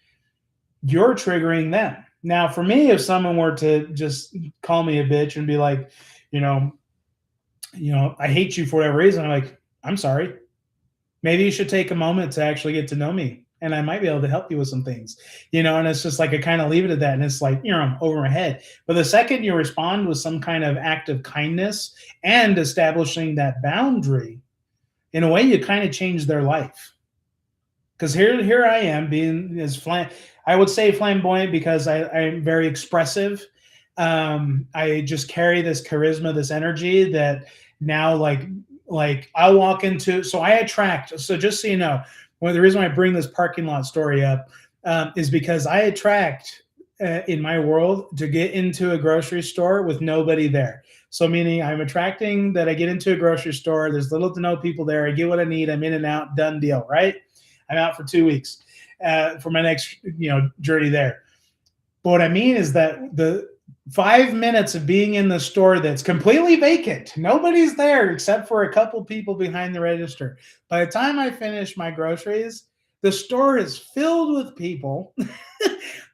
Speaker 1: you're triggering them. Now, for me, if someone were to just call me a bitch and be like, I hate you for whatever reason, I'm like, I'm sorry. Maybe you should take a moment to actually get to know me, and I might be able to help you with some things, and it's just like, I kind of leave it at that. And it's like, over my head. But the second you respond with some kind of act of kindness and establishing that boundary, in a way, you kind of change their life. Because here I am being I would say flamboyant, because I'm very expressive. I just carry this charisma, this energy that now, like I'll walk into, so I attract. So just so you know, the reason why I bring this parking lot story up is because I attract in my world to get into a grocery store with nobody there. So meaning I'm attracting that I get into a grocery store, there's little to no people there, I get what I need, I'm in and out, done deal, right? I'm out for 2 weeks for my next, journey there. But what I mean is that the 5 minutes of being in the store that's completely vacant, nobody's there except for a couple people behind the register. By the time I finish my groceries, the store is filled with people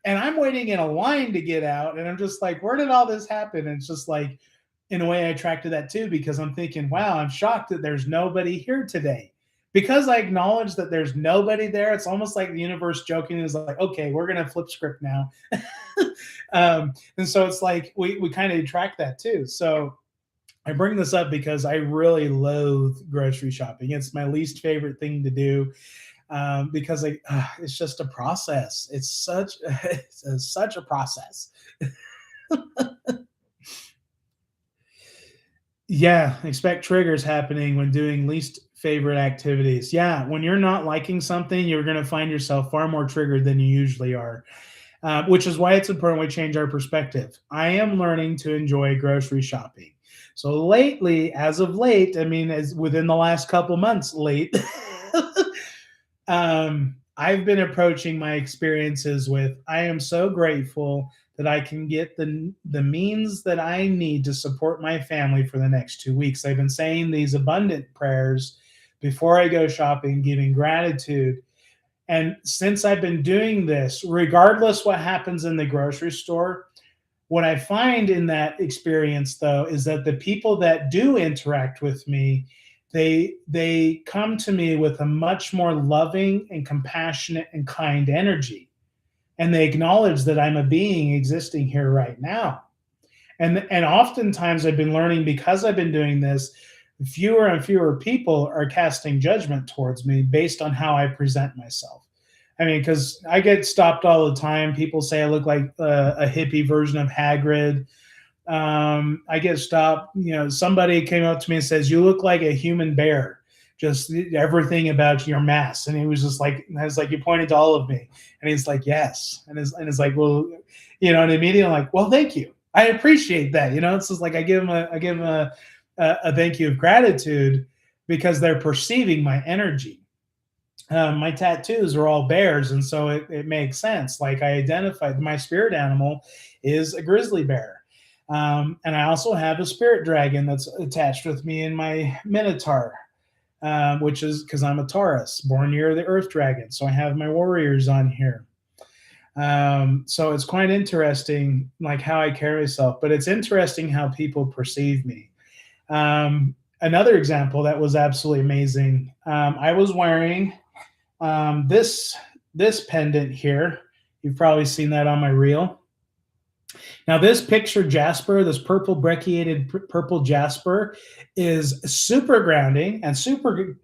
Speaker 1: and I'm waiting in a line to get out. And I'm just like, where did all this happen? And it's just like, in a way, I attracted that too, because I'm thinking, wow, I'm shocked that there's nobody here today. Because I acknowledge that there's nobody there, it's almost like the universe joking is like, okay, we're going to flip script now. And so it's like we kind of attract that too. So I bring this up because I really loathe grocery shopping. It's my least favorite thing to do because it's just a process. It's such a process. Yeah, expect triggers happening when doing least favorite activities. Yeah, when you're not liking something, you're going to find yourself far more triggered than you usually are, which is why it's important we change our perspective. I am learning to enjoy grocery shopping. So lately, as of late, I mean, as within the last couple months, I've been approaching my experiences with, I am so grateful that I can get the means that I need to support my family for the next 2 weeks. I've been saying these abundant prayers before I go shopping, giving gratitude. And since I've been doing this, regardless what happens in the grocery store, what I find in that experience, though, is that the people that do interact with me, they come to me with a much more loving and compassionate and kind energy, and they acknowledge that I'm a being existing here right now. And oftentimes I've been learning, because I've been doing this, fewer and fewer people are casting judgment towards me based on how I present myself. I mean, because I get stopped all the time. People say I look like a hippie version of Hagrid. I get stopped. Somebody came up to me and says, "You look like a human bear. Just everything about your mask." And he was just like, I was like, "You pointed to all of me," and he's like, "Yes," and it's like, well, and immediately I'm like, "Well, thank you. I appreciate that." It's just like I give him a thank you of gratitude, because they're perceiving my energy. My tattoos are all bears, and so it makes sense. Like, I identified my spirit animal is a grizzly bear. And I also have a spirit dragon that's attached with me in my minotaur, which is because I'm a Taurus, born year of the earth dragon. So I have my warriors on here. So it's quite interesting, like, how I carry myself, but it's interesting how people perceive me. Another example that was absolutely amazing. I was wearing this pendant here. You've probably seen that on my reel. Now, this picture jasper, this purple brecciated purple jasper, is super grounding and super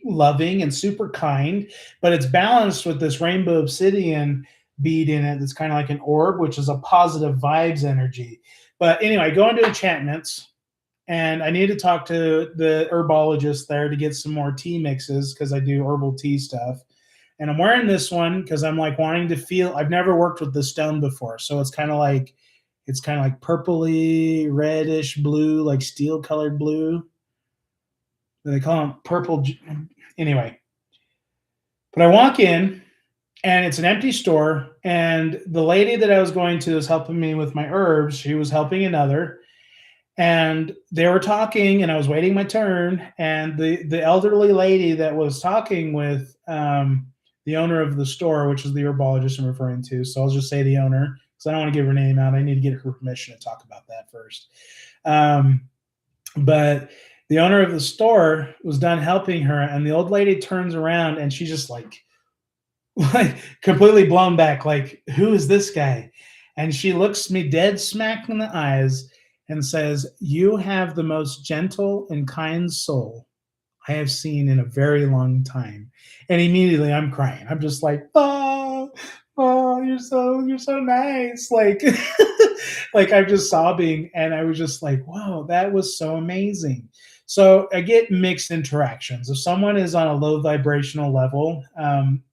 Speaker 1: loving and super kind, but it's balanced with this rainbow obsidian bead in it that's kind of like an orb, which is a positive vibes energy. But anyway, go into enchantments, and I need to talk to the herbologist there to get some more tea mixes, because I do herbal tea stuff. And I'm wearing this one because I'm like wanting to feel, I've never worked with the stone before. So it's kind of like purpley, reddish blue, like steel colored blue. They call them purple. Anyway, but I walk in and it's an empty store. And the lady that I was going to was helping me with my herbs. She was helping another. And they were talking, and I was waiting my turn. And the elderly lady that was talking with the owner of the store, which is the herbologist I'm referring to, so I'll just say the owner, because I don't want to give her name out. I need to get her permission to talk about that first. But the owner of the store was done helping her, and the old lady turns around, and she's just like completely blown back, like, who is this guy? And she looks me dead smack in the eyes and says, "You have the most gentle and kind soul I have seen in a very long time." And immediately I'm crying. I'm just like, oh, you're so nice. Like, like, I'm just sobbing. And I was just like, wow, that was so amazing. So I get mixed interactions. If someone is on a low vibrational level,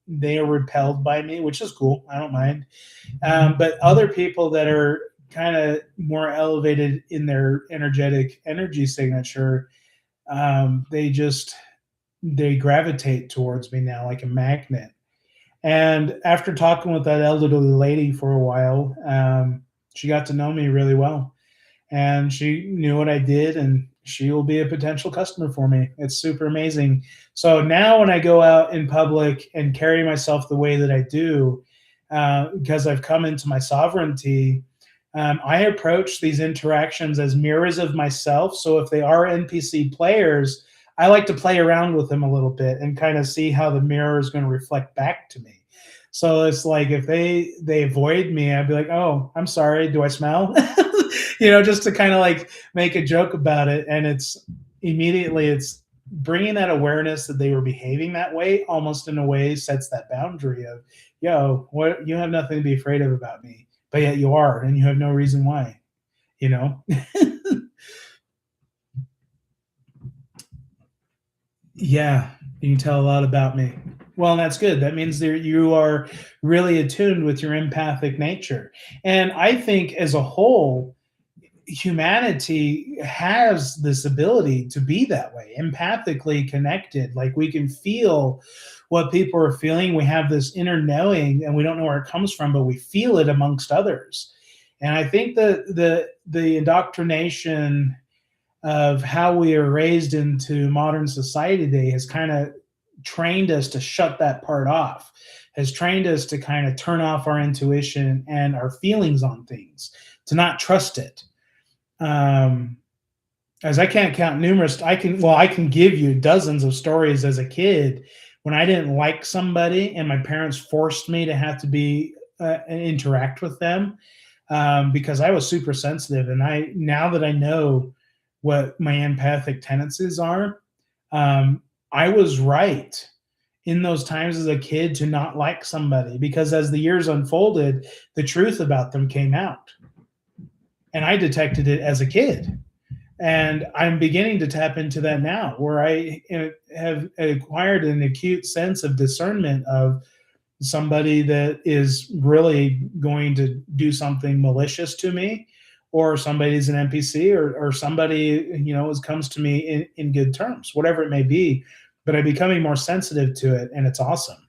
Speaker 1: they are repelled by me, which is cool. I don't mind. But other people that are kind of more elevated in their energetic energy signature, they gravitate towards me now like a magnet. And after talking with that elderly lady for a while, she got to know me really well, and she knew what I did, and she will be a potential customer for me. It's super amazing. So now when I go out in public and carry myself the way that I do, because I've come into my sovereignty, I approach these interactions as mirrors of myself. So if they are NPC players, I like to play around with them a little bit and kind of see how the mirror is going to reflect back to me. So it's like, if they avoid me, I'd be like, "Oh, I'm sorry. Do I smell?" Just to kind of like make a joke about it. And it's bringing that awareness that they were behaving that way, almost in a way sets that boundary of, yo, what, you have nothing to be afraid of about me, but yet you are, and you have no reason why, Yeah, you can tell a lot about me. Well, that's good. That means that you are really attuned with your empathic nature. And I think as a whole, humanity has this ability to be that way, empathically connected. Like we can feel what people are feeling. We have this inner knowing, and we don't know where it comes from, but we feel it amongst others. And I think that the indoctrination of how we are raised into modern society today has kind of trained us to shut that part off, has trained us to kind of turn off our intuition and our feelings on things, to not trust it. As I can't count numerous, I can give you dozens of stories as a kid when I didn't like somebody and my parents forced me to have to be interact with them, because I was super sensitive. And now that I know what my empathic tendencies are, I was right in those times as a kid to not like somebody, because as the years unfolded, the truth about them came out. And I detected it as a kid. And I'm beginning to tap into that now, where I have acquired an acute sense of discernment of somebody that is really going to do something malicious to me, or somebody's an NPC, or somebody, comes to me in good terms, whatever it may be. But I'm becoming more sensitive to it, and it's awesome.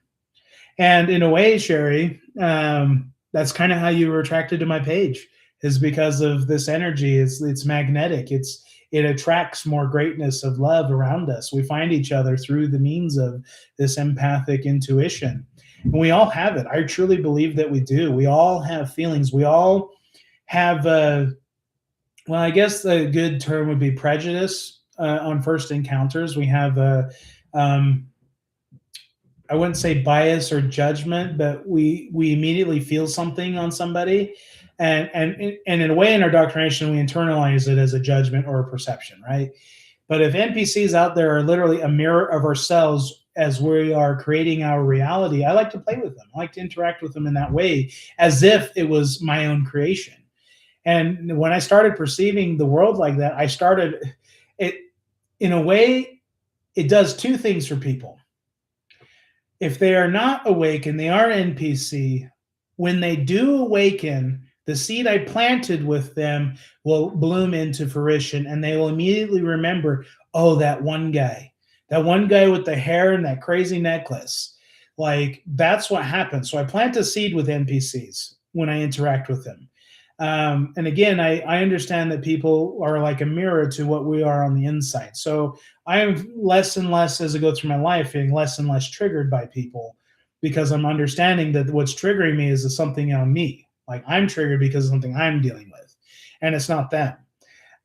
Speaker 1: And in a way, Sherry, that's kind of how you were attracted to my page, is because of this energy. It's magnetic. It attracts more greatness of love around us. We find each other through the means of this empathic intuition. And we all have it. I truly believe that we do. We all have feelings. We all have, I guess the good term would be prejudice on first encounters. We have I wouldn't say bias or judgment, but we immediately feel something on somebody. And in a way, in our indoctrination, we internalize it as a judgment or a perception, right? But if NPCs out there are literally a mirror of ourselves as we are creating our reality, I like to play with them. I like to interact with them in that way, as if it was my own creation. And when I started perceiving the world like that, I started it, in a way, it does two things for people. If they are not awakened, they are NPC. When they do awaken, the seed I planted with them will bloom into fruition, and they will immediately remember, oh, that one guy with the hair and that crazy necklace. Like, that's what happens. So I plant a seed with NPCs when I interact with them. And again, I understand that people are like a mirror to what we are on the inside. So I'm less and less, as I go through my life, being less and less triggered by people, because I'm understanding that what's triggering me is something on me. Like, I'm triggered because of something I'm dealing with, and it's not them.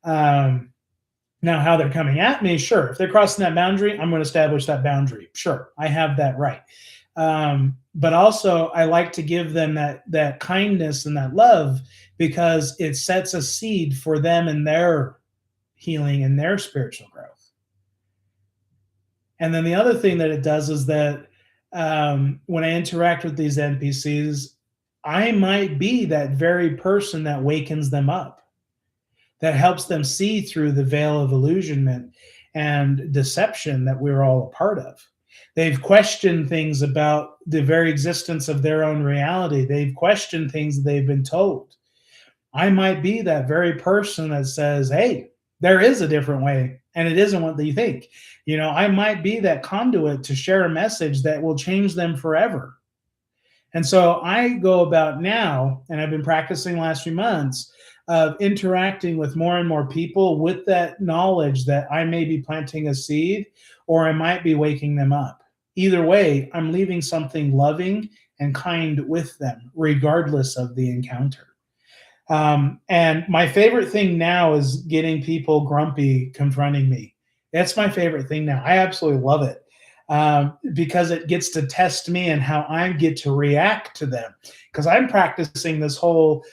Speaker 1: Now, how they're coming at me, sure. If they're crossing that boundary, I'm going to establish that boundary. Sure, I have that right. But also, I like to give them that kindness and that love, because it sets a seed for them in their healing and their spiritual growth. And then the other thing that it does is that when I interact with these NPCs, I might be that very person that wakens them up, that helps them see through the veil of illusionment and deception that we're all a part of. They've questioned things about the very existence of their own reality. They've questioned things that they've been told. I might be that very person that says, hey, there is a different way, and it isn't what you think. I might be that conduit to share a message that will change them forever. And so I go about now, and I've been practicing the last few months, of interacting with more and more people with that knowledge that I may be planting a seed, or I might be waking them up. Either way, I'm leaving something loving and kind with them, regardless of the encounter. And my favorite thing now is getting people grumpy confronting me. That's my favorite thing now. I absolutely love it, because it gets to test me and how I get to react to them. Because I'm practicing this whole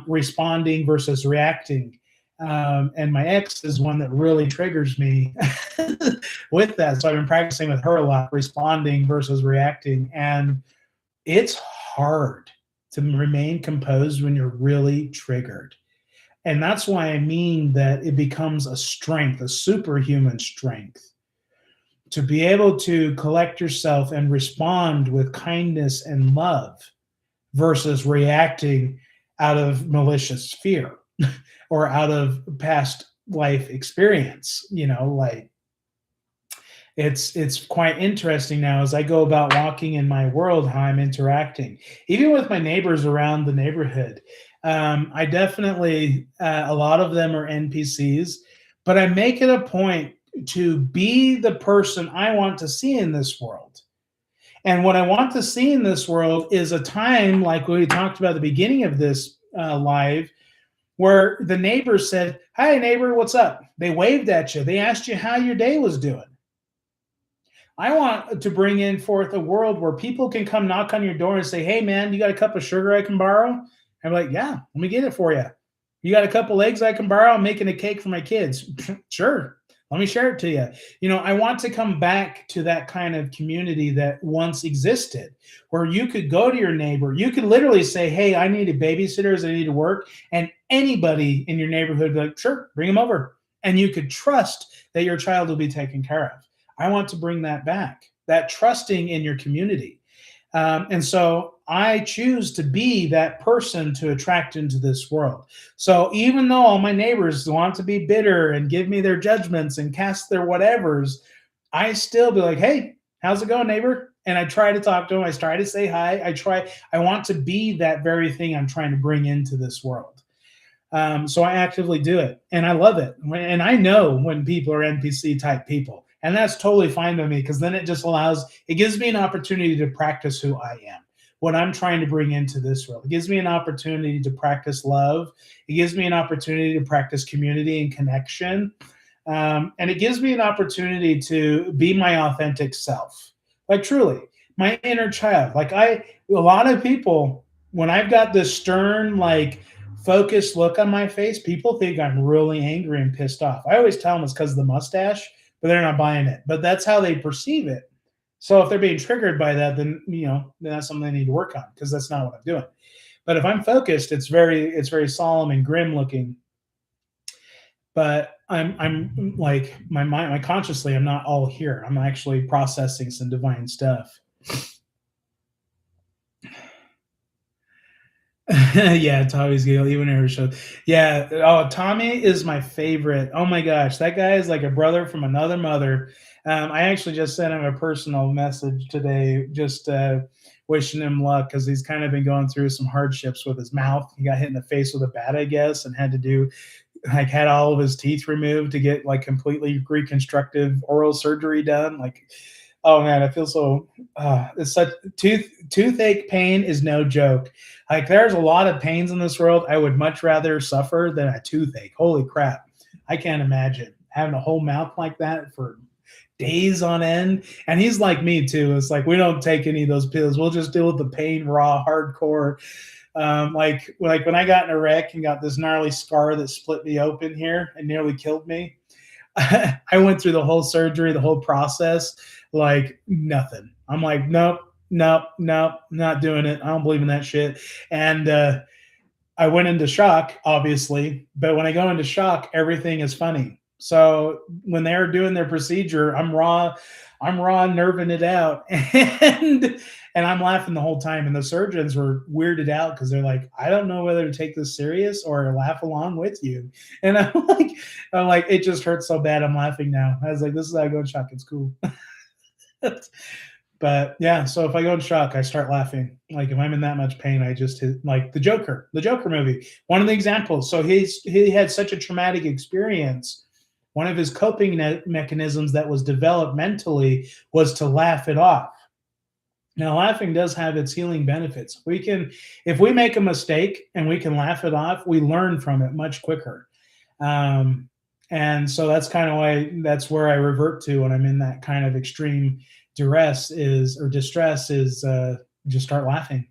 Speaker 1: responding versus reacting. And my ex is one that really triggers me with that. So I've been practicing with her a lot, responding versus reacting. And it's hard to remain composed when you're really triggered. And that's why I mean that it becomes a strength, a superhuman strength, to be able to collect yourself and respond with kindness and love versus reacting out of malicious fear. or out of past life experience. Like it's quite interesting now as I go about walking in my world how I'm interacting, even with my neighbors around the neighborhood. I definitely a lot of them are NPCs, but I make it a point to be the person I want to see in this world. And what I want to see in this world is a time like we talked about at the beginning of this live, where the neighbor said, "Hi, neighbor, what's up?" They waved at you. They asked you how your day was doing. I want to bring in forth a world where people can come knock on your door and say, "Hey, man, you got a cup of sugar I can borrow?" I'm like, "Yeah, let me get it for you." "You got a couple eggs I can borrow? I'm making a cake for my kids." "Sure. Let me share it to you." I want to come back to that kind of community that once existed, where you could go to your neighbor. You could literally say, "Hey, I need a babysitter as I need to work." And anybody in your neighborhood would be like, "Sure, bring them over." And you could trust that your child will be taken care of. I want to bring that back, that trusting in your community. And so I choose to be that person to attract into this world. So even though all my neighbors want to be bitter and give me their judgments and cast their whatevers, I still be like, "Hey, how's it going, neighbor?" And I try to talk to them. I try to say hi. I want to be that very thing I'm trying to bring into this world. So I actively do it, and I love it. And I know when people are NPC type people, and that's totally fine with me because then it gives me an opportunity to practice who I am, what I'm trying to bring into this world. It gives me an opportunity to practice love. It gives me an opportunity to practice community and connection. And it gives me an opportunity to be my authentic self, like truly my inner child. A lot of people, when I've got this stern, like focused look on my face, people think I'm really angry and pissed off. I always tell them it's because of the mustache, but they're not buying it. But that's how they perceive it. So if they're being triggered by that, then then that's something they need to work on because that's not what I'm doing. But if I'm focused, it's very solemn and grim looking. But I'm like my mind, my consciously, I'm not all here. I'm actually processing some divine stuff. Yeah, Tommy's good. Even her show. Yeah. Oh, Tommy is my favorite. Oh my gosh, that guy is like a brother from another mother. I actually just sent him a personal message today, just wishing him luck because he's kind of been going through some hardships with his mouth. He got hit in the face with a bat, I guess, and had all of his teeth removed to get like completely reconstructive oral surgery done. Like, oh man, I feel so. It's such toothache pain is no joke. Like, there's a lot of pains in this world. I would much rather suffer than a toothache. Holy crap! I can't imagine having a whole mouth like that for days on end. And he's like me too. It's like we don't take any of those pills. We'll just deal with the pain raw, hardcore. Like when I got in a wreck and got this gnarly scar that split me open here and nearly killed me. I went through the whole surgery, the whole process, like nothing. I'm like, nope, nope, nope, not doing it. I don't believe in that shit. And I went into shock, obviously, but when I go into shock, everything is funny. So when they're doing their procedure, I'm raw nerving it out, and I'm laughing the whole time. And the surgeons were weirded out because they're like, "I don't know whether to take this serious or laugh along with you." And I'm like, it just hurts so bad. I'm laughing now. I was like, this is how I go in shock. It's cool. But yeah, so if I go in shock, I start laughing. Like if I'm in that much pain, I just hit like the Joker movie. One of the examples. So he had such a traumatic experience. One of his coping mechanisms that was developed mentally was to laugh it off. Now, laughing does have its healing benefits. If we make a mistake and we can laugh it off, we learn from it much quicker. And so that's kind of that's where I revert to when I'm in that kind of extreme distress is just start laughing.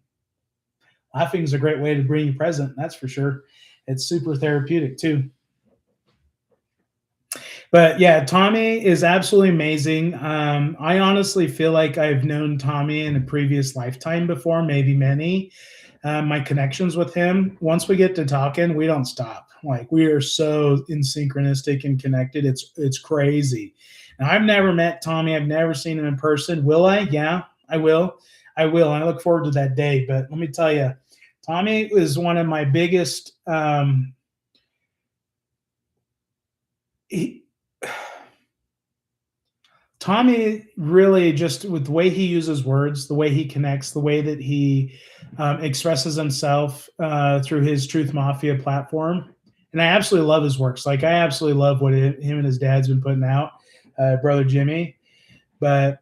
Speaker 1: Laughing is a great way to bring you present. That's for sure. It's super therapeutic too. But yeah, Tommy is absolutely amazing. I honestly feel like I've known Tommy in a previous lifetime before, maybe many. My connections with him, once we get to talking, we don't stop. Like we are so synchronistic and connected. It's crazy. Now, I've never met Tommy. I've never seen him in person. Will I? Yeah, I will. I will. I look forward to that day. But let me tell you, Tommy is one of my biggest he, Tommy really, just with the way he uses words, the way he connects, the way that he expresses himself through his Truth Mafia platform. And I absolutely love his works. Like, I absolutely love what him and his dad's been putting out, brother Jimmy. But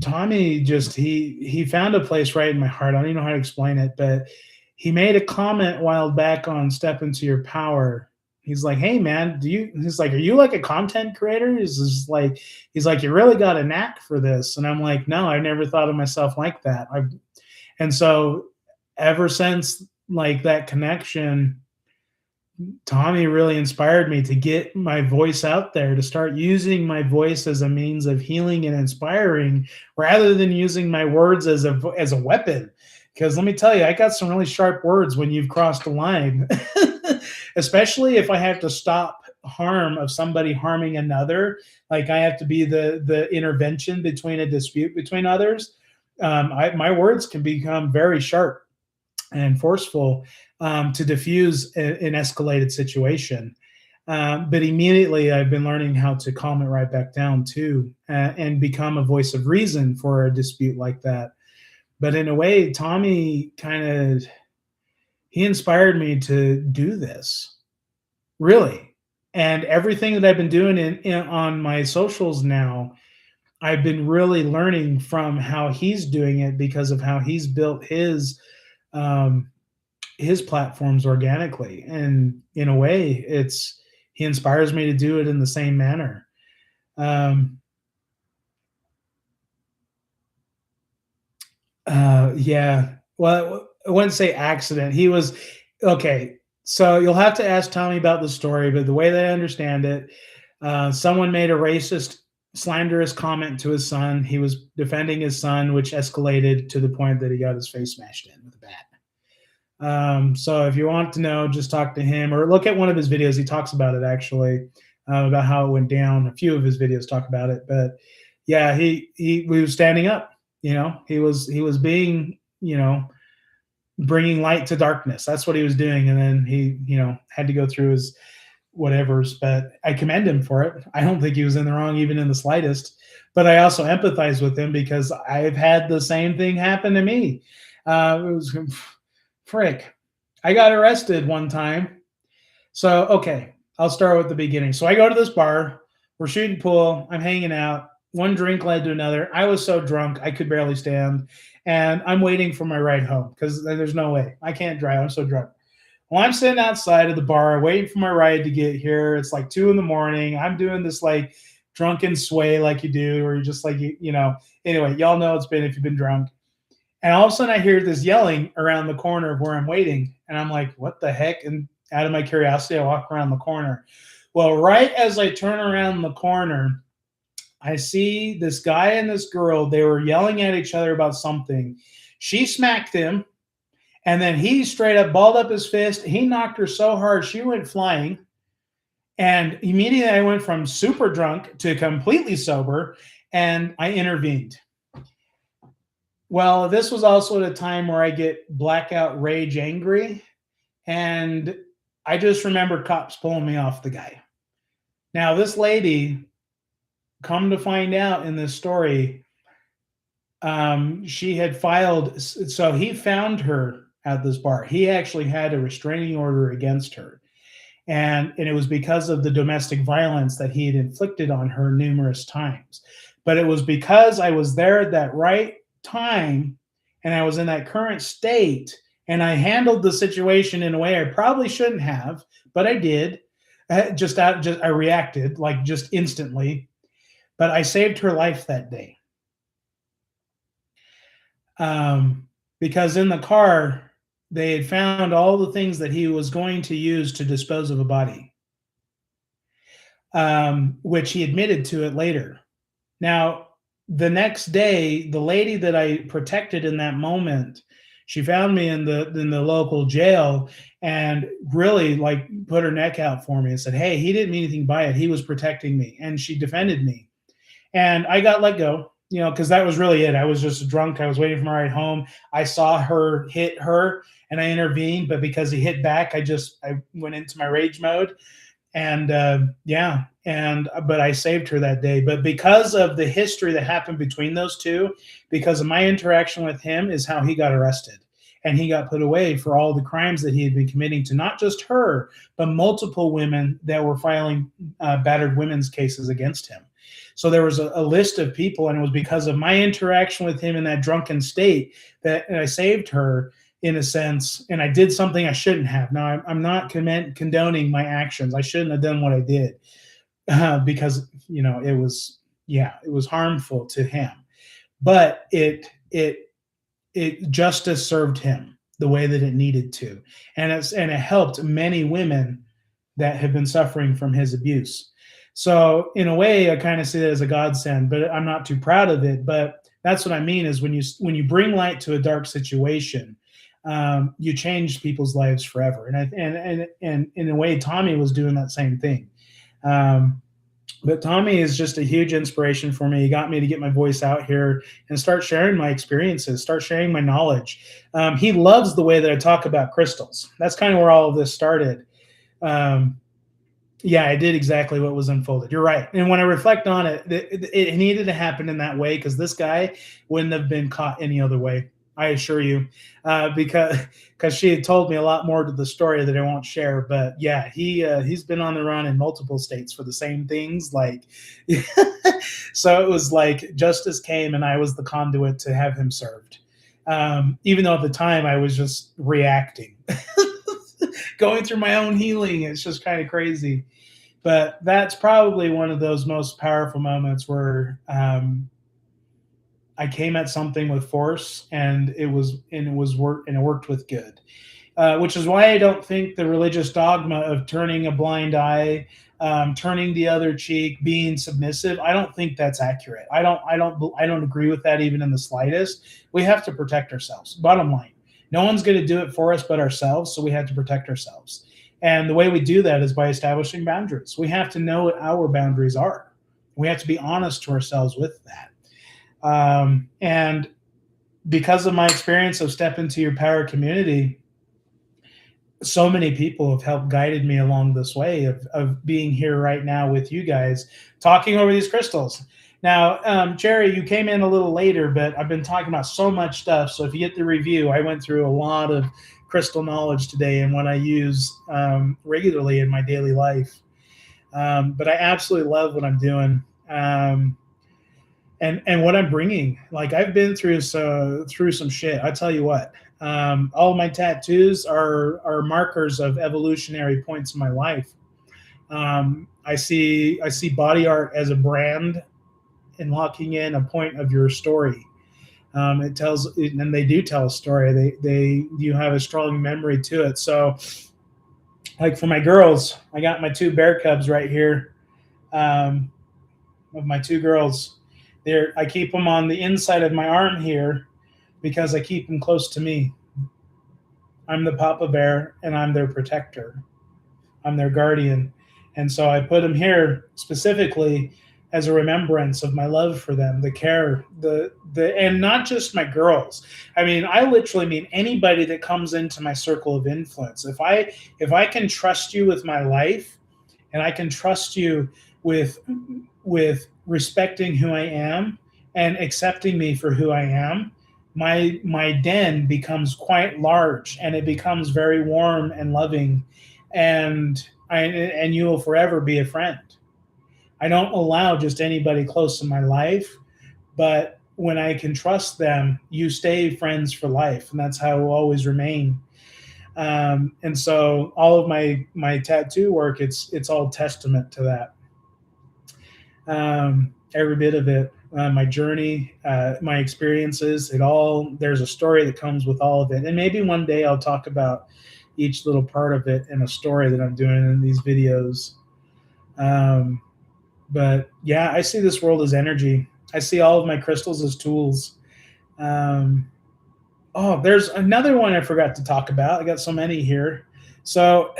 Speaker 1: Tommy just he found a place right in my heart. I don't even know how to explain it, but he made a comment a while back on Step Into Your Power. He's like, "Hey man, he's like, are you like a content creator?" He's like, "You really got a knack for this." And I'm like, "No, I never thought of myself like that." And so ever since like that connection, Tommy really inspired me to get my voice out there, to start using my voice as a means of healing and inspiring rather than using my words as a weapon. Because let me tell you, I got some really sharp words when you've crossed a line, especially if I have to stop harm of somebody harming another. Like, I have to be the intervention between a dispute between others. My words can become very sharp and forceful to diffuse an escalated situation. But immediately I've been learning how to calm it right back down too, and become a voice of reason for a dispute like that. But in a way, Tommy he inspired me to do this, really. And everything that I've been doing on my socials now, I've been really learning from how he's doing it because of how he's built um, his platforms organically. And in a way, he inspires me to do it in the same manner. Um, yeah. Well, I wouldn't say accident. He was okay. So you'll have to ask Tommy about the story, but the way that I understand it, someone made a racist, slanderous comment to his son. He was defending his son, which escalated to the point that he got his face smashed in with a bat. So if you want to know, just talk to him or look at one of his videos. He talks about it actually, about how it went down. A few of his videos talk about it, but yeah, he was standing up. He was being, bringing light to darkness. That's what he was doing, and then he, had to go through his whatever's. But I commend him for it. I don't think he was in the wrong, even in the slightest. But I also empathize with him because I've had the same thing happen to me. It was frick. I got arrested one time. So, okay, I'll start with the beginning. So I go to this bar. We're shooting pool. I'm hanging out. One drink led to another. I was so drunk, I could barely stand. And I'm waiting for my ride home because there's no way. I can't drive. I'm so drunk. Well, I'm sitting outside of the bar waiting for my ride to get here. It's like 2 a.m. I'm doing this like drunken sway like you do, or you're just like, anyway, y'all know it's been if you've been drunk. And all of a sudden I hear this yelling around the corner of where I'm waiting. And I'm like, what the heck? And out of my curiosity, I walk around the corner. Well, right as I turn around the corner, I see this guy and this girl. They were yelling at each other about something. She smacked him, and then he straight up balled up his fist. He knocked her so hard, she went flying. And immediately I went from super drunk to completely sober, and I intervened. Well, this was also at a time where I get blackout rage angry, and I just remember cops pulling me off the guy. Now, this lady, come to find out in this story, she had filed. So he found her at this bar. He actually had a restraining order against her. And it was because of the domestic violence that he had inflicted on her numerous times. But it was because I was there at that right time and I was in that current state and I handled the situation in a way I probably shouldn't have, but I did. I reacted like just instantly. But I saved her life that day. Because in the car, they had found all the things that he was going to use to dispose of a body, which he admitted to it later. Now, the next day, the lady that I protected in that moment, she found me in the local jail and really like put her neck out for me and said, "Hey, he didn't mean anything by it. He was protecting me." And she defended me. And I got let go, because that was really it. I was just drunk. I was waiting for my ride home. I saw her hit her and I intervened, but because he hit back, I went into my rage mode. And but I saved her that day. But because of the history that happened between those two, because of my interaction with him, is how he got arrested. And he got put away for all the crimes that he had been committing to not just her, but multiple women that were filing battered women's cases against him. So there was a list of people, and it was because of my interaction with him in that drunken state that I saved her, in a sense, and I did something I shouldn't have. Now, I'm not condoning my actions. I shouldn't have done what I did because it was harmful to him. But it justice served him the way that it needed to, and it helped many women that have been suffering from his abuse. So in a way, I kind of see it as a godsend, but I'm not too proud of it. But that's what I mean is when you bring light to a dark situation, you change people's lives forever. And in a way, Tommy was doing that same thing. But Tommy is just a huge inspiration for me. He got me to get my voice out here and start sharing my experiences, start sharing my knowledge. He loves the way that I talk about crystals. That's kind of where all of this started. Yeah, I did exactly what was unfolded. You're right. And when I reflect on it, it needed to happen in that way because this guy wouldn't have been caught any other way. I assure you, because she had told me a lot more to the story that I won't share. But yeah, he's been on the run in multiple states for the same things. Like, so it was like justice came, and I was the conduit to have him served. Even though at the time I was just reacting, going through my own healing. It's just kind of crazy. But that's probably one of those most powerful moments where I came at something with force, and it worked with good. Which is why I don't think the religious dogma of turning a blind eye, turning the other cheek, being submissive, I don't think that's accurate. I don't agree with that even in the slightest. We have to protect ourselves. Bottom line, no one's going to do it for us but ourselves, so we have to protect ourselves. And the way we do that is by establishing boundaries. We have to know what our boundaries are. We have to be honest to ourselves with that. And because of my experience of Step Into Your Power community, so many people have helped guided me along this way of being here right now with you guys, talking over these crystals. Now, Jerry, you came in a little later, but I've been talking about so much stuff. So if you get the review, I went through a lot of crystal knowledge today and what I use regularly in my daily life. But I absolutely love what I'm doing. And what I'm bringing. Like, I've been through some shit. I tell you what, all of my tattoos are markers of evolutionary points in my life. I see body art as a brand and locking in a point of your story. It tells, and they do tell a story. You have a strong memory to it. So, like for my girls, I got my two bear cubs right here. Of my two girls. I keep them on the inside of my arm here because I keep them close to me. I'm the Papa Bear, and I'm their protector. I'm their guardian. And so I put them here specifically as a remembrance of my love for them, the care, and not just my girls. I mean, I literally mean anybody that comes into my circle of influence. If I can trust you with my life, and I can trust you with respecting who I am and accepting me for who I am, my den becomes quite large, and it becomes very warm and loving, and you will forever be a friend. I don't allow just anybody close in my life, but when I can trust them, you stay friends for life, and that's how it will always remain. And so all of my tattoo work, it's all testament to that. Every bit of it, my journey, my experiences, there's a story that comes with all of it. And maybe one day I'll talk about each little part of it in a story that I'm doing in these videos. But yeah, I see this world as energy. I see all of my crystals as tools. There's another one I forgot to talk about. I got so many here. So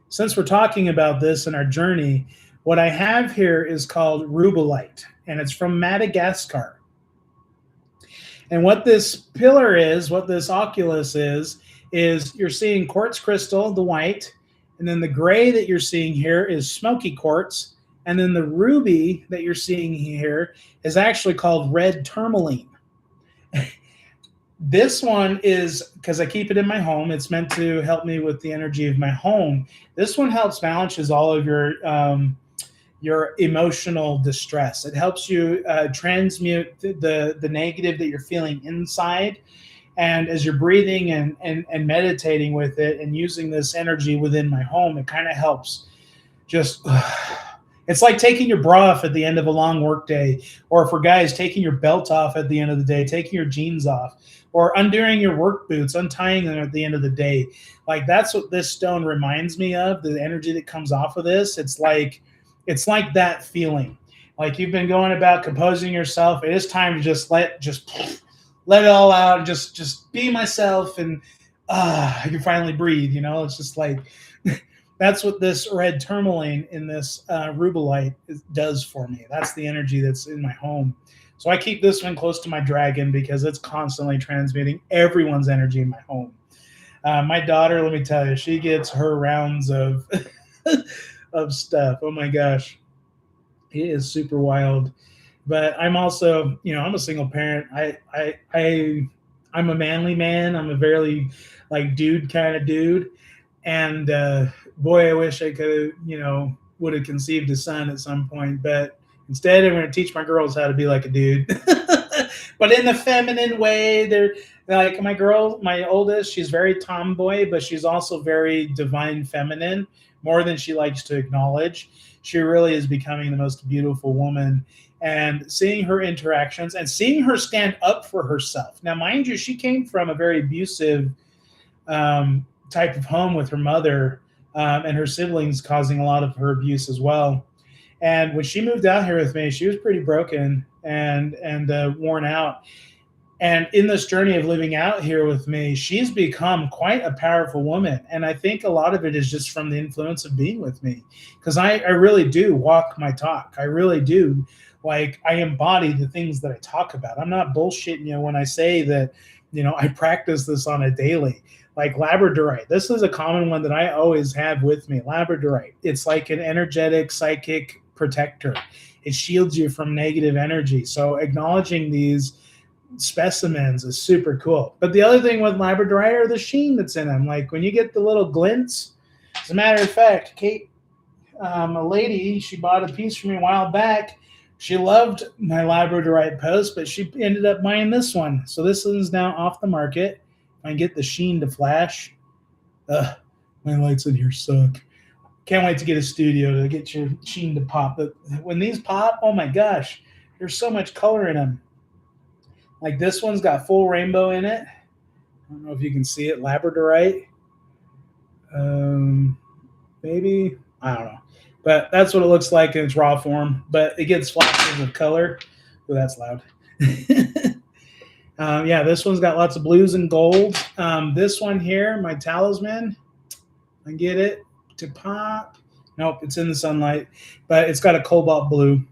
Speaker 1: since we're talking about this in our journey, what I have here is called rubellite, and it's from Madagascar. And what this pillar is, what this oculus is you're seeing quartz crystal, the white, And then the gray that you're seeing here is smoky quartz. And then the ruby that you're seeing here is actually called red tourmaline. This one is, because I keep it in my home, it's meant to help me with the energy of my home. This one helps balances all of your emotional distress. It helps you transmute the negative that you're feeling inside. And as you're breathing and meditating with it and using this energy within my home, it kind of helps just, it's like taking your bra off at the end of a long work day, or for guys, taking your belt off at the end of the day, taking your jeans off, or undoing your work boots, untying them at the end of the day. Like, that's what this stone reminds me of, the energy that comes off of this. It's like that feeling. Like you've been going about composing yourself. It is time to just let it all out and just be myself, and I can finally breathe, It's just like that's what this red tourmaline in this rubellite does for me. That's the energy that's in my home. So I keep this one close to my dragon because it's constantly transmitting everyone's energy in my home. My daughter, let me tell you, she gets her rounds of of stuff. Oh my gosh, it is super wild. But I'm also, I'm a single parent. I'm a manly man. I'm a very like dude kind of dude, and boy, I wish I could have, would have conceived a son at some point. But instead, I'm going to teach my girls how to be like a dude, but in the feminine way. They're like my oldest, she's very tomboy, but she's also very divine feminine, more than she likes to acknowledge. She really is becoming the most beautiful woman. And seeing her interactions and seeing her stand up for herself. Now, mind you, she came from a very abusive type of home with her mother and her siblings causing a lot of her abuse as well. And when she moved out here with me, she was pretty broken and worn out. And in this journey of living out here with me, she's become quite a powerful woman. And I think a lot of it is just from the influence of being with me, because I really do walk my talk. I really do. Like, I embody the things that I talk about. I'm not bullshitting when I say that, I practice this on a daily. Like labradorite. This is a common one that I always have with me. Labradorite. It's like an energetic psychic protector. It shields you from negative energy. So acknowledging these specimens is super cool. But the other thing with labradorite are the sheen that's in them. Like when you get the little glints. As a matter of fact, Kate, a lady, she bought a piece from me a while back. She loved my labradorite post, but she ended up buying this one. So this one's now off the market. I can get the sheen to flash. My lights in here suck. Can't wait to get a studio to get your sheen to pop. But when these pop, oh my gosh, there's so much color in them. Like this one's got full rainbow in it. I don't know if you can see it. Labradorite. Maybe. I don't know. But that's what it looks like in its raw form. But it gets flashes of color. Oh, that's loud. Yeah, this one's got lots of blues and gold. This one here, my talisman, I get it to pop. Nope, it's in the sunlight, but it's got a cobalt blue.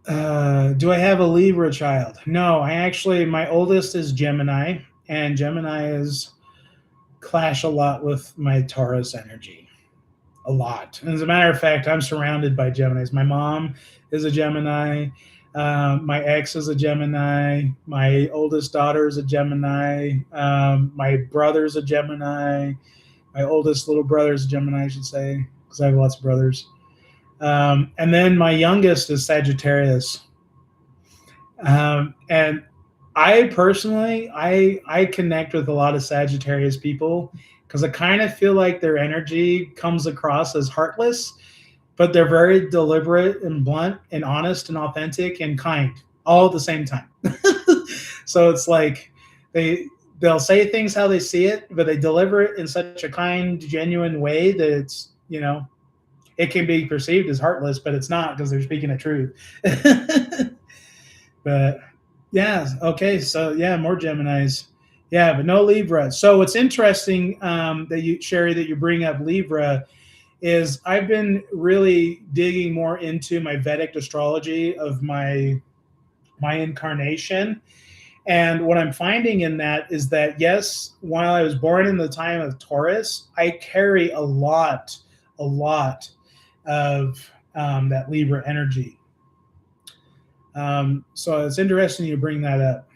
Speaker 1: Do I have a Libra child? No, my oldest is Gemini, and Geminis clash a lot with my Taurus energy. A lot. And as a matter of fact, I'm surrounded by Geminis. My mom is a Gemini. My ex is a Gemini. My oldest daughter is a Gemini. My brother's a Gemini. My oldest little brother is a Gemini, I should say, because I have lots of brothers. And then my youngest is Sagittarius. And I personally, I connect with a lot of Sagittarius people because I kind of feel like their energy comes across as heartless, but they're very deliberate and blunt and honest and authentic and kind all at the same time. So it's like they'll say things how they see it, but they deliver it in such a kind, genuine way that it's, it can be perceived as heartless, but it's not because they're speaking the truth. But yeah, okay, so yeah, more Geminis. Yeah, but no Libra. So what's interesting that you bring up Libra is I've been really digging more into my Vedic astrology of my incarnation. And what I'm finding in that is that, yes, while I was born in the time of Taurus, I carry a lot of that Libra energy. So it's interesting you bring that up.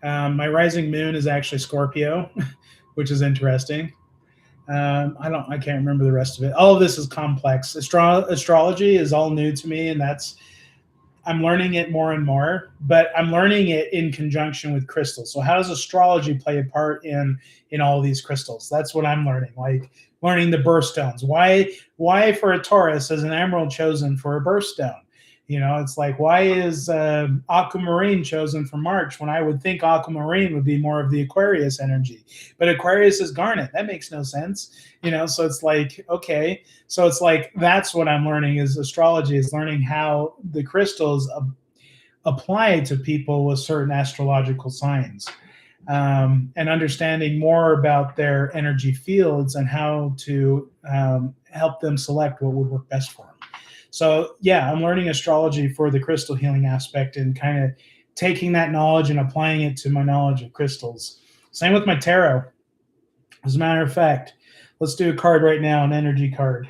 Speaker 1: My rising moon is actually Scorpio, which is interesting. I can't remember the rest of it. All of this is complex. Astrology is all new to me, and I'm learning it more and more, but I'm learning it in conjunction with crystals. So how does astrology play a part in all of these crystals? That's what I'm learning, like learning the birthstones. Why for a Taurus is an emerald chosen for a birthstone? It's like, why is aquamarine chosen for March when I would think aquamarine would be more of the Aquarius energy? But Aquarius is garnet. That makes no sense. So it's like, okay. So it's like, that's what I'm learning is astrology, is learning how the crystals apply to people with certain astrological signs, and understanding more about their energy fields and how to help them select what would work best for them. So yeah, I'm learning astrology for the crystal healing aspect and kind of taking that knowledge and applying it to my knowledge of crystals. Same with my tarot. As a matter of fact, let's do a card right now, an energy card.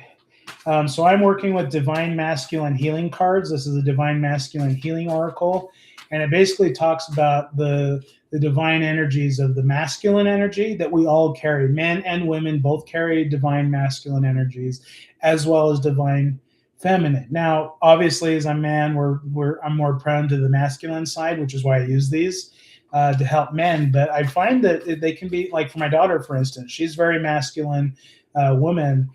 Speaker 1: So I'm working with Divine Masculine Healing cards. This is a Divine Masculine Healing Oracle, and it basically talks about the divine energies of the masculine energy that we all carry. Men and women both carry divine masculine energies, as well as divine feminine. Now, obviously, as a man, I'm more prone to the masculine side, which is why I use these to help men. But I find that they can be, like for my daughter, for instance, she's a very masculine woman.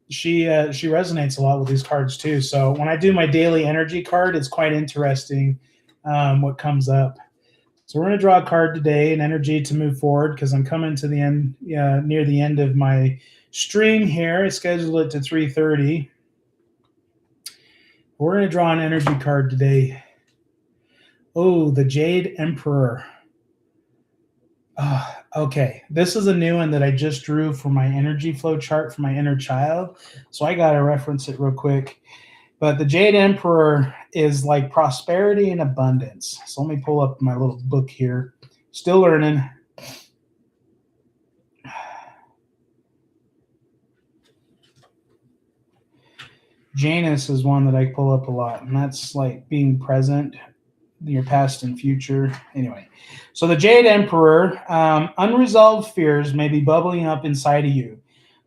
Speaker 1: She resonates a lot with these cards too. So when I do my daily energy card, it's quite interesting what comes up. So we're going to draw a card today, an energy to move forward, because I'm coming to the end, near the end of my stream here. I scheduled it to 3:30. We're going to draw an energy card today. Oh, the Jade Emperor. Okay. This is a new one that I just drew for my energy flow chart for my inner child. So I got to reference it real quick. But the Jade Emperor is like prosperity and abundance. So let me pull up my little book here. Still learning. Janus is one that I pull up a lot, and that's like being present, your past and future. Anyway, so the Jade Emperor, unresolved fears may be bubbling up inside of you.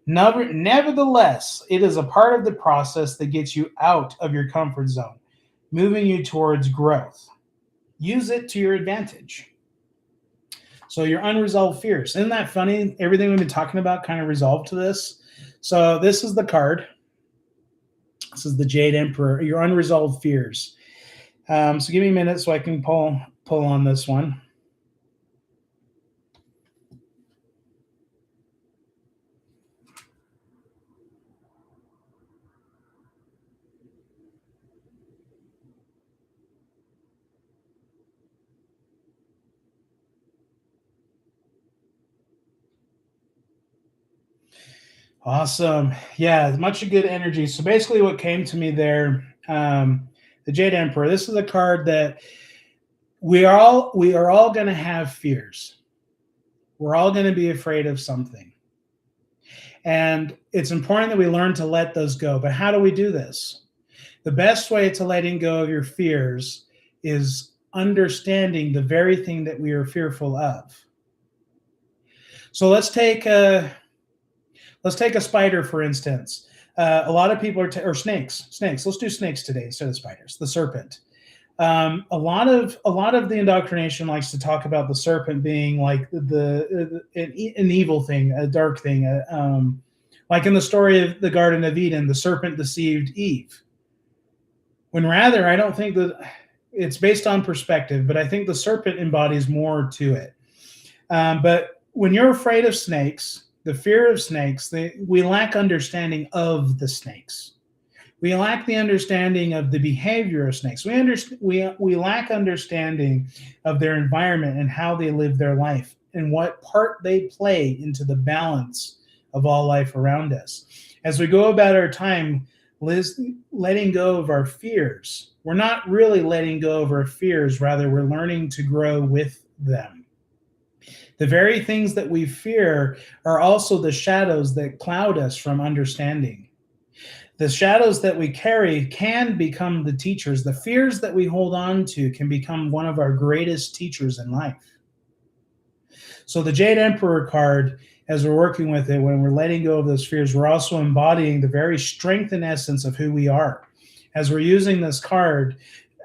Speaker 1: Nevertheless, it is a part of the process that gets you out of your comfort zone, moving you towards growth. Use it to your advantage. So your unresolved fears. Isn't that funny? Everything we've been talking about kind of resolved to this. So this is the card. This is the Jade Emperor, your unresolved fears. So give me a minute so I can pull on this one. Awesome. Yeah, much good energy. So basically what came to me there, the Jade Emperor, this is a card that we are all going to have fears. We're all going to be afraid of something. And it's important that we learn to let those go. But how do we do this? The best way to letting go of your fears is understanding the very thing that we are fearful of. So let's take a spider, for instance. A lot of people or snakes. Let's do snakes today instead of spiders. The serpent. A lot of the indoctrination likes to talk about the serpent being like an evil thing, a dark thing. Like in the story of the Garden of Eden, the serpent deceived Eve. When rather, I don't think that it's based on perspective, but I think the serpent embodies more to it. But when you're afraid of snakes, the fear of snakes, we lack understanding of the snakes. We lack the understanding of the behavior of snakes. We lack understanding of their environment and how they live their life and what part they play into the balance of all life around us. As we go about our time letting go of our fears. We're not really letting go of our fears, rather, we're learning to grow with them. The very things that we fear are also the shadows that cloud us from understanding. The shadows that we carry can become the teachers. The fears that we hold on to can become one of our greatest teachers in life. So the Jade Emperor card, as we're working with it, when we're letting go of those fears, we're also embodying the very strength and essence of who we are. As we're using this card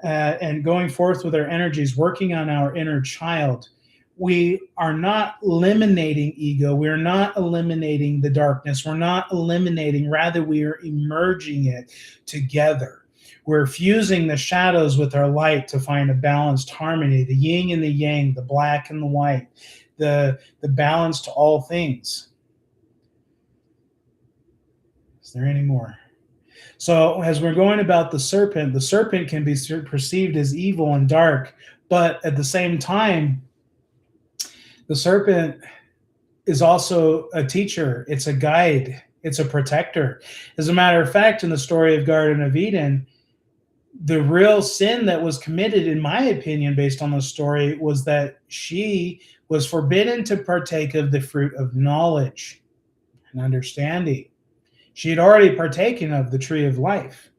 Speaker 1: and going forth with our energies, working on our inner child, we are not eliminating ego. We're not eliminating the darkness. We're not eliminating, rather we are emerging it together. We're fusing the shadows with our light to find a balanced harmony, the yin and the yang, the black and the white, the balance to all things. Is there any more? So as we're going about the serpent can be perceived as evil and dark, but at the same time, the serpent is also a teacher. It's a guide. It's a protector. As a matter of fact, in the story of Garden of Eden, the real sin that was committed, in my opinion, based on the story, was that she was forbidden to partake of the fruit of knowledge and understanding. She had already partaken of the tree of life.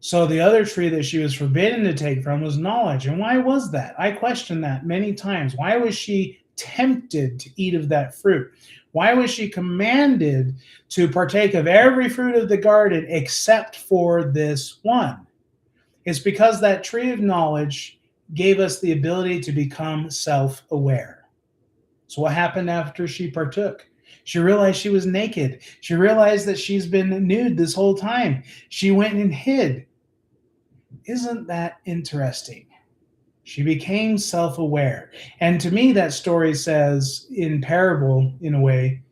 Speaker 1: So the other tree that she was forbidden to take from was knowledge. And why was that? I questioned that many times. Why was she tempted to eat of that fruit? Why was she commanded to partake of every fruit of the garden except for this one? It's because that tree of knowledge gave us the ability to become self-aware. So what happened after she partook? She realized she was naked. She realized that she's been nude this whole time. She went and hid. Isn't that interesting? She became self-aware. And to me, that story says, in parable, in a way,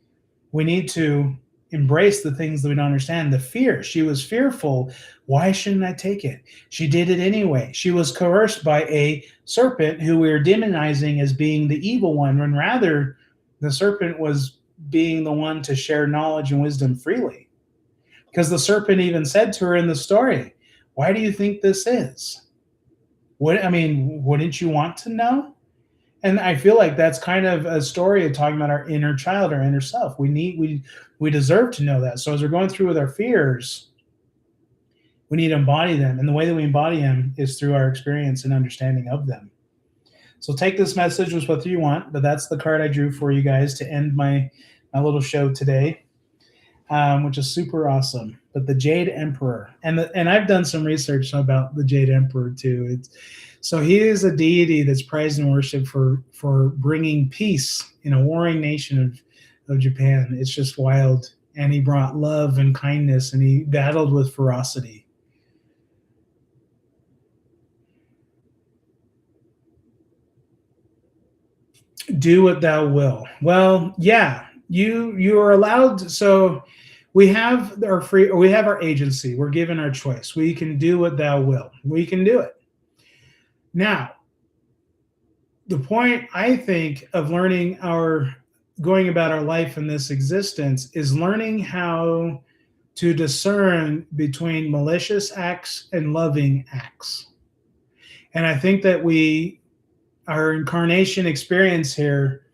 Speaker 1: we need to embrace the things that we don't understand. The fear. She was fearful. Why shouldn't I take it? She did it anyway. She was coerced by a serpent who we are demonizing as being the evil one, when rather the serpent was being the one to share knowledge and wisdom freely. Because the serpent even said to her in the story, why do you think this is? Wouldn't you want to know? And I feel like that's kind of a story of talking about our inner child, our inner self. We deserve to know that. So as we're going through with our fears, we need to embody them. And the way that we embody them is through our experience and understanding of them. So take this message with what you want, but that's the card I drew for you guys to end my little show today. Which is super awesome. But the Jade Emperor, and I've done some research about the Jade Emperor too. So he is a deity that's prized and worshipped for bringing peace in a warring nation of Japan. It's just wild. And he brought love and kindness, and he battled with ferocity. Do what thou will. Well, yeah, you are allowed. So we have our agency. We're given our choice. We can do what thou will. We can do it. Now, the point, I think, of going about our life in this existence is learning how to discern between malicious acts and loving acts. And I think that our incarnation experience here,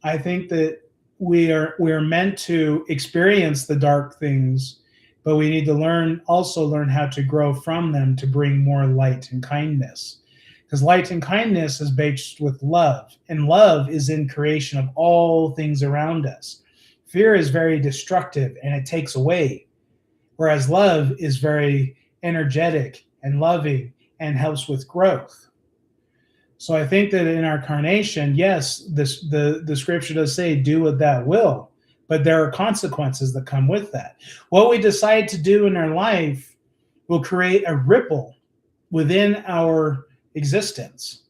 Speaker 1: I think that we are meant to experience the dark things, but we need to also learn how to grow from them to bring more light and kindness. Because light and kindness is based with love, and love is in creation of all things around us. Fear is very destructive and it takes away, whereas love is very energetic and loving and helps with growth. So I think that in our incarnation, yes, the scripture does say, do what thou will, but there are consequences that come with that. What we decide to do in our life will create a ripple within our existence.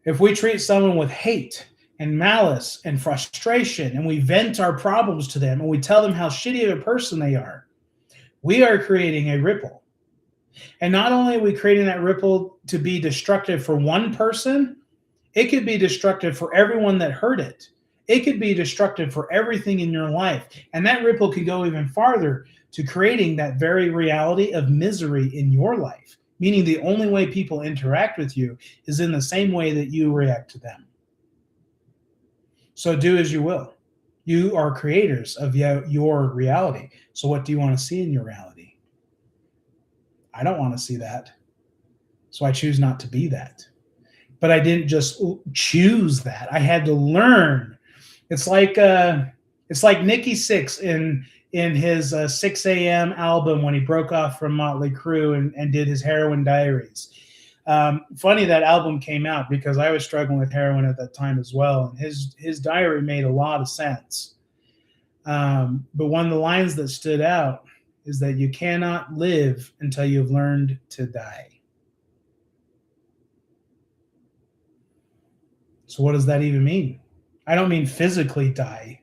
Speaker 1: If we treat someone with hate and malice and frustration, and we vent our problems to them, and we tell them how shitty of a person they are, we are creating a ripple. And not only are we creating that ripple to be destructive for one person, it could be destructive for everyone that heard it. It could be destructive for everything in your life. And that ripple can go even farther to creating that very reality of misery in your life, meaning the only way people interact with you is in the same way that you react to them. So do as you will. You are creators of your reality. So what do you want to see in your reality? I don't want to see that. So I choose not to be that. But I didn't just choose that. I had to learn. It's like Nikki Sixx in his 6 a.m. album when he broke off from Motley Crue and did his Heroin Diaries. Funny that album came out because I was struggling with heroin at that time as well. And his diary made a lot of sense. But one of the lines that stood out is that you cannot live until you've learned to die. So what does that even mean? I don't mean physically die,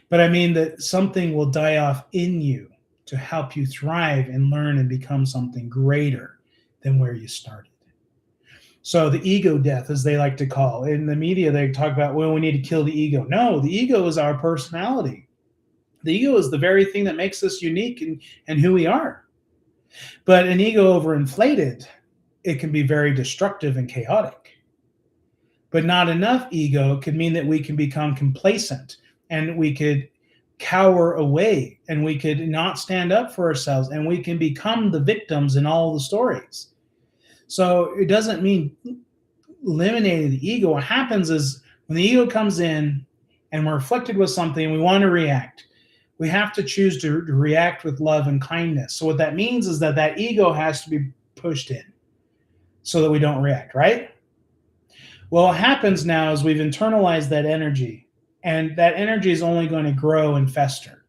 Speaker 1: but I mean that something will die off in you to help you thrive and learn and become something greater than where you started. So the ego death, as they like to call. In the media, they talk about, well, we need to kill the ego. No, the ego is our personality. The ego is the very thing that makes us unique and who we are. But an ego overinflated, it can be very destructive and chaotic. But not enough ego could mean that we can become complacent and we could cower away and we could not stand up for ourselves and we can become the victims in all the stories. So it doesn't mean eliminating the ego. What happens is when the ego comes in and we're afflicted with something, we want to react. We have to choose to react with love and kindness. So what that means is that ego has to be pushed in so that we don't react, right? Well, what happens now is we've internalized that energy, and that energy is only going to grow and fester.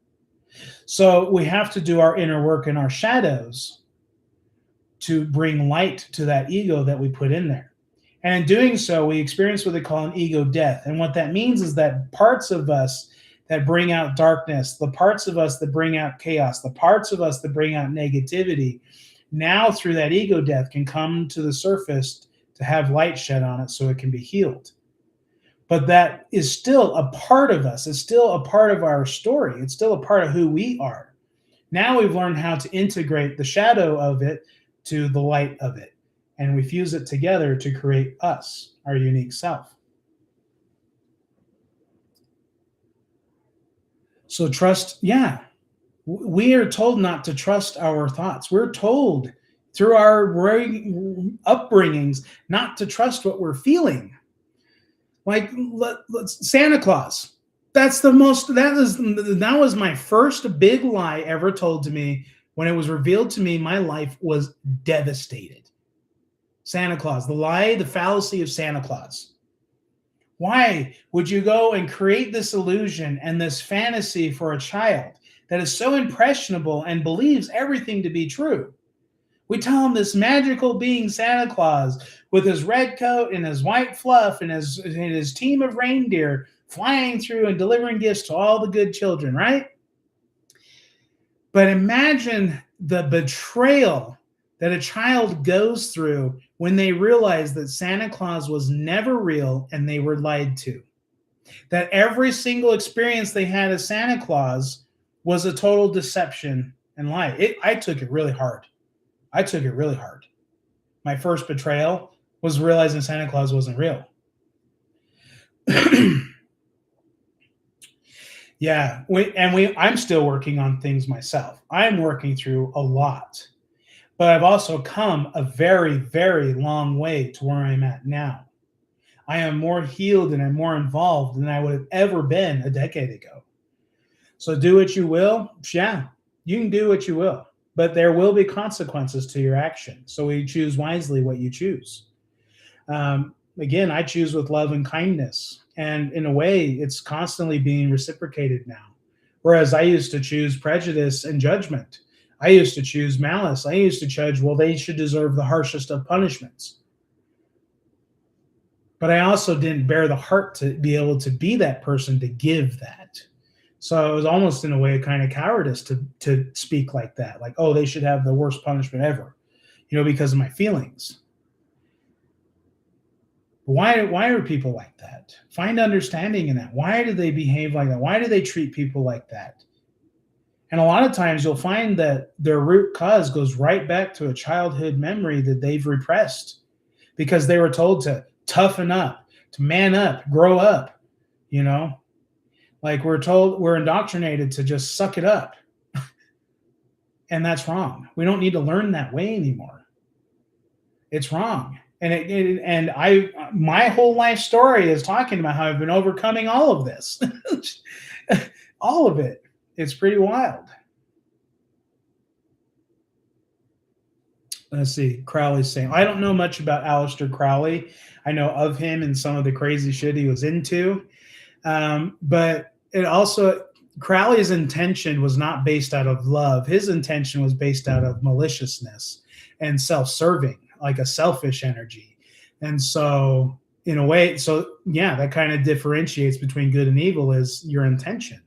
Speaker 1: So we have to do our inner work in our shadows to bring light to that ego that we put in there. And in doing so, we experience what they call an ego death. And what that means is that parts of us that bring out darkness, the parts of us that bring out chaos, the parts of us that bring out negativity, now through that ego death can come to the surface to have light shed on it so it can be healed. But that is still a part of us. It's still a part of our story. It's still a part of who we are. Now we've learned how to integrate the shadow of it to the light of it. And we fuse it together to create us, our unique self. So trust, yeah. We are told not to trust our thoughts. We're told through our upbringings not to trust what we're feeling. Like Santa Claus. That was my first big lie ever told to me. When it was revealed to me, my life was devastated. Santa Claus, the lie, the fallacy of Santa Claus. Why would you go and create this illusion and this fantasy for a child that is so impressionable and believes everything to be true? We tell him this magical being Santa Claus with his red coat and his white fluff and his team of reindeer flying through and delivering gifts to all the good children, right? But imagine the betrayal that a child goes through when they realize that Santa Claus was never real and they were lied to. That every single experience they had as Santa Claus was a total deception and lie. I took it really hard. My first betrayal was realizing Santa Claus wasn't real. Yeah, I'm still working on things myself. I'm working through a lot. But I've also come a very, very long way to where I'm at now. I am more healed and I'm more involved than I would have ever been a decade ago. So do what you will. Yeah, you can do what you will. But there will be consequences to your action. So we choose wisely what you choose. Again, I choose with love and kindness. And in a way, it's constantly being reciprocated now. Whereas I used to choose prejudice and judgment. I used to choose malice. I used to judge, well, they should deserve the harshest of punishments. But I also didn't bear the heart to be able to be that person to give that. So it was almost in a way kind of cowardice to speak like that. Like, oh, they should have the worst punishment ever, because of my feelings. Why are people like that? Find understanding in that. Why do they behave like that? Why do they treat people like that? And a lot of times you'll find that their root cause goes right back to a childhood memory that they've repressed because they were told to toughen up, to man up, grow up, you know? Like we're indoctrinated to just suck it up. And that's wrong. We don't need to learn that way anymore. It's wrong. And my whole life story is talking about how I've been overcoming all of this. All of it. It's pretty wild. Let's see. Crowley's saying, I don't know much about Aleister Crowley. I know of him and some of the crazy shit he was into. But it also, Crowley's intention was not based out of love. His intention was based out of maliciousness and self-serving, like a selfish energy. And so in a way, that kind of differentiates between good and evil is your intention.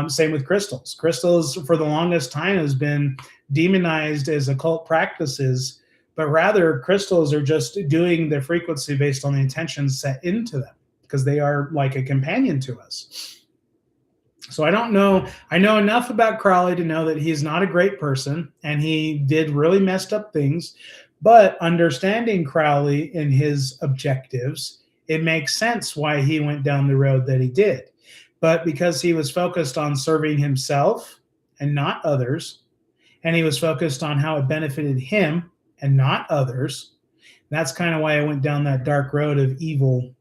Speaker 1: Same with crystals. Crystals for the longest time has been demonized as occult practices, but rather crystals are just doing their frequency based on the intentions set into them because they are like a companion to us. So I don't know. I know enough about Crowley to know that he's not a great person and he did really messed up things, but understanding Crowley and his objectives, it makes sense why he went down the road that he did. But because he was focused on serving himself and not others, and he was focused on how it benefited him and not others, that's kind of why I went down that dark road of evil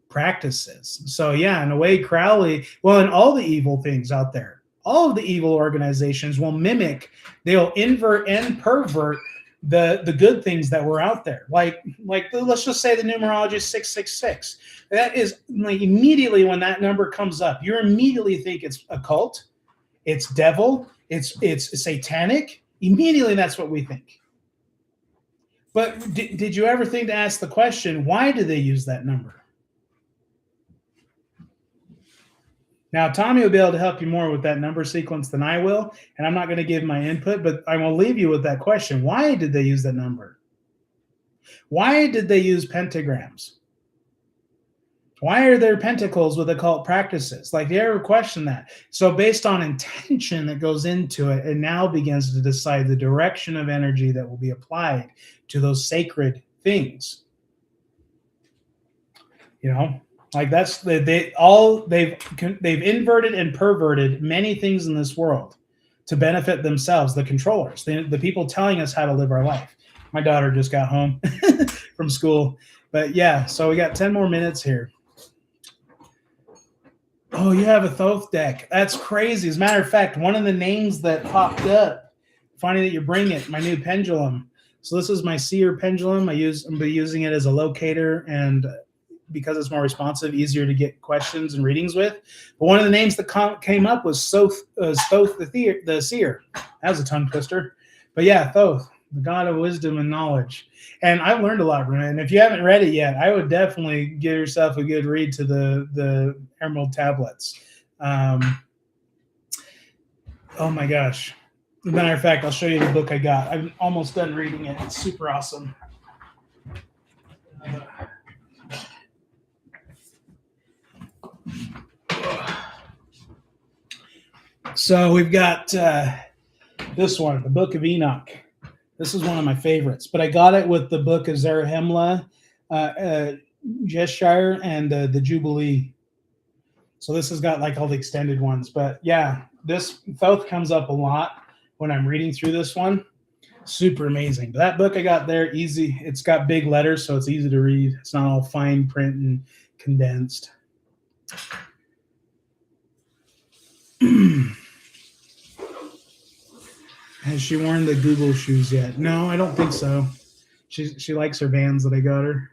Speaker 1: practices. So yeah, in a way, Crowley, and all the evil things out there, all of the evil organizations will mimic, they'll invert and pervert the good things that were out there. Like let's just say the numerology 666. That is like immediately when that number comes up, you immediately think it's occult, it's devil, it's satanic. Immediately that's what we think. But did you ever think to ask the question, why do they use that number? Now, Tommy will be able to help you more with that number sequence than I will, and I'm not going to give my input, but I will leave you with that question. Why did they use that number? Why did they use pentagrams? Why are there pentacles with occult practices? Like, do you ever question that? So based on intention that goes into it, it now begins to decide the direction of energy that will be applied to those sacred things. You know? Like that's they've inverted and perverted many things in this world to benefit themselves, the controllers, the people telling us how to live our life. My daughter just got home from school, but yeah, so we got 10 more minutes here. Oh, you have a Thoth deck. That's crazy. As a matter of fact, one of the names that popped up, funny that you bring it, my new pendulum. So this is my seer pendulum. I'm using it as a locator and because it's more responsive, easier to get questions and readings with. But one of the names that came up was Thoth the seer. That was a tongue twister. But yeah, Thoth, the god of wisdom and knowledge. And I've learned a lot from it. And if you haven't read it yet, I would definitely give yourself a good read to the Emerald Tablets. Oh my gosh. As a matter of fact, I'll show you the book I got. I'm almost done reading it. It's super awesome. So we've got this one, the Book of Enoch. This is one of my favorites, but I got it with the Book of Zarahemla, Jeshire, and the Jubilee. So this has got like all the extended ones. But yeah, this Thoth comes up a lot when I'm reading through this one. Super amazing. But that book I got there, easy. It's got big letters, so it's easy to read. It's not all fine print and condensed. Has she worn the Google shoes yet? No, I don't think so. She likes her Vans that I got her.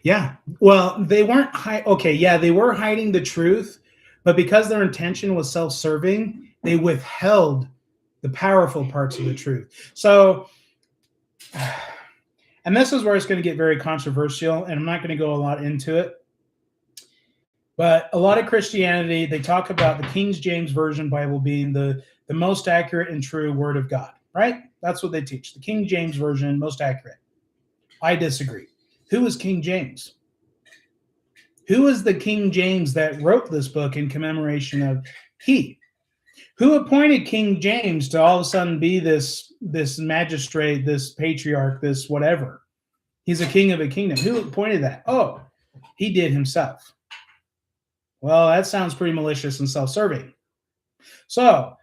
Speaker 1: Yeah. Well, they weren't they were hiding the truth, but because their intention was self-serving, they withheld the powerful parts of the truth. So, and this is where it's going to get very controversial, and I'm not going to go a lot into it. But a lot of Christianity, they talk about the King James Version Bible being the most accurate and true word of God, right? That's what they teach. The King James Version, most accurate. I disagree. Who is King James? Who is the King James that wrote this book in commemoration of he? Who appointed King James to all of a sudden be this magistrate, this patriarch, this whatever? He's a king of a kingdom. Who appointed that? Oh, he did himself. Well, that sounds pretty malicious and self-serving. So,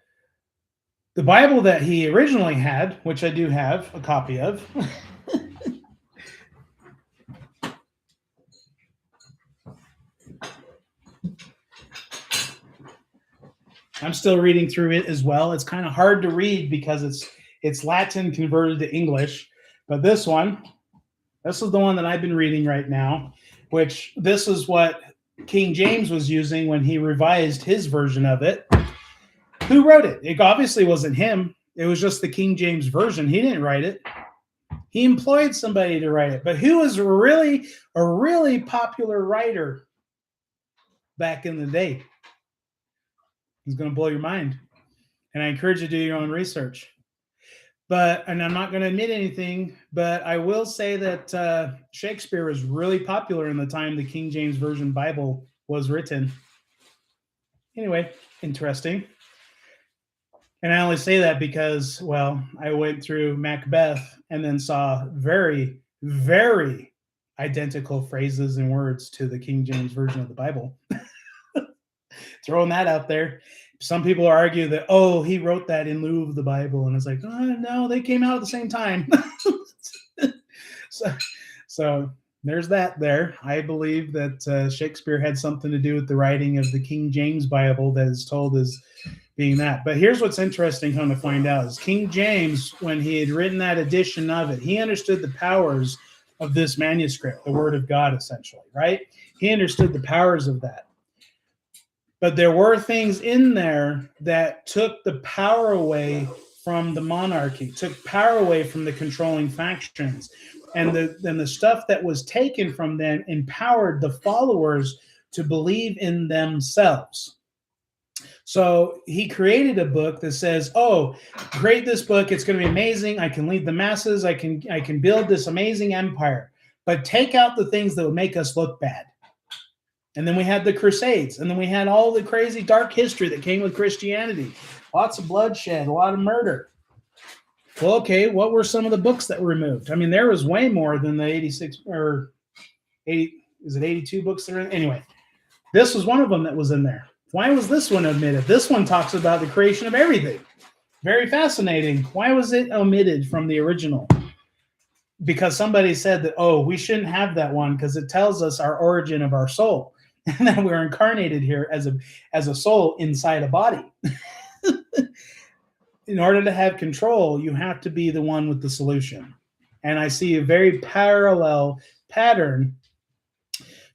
Speaker 1: the Bible that he originally had, which I do have a copy of, I'm still reading through it as well. It's kind of hard to read because it's Latin converted to English. But this is the one that I've been reading right now, which this is what King James was using when he revised his version of it. Who wrote it? It obviously wasn't him. It was just the King James version. He didn't write it. He employed somebody to write it. But who was really a really popular writer back in the day? It's going to blow your mind. And I encourage you to do your own research. And I'm not going to admit anything, but I will say that Shakespeare was really popular in the time the King James Version Bible was written. Anyway, interesting. And I only say that because, well, I went through Macbeth and then saw very, very identical phrases and words to the King James Version of the Bible. Throwing that out there. Some people argue that, oh, he wrote that in lieu of the Bible. And it's like, oh, no, they came out at the same time. So there's that there. I believe that Shakespeare had something to do with the writing of the King James Bible that is told as being that. But here's what's interesting come to find out is King James, when he had written that edition of it, he understood the powers of this manuscript, the Word of God, essentially, right? He understood the powers of that. But there were things in there that took the power away from the monarchy, took power away from the controlling factions. And the stuff that was taken from them empowered the followers to believe in themselves. So he created a book that says, oh, create this book. It's going to be amazing. I can lead the masses. I can build this amazing empire. But take out the things that would make us look bad. And then we had the Crusades, and then we had all the crazy dark history that came with Christianity. Lots of bloodshed, a lot of murder. Well, okay, what were some of the books that were removed? I mean, there was way more than the 86 or 80, is it 82 books that are in? Anyway, this was one of them that was in there. Why was this one omitted? This one talks about the creation of everything. Very fascinating. Why was it omitted from the original? Because somebody said that, oh, we shouldn't have that one because it tells us our origin of our soul. And that we're incarnated here as a soul inside a body. In order to have control, you have to be the one with the solution. And I see a very parallel pattern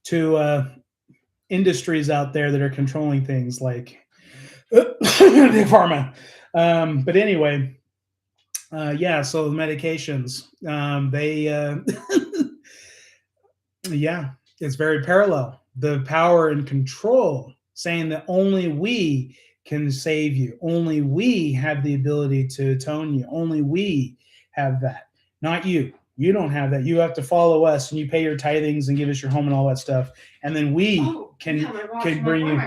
Speaker 1: to industries out there that are controlling things like big pharma. But anyway, so the medications, it's very parallel. The power and control, saying that only we can save you. Only we have the ability to atone you. Only we have that, not you. You don't have that. You have to follow us, and you pay your tithings and give us your home and all that stuff. And then we can bring you.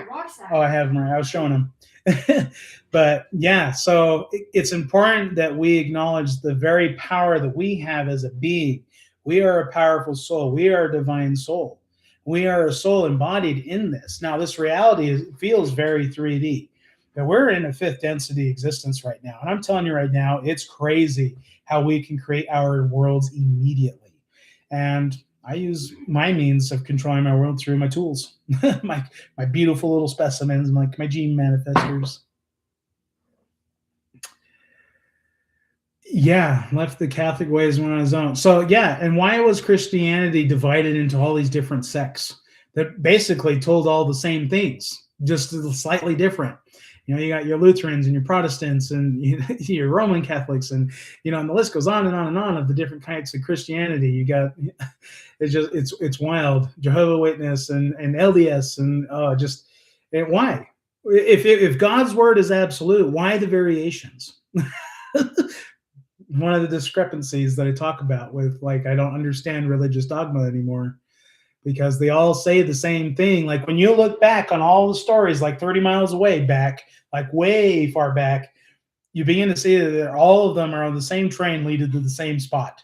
Speaker 1: Oh, I have them. I was showing them. But yeah, so it's important that we acknowledge the very power that we have as a being. We are a powerful soul. We are a divine soul. We are a soul embodied in this. Now, this reality feels very 3D. But we're in a fifth density existence right now. And I'm telling you right now, it's crazy how we can create our worlds immediately. And I use my means of controlling my world through my tools, my beautiful little specimens, like my gene manifestors. Yeah, left the Catholic ways and went on his own. So yeah, and why was Christianity divided into all these different sects that basically told all the same things, just slightly different? You know, you got your Lutherans and your Protestants and your Roman Catholics, and and the list goes on and on and on of the different kinds of Christianity. You got it's wild. Jehovah's Witness and LDS and why? If God's word is absolute, why the variations? one of the discrepancies that I talk about with, like, I don't understand religious dogma anymore because they all say the same thing. Like when you look back on all the stories, like 30 miles away back, like way far back, you begin to see that all of them are on the same train leading to the same spot.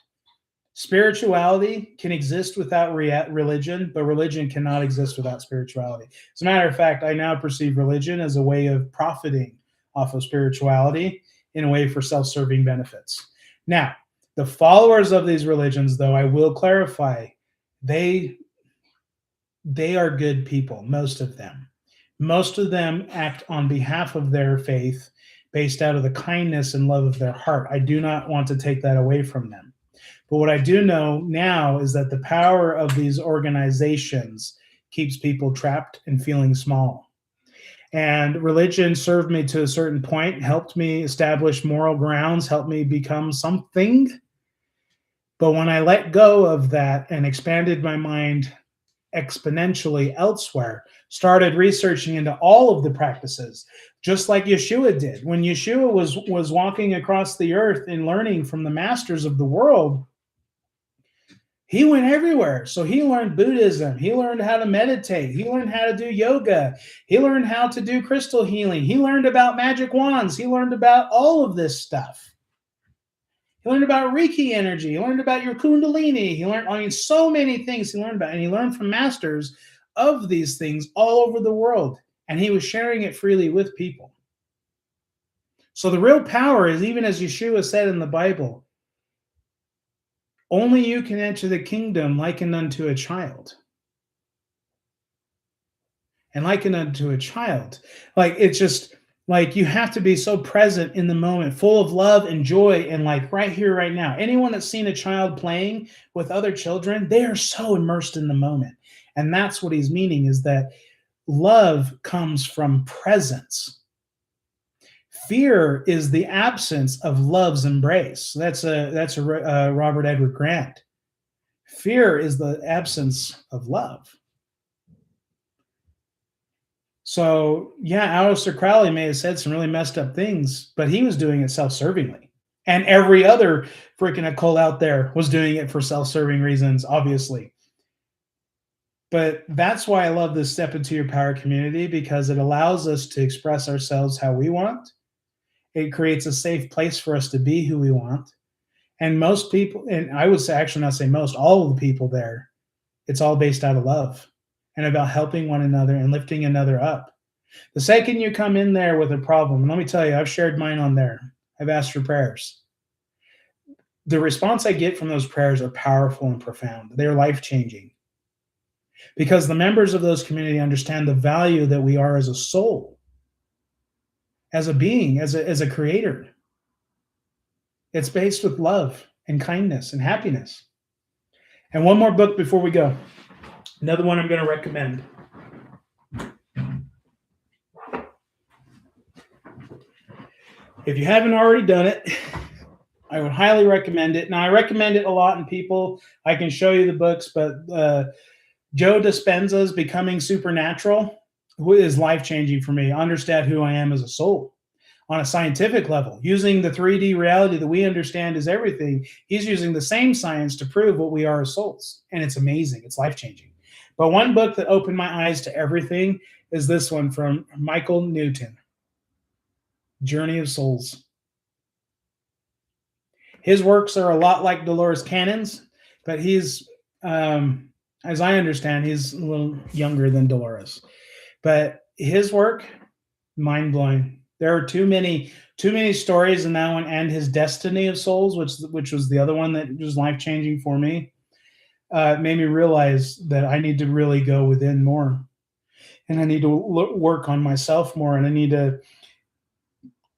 Speaker 1: Spirituality can exist without religion, but religion cannot exist without spirituality. As a matter of fact, I now perceive religion as a way of profiting off of spirituality in a way for self-serving benefits. Now, the followers of these religions, though, I will clarify, they are good people, most of them. Most of them act on behalf of their faith based out of the kindness and love of their heart. I do not want to take that away from them. But what I do know now is that the power of these organizations keeps people trapped and feeling small. And religion served me to a certain point, helped me establish moral grounds, helped me become something. But when I let go of that and expanded my mind exponentially elsewhere, started researching into all of the practices, just like Yeshua did. When Yeshua was walking across the earth and learning from the masters of the world, he went everywhere. So he learned Buddhism. He learned how to meditate. He learned how to do yoga. He learned how to do crystal healing. He learned about magic wands. He learned about all of this stuff. He learned about Reiki energy. He learned about your Kundalini. He learned, so many things he learned about. And he learned from masters of these things all over the world. And he was sharing it freely with people. So the real power is, even as Yeshua said in the Bible, only you can enter the kingdom likened unto a child. And likened unto a child. Like, it's just, like, you have to be so present in the moment, full of love and joy, and like right here, right now. Anyone that's seen a child playing with other children, they are so immersed in the moment. And that's what he's meaning, is that love comes from presence. Fear is the absence of love's embrace. That's a Robert Edward Grant. Fear is the absence of love. So, yeah, Aleister Crowley may have said some really messed up things, but he was doing it self-servingly. And every other freaking occult out there was doing it for self-serving reasons, obviously. But that's why I love this Step Into Your Power community, because it allows us to express ourselves how we want. It creates a safe place for us to be who we want. And most people, and I would say, actually not say most, all of the people there, it's all based out of love and about helping one another and lifting another up. The second you come in there with a problem, and let me tell you, I've shared mine on there. I've asked for prayers. The response I get from those prayers are powerful and profound. They're life-changing. Because the members of those community understand the value that we are as a soul, as a being, as a creator. It's based with love and kindness and happiness. And one more book before we go. Another one I'm going to recommend. If you haven't already done it, I would highly recommend it. Now, I recommend it a lot in people. I can show you the books, but Joe Dispenza's Becoming Supernatural is life-changing for me. Understand who I am as a soul on a scientific level. Using the 3D reality that we understand is everything, he's using the same science to prove what we are as souls. And it's amazing. It's life-changing. But one book that opened my eyes to everything is this one from Michael Newton, Journey of Souls. His works are a lot like Dolores Cannon's, but he's, as I understand, he's a little younger than Dolores. But his work, mind-blowing. There are too many stories in that one, and his Destiny of Souls, which was the other one that was life-changing for me. Made me realize that I need to really go within more, and I need to work on myself more, and I need to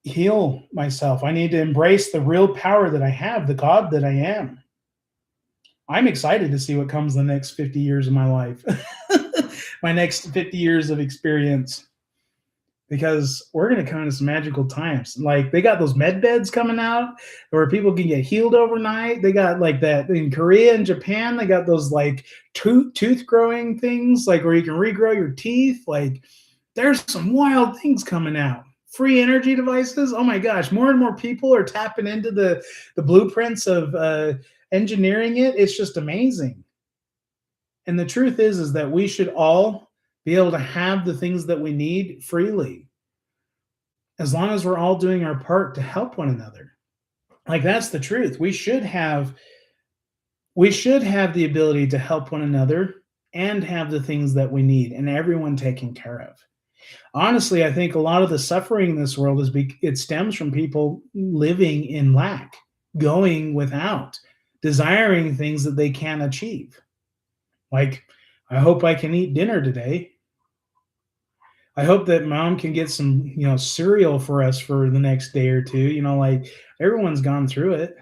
Speaker 1: heal myself. I need to embrace the real power that I have, the God that I am. I'm excited to see what comes the next 50 years of my life, my next 50 years of experience, because we're going to come into some magical times. Like, they got those med beds coming out where people can get healed overnight. They got like that in Korea and Japan. They got those like tooth growing things, like where you can regrow your teeth. Like, there's some wild things coming out. free energy devices. Oh my gosh, more and more people are tapping into the blueprints of engineering it. It's just amazing. And the truth is that we should all be able to have the things that we need freely, as long as we're all doing our part to help one another. Like, that's the truth. We should have the ability to help one another and have the things that we need and everyone taken care of. Honestly, I think a lot of the suffering in this world it stems from people living in lack, going without, desiring things that they can't achieve. Like, I hope I can eat dinner today. I hope that mom can get some, cereal for us for the next day or two. Like, everyone's gone through it,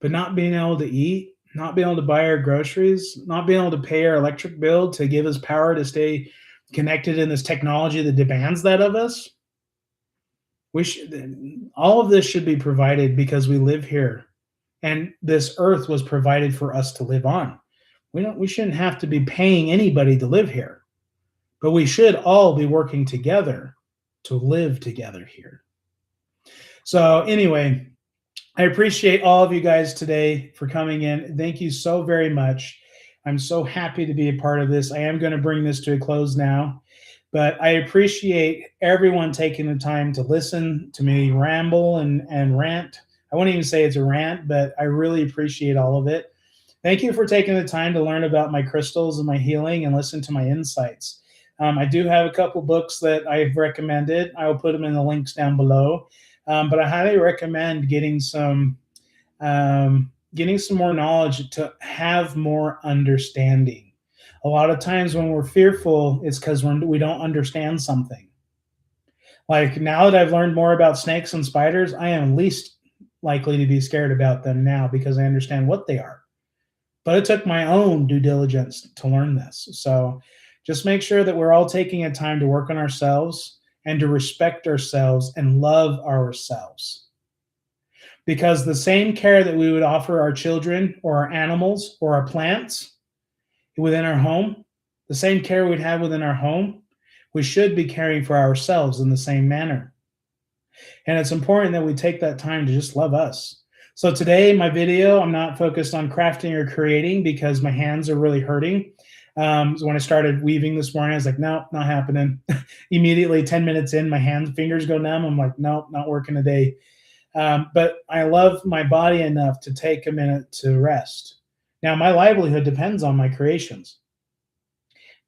Speaker 1: but not being able to eat, not being able to buy our groceries, not being able to pay our electric bill to give us power to stay connected in this technology that demands that of us. All of this should be provided because we live here, and this earth was provided for us to live on. We shouldn't have to be paying anybody to live here, but we should all be working together to live together here. So anyway, I appreciate all of you guys today for coming in. Thank you so very much. I'm so happy to be a part of this. I am going to bring this to a close now, but I appreciate everyone taking the time to listen to me ramble and rant. I won't even say it's a rant, but I really appreciate all of it. Thank you for taking the time to learn about my crystals and my healing and listen to my insights. I do have a couple books that I've recommended. I will put them in the links down below. But I highly recommend getting some more knowledge to have more understanding. A lot of times when we're fearful, it's because we don't understand something. Like, now that I've learned more about snakes and spiders, I am least likely to be scared about them now because I understand what they are. But it took my own due diligence to learn this. So just make sure that we're all taking a time to work on ourselves and to respect ourselves and love ourselves. Because the same care that we would offer our children or our animals or our plants within our home, the same care we'd have within our home, we should be caring for ourselves in the same manner. And it's important that we take that time to just love us. So today, my video, I'm not focused on crafting or creating because my hands are really hurting. So when I started weaving this morning, I was like, no, not happening. Immediately, 10 minutes in, my fingers go numb. I'm like, no, not working today. But I love my body enough to take a minute to rest. Now, my livelihood depends on my creations,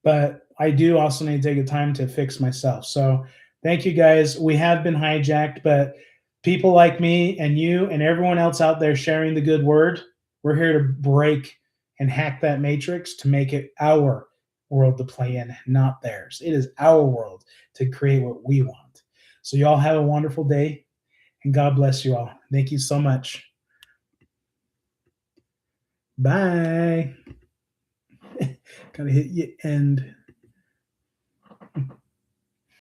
Speaker 1: but I do also need to take a time to fix myself. So thank you guys. We have been hijacked, but people like me and you and everyone else out there sharing the good word, we're here to break and hack that matrix to make it our world to play in, not theirs. It is our world to create what we want. So y'all have a wonderful day, and God bless you all. Thank you so much. Bye. Gotta hit you end.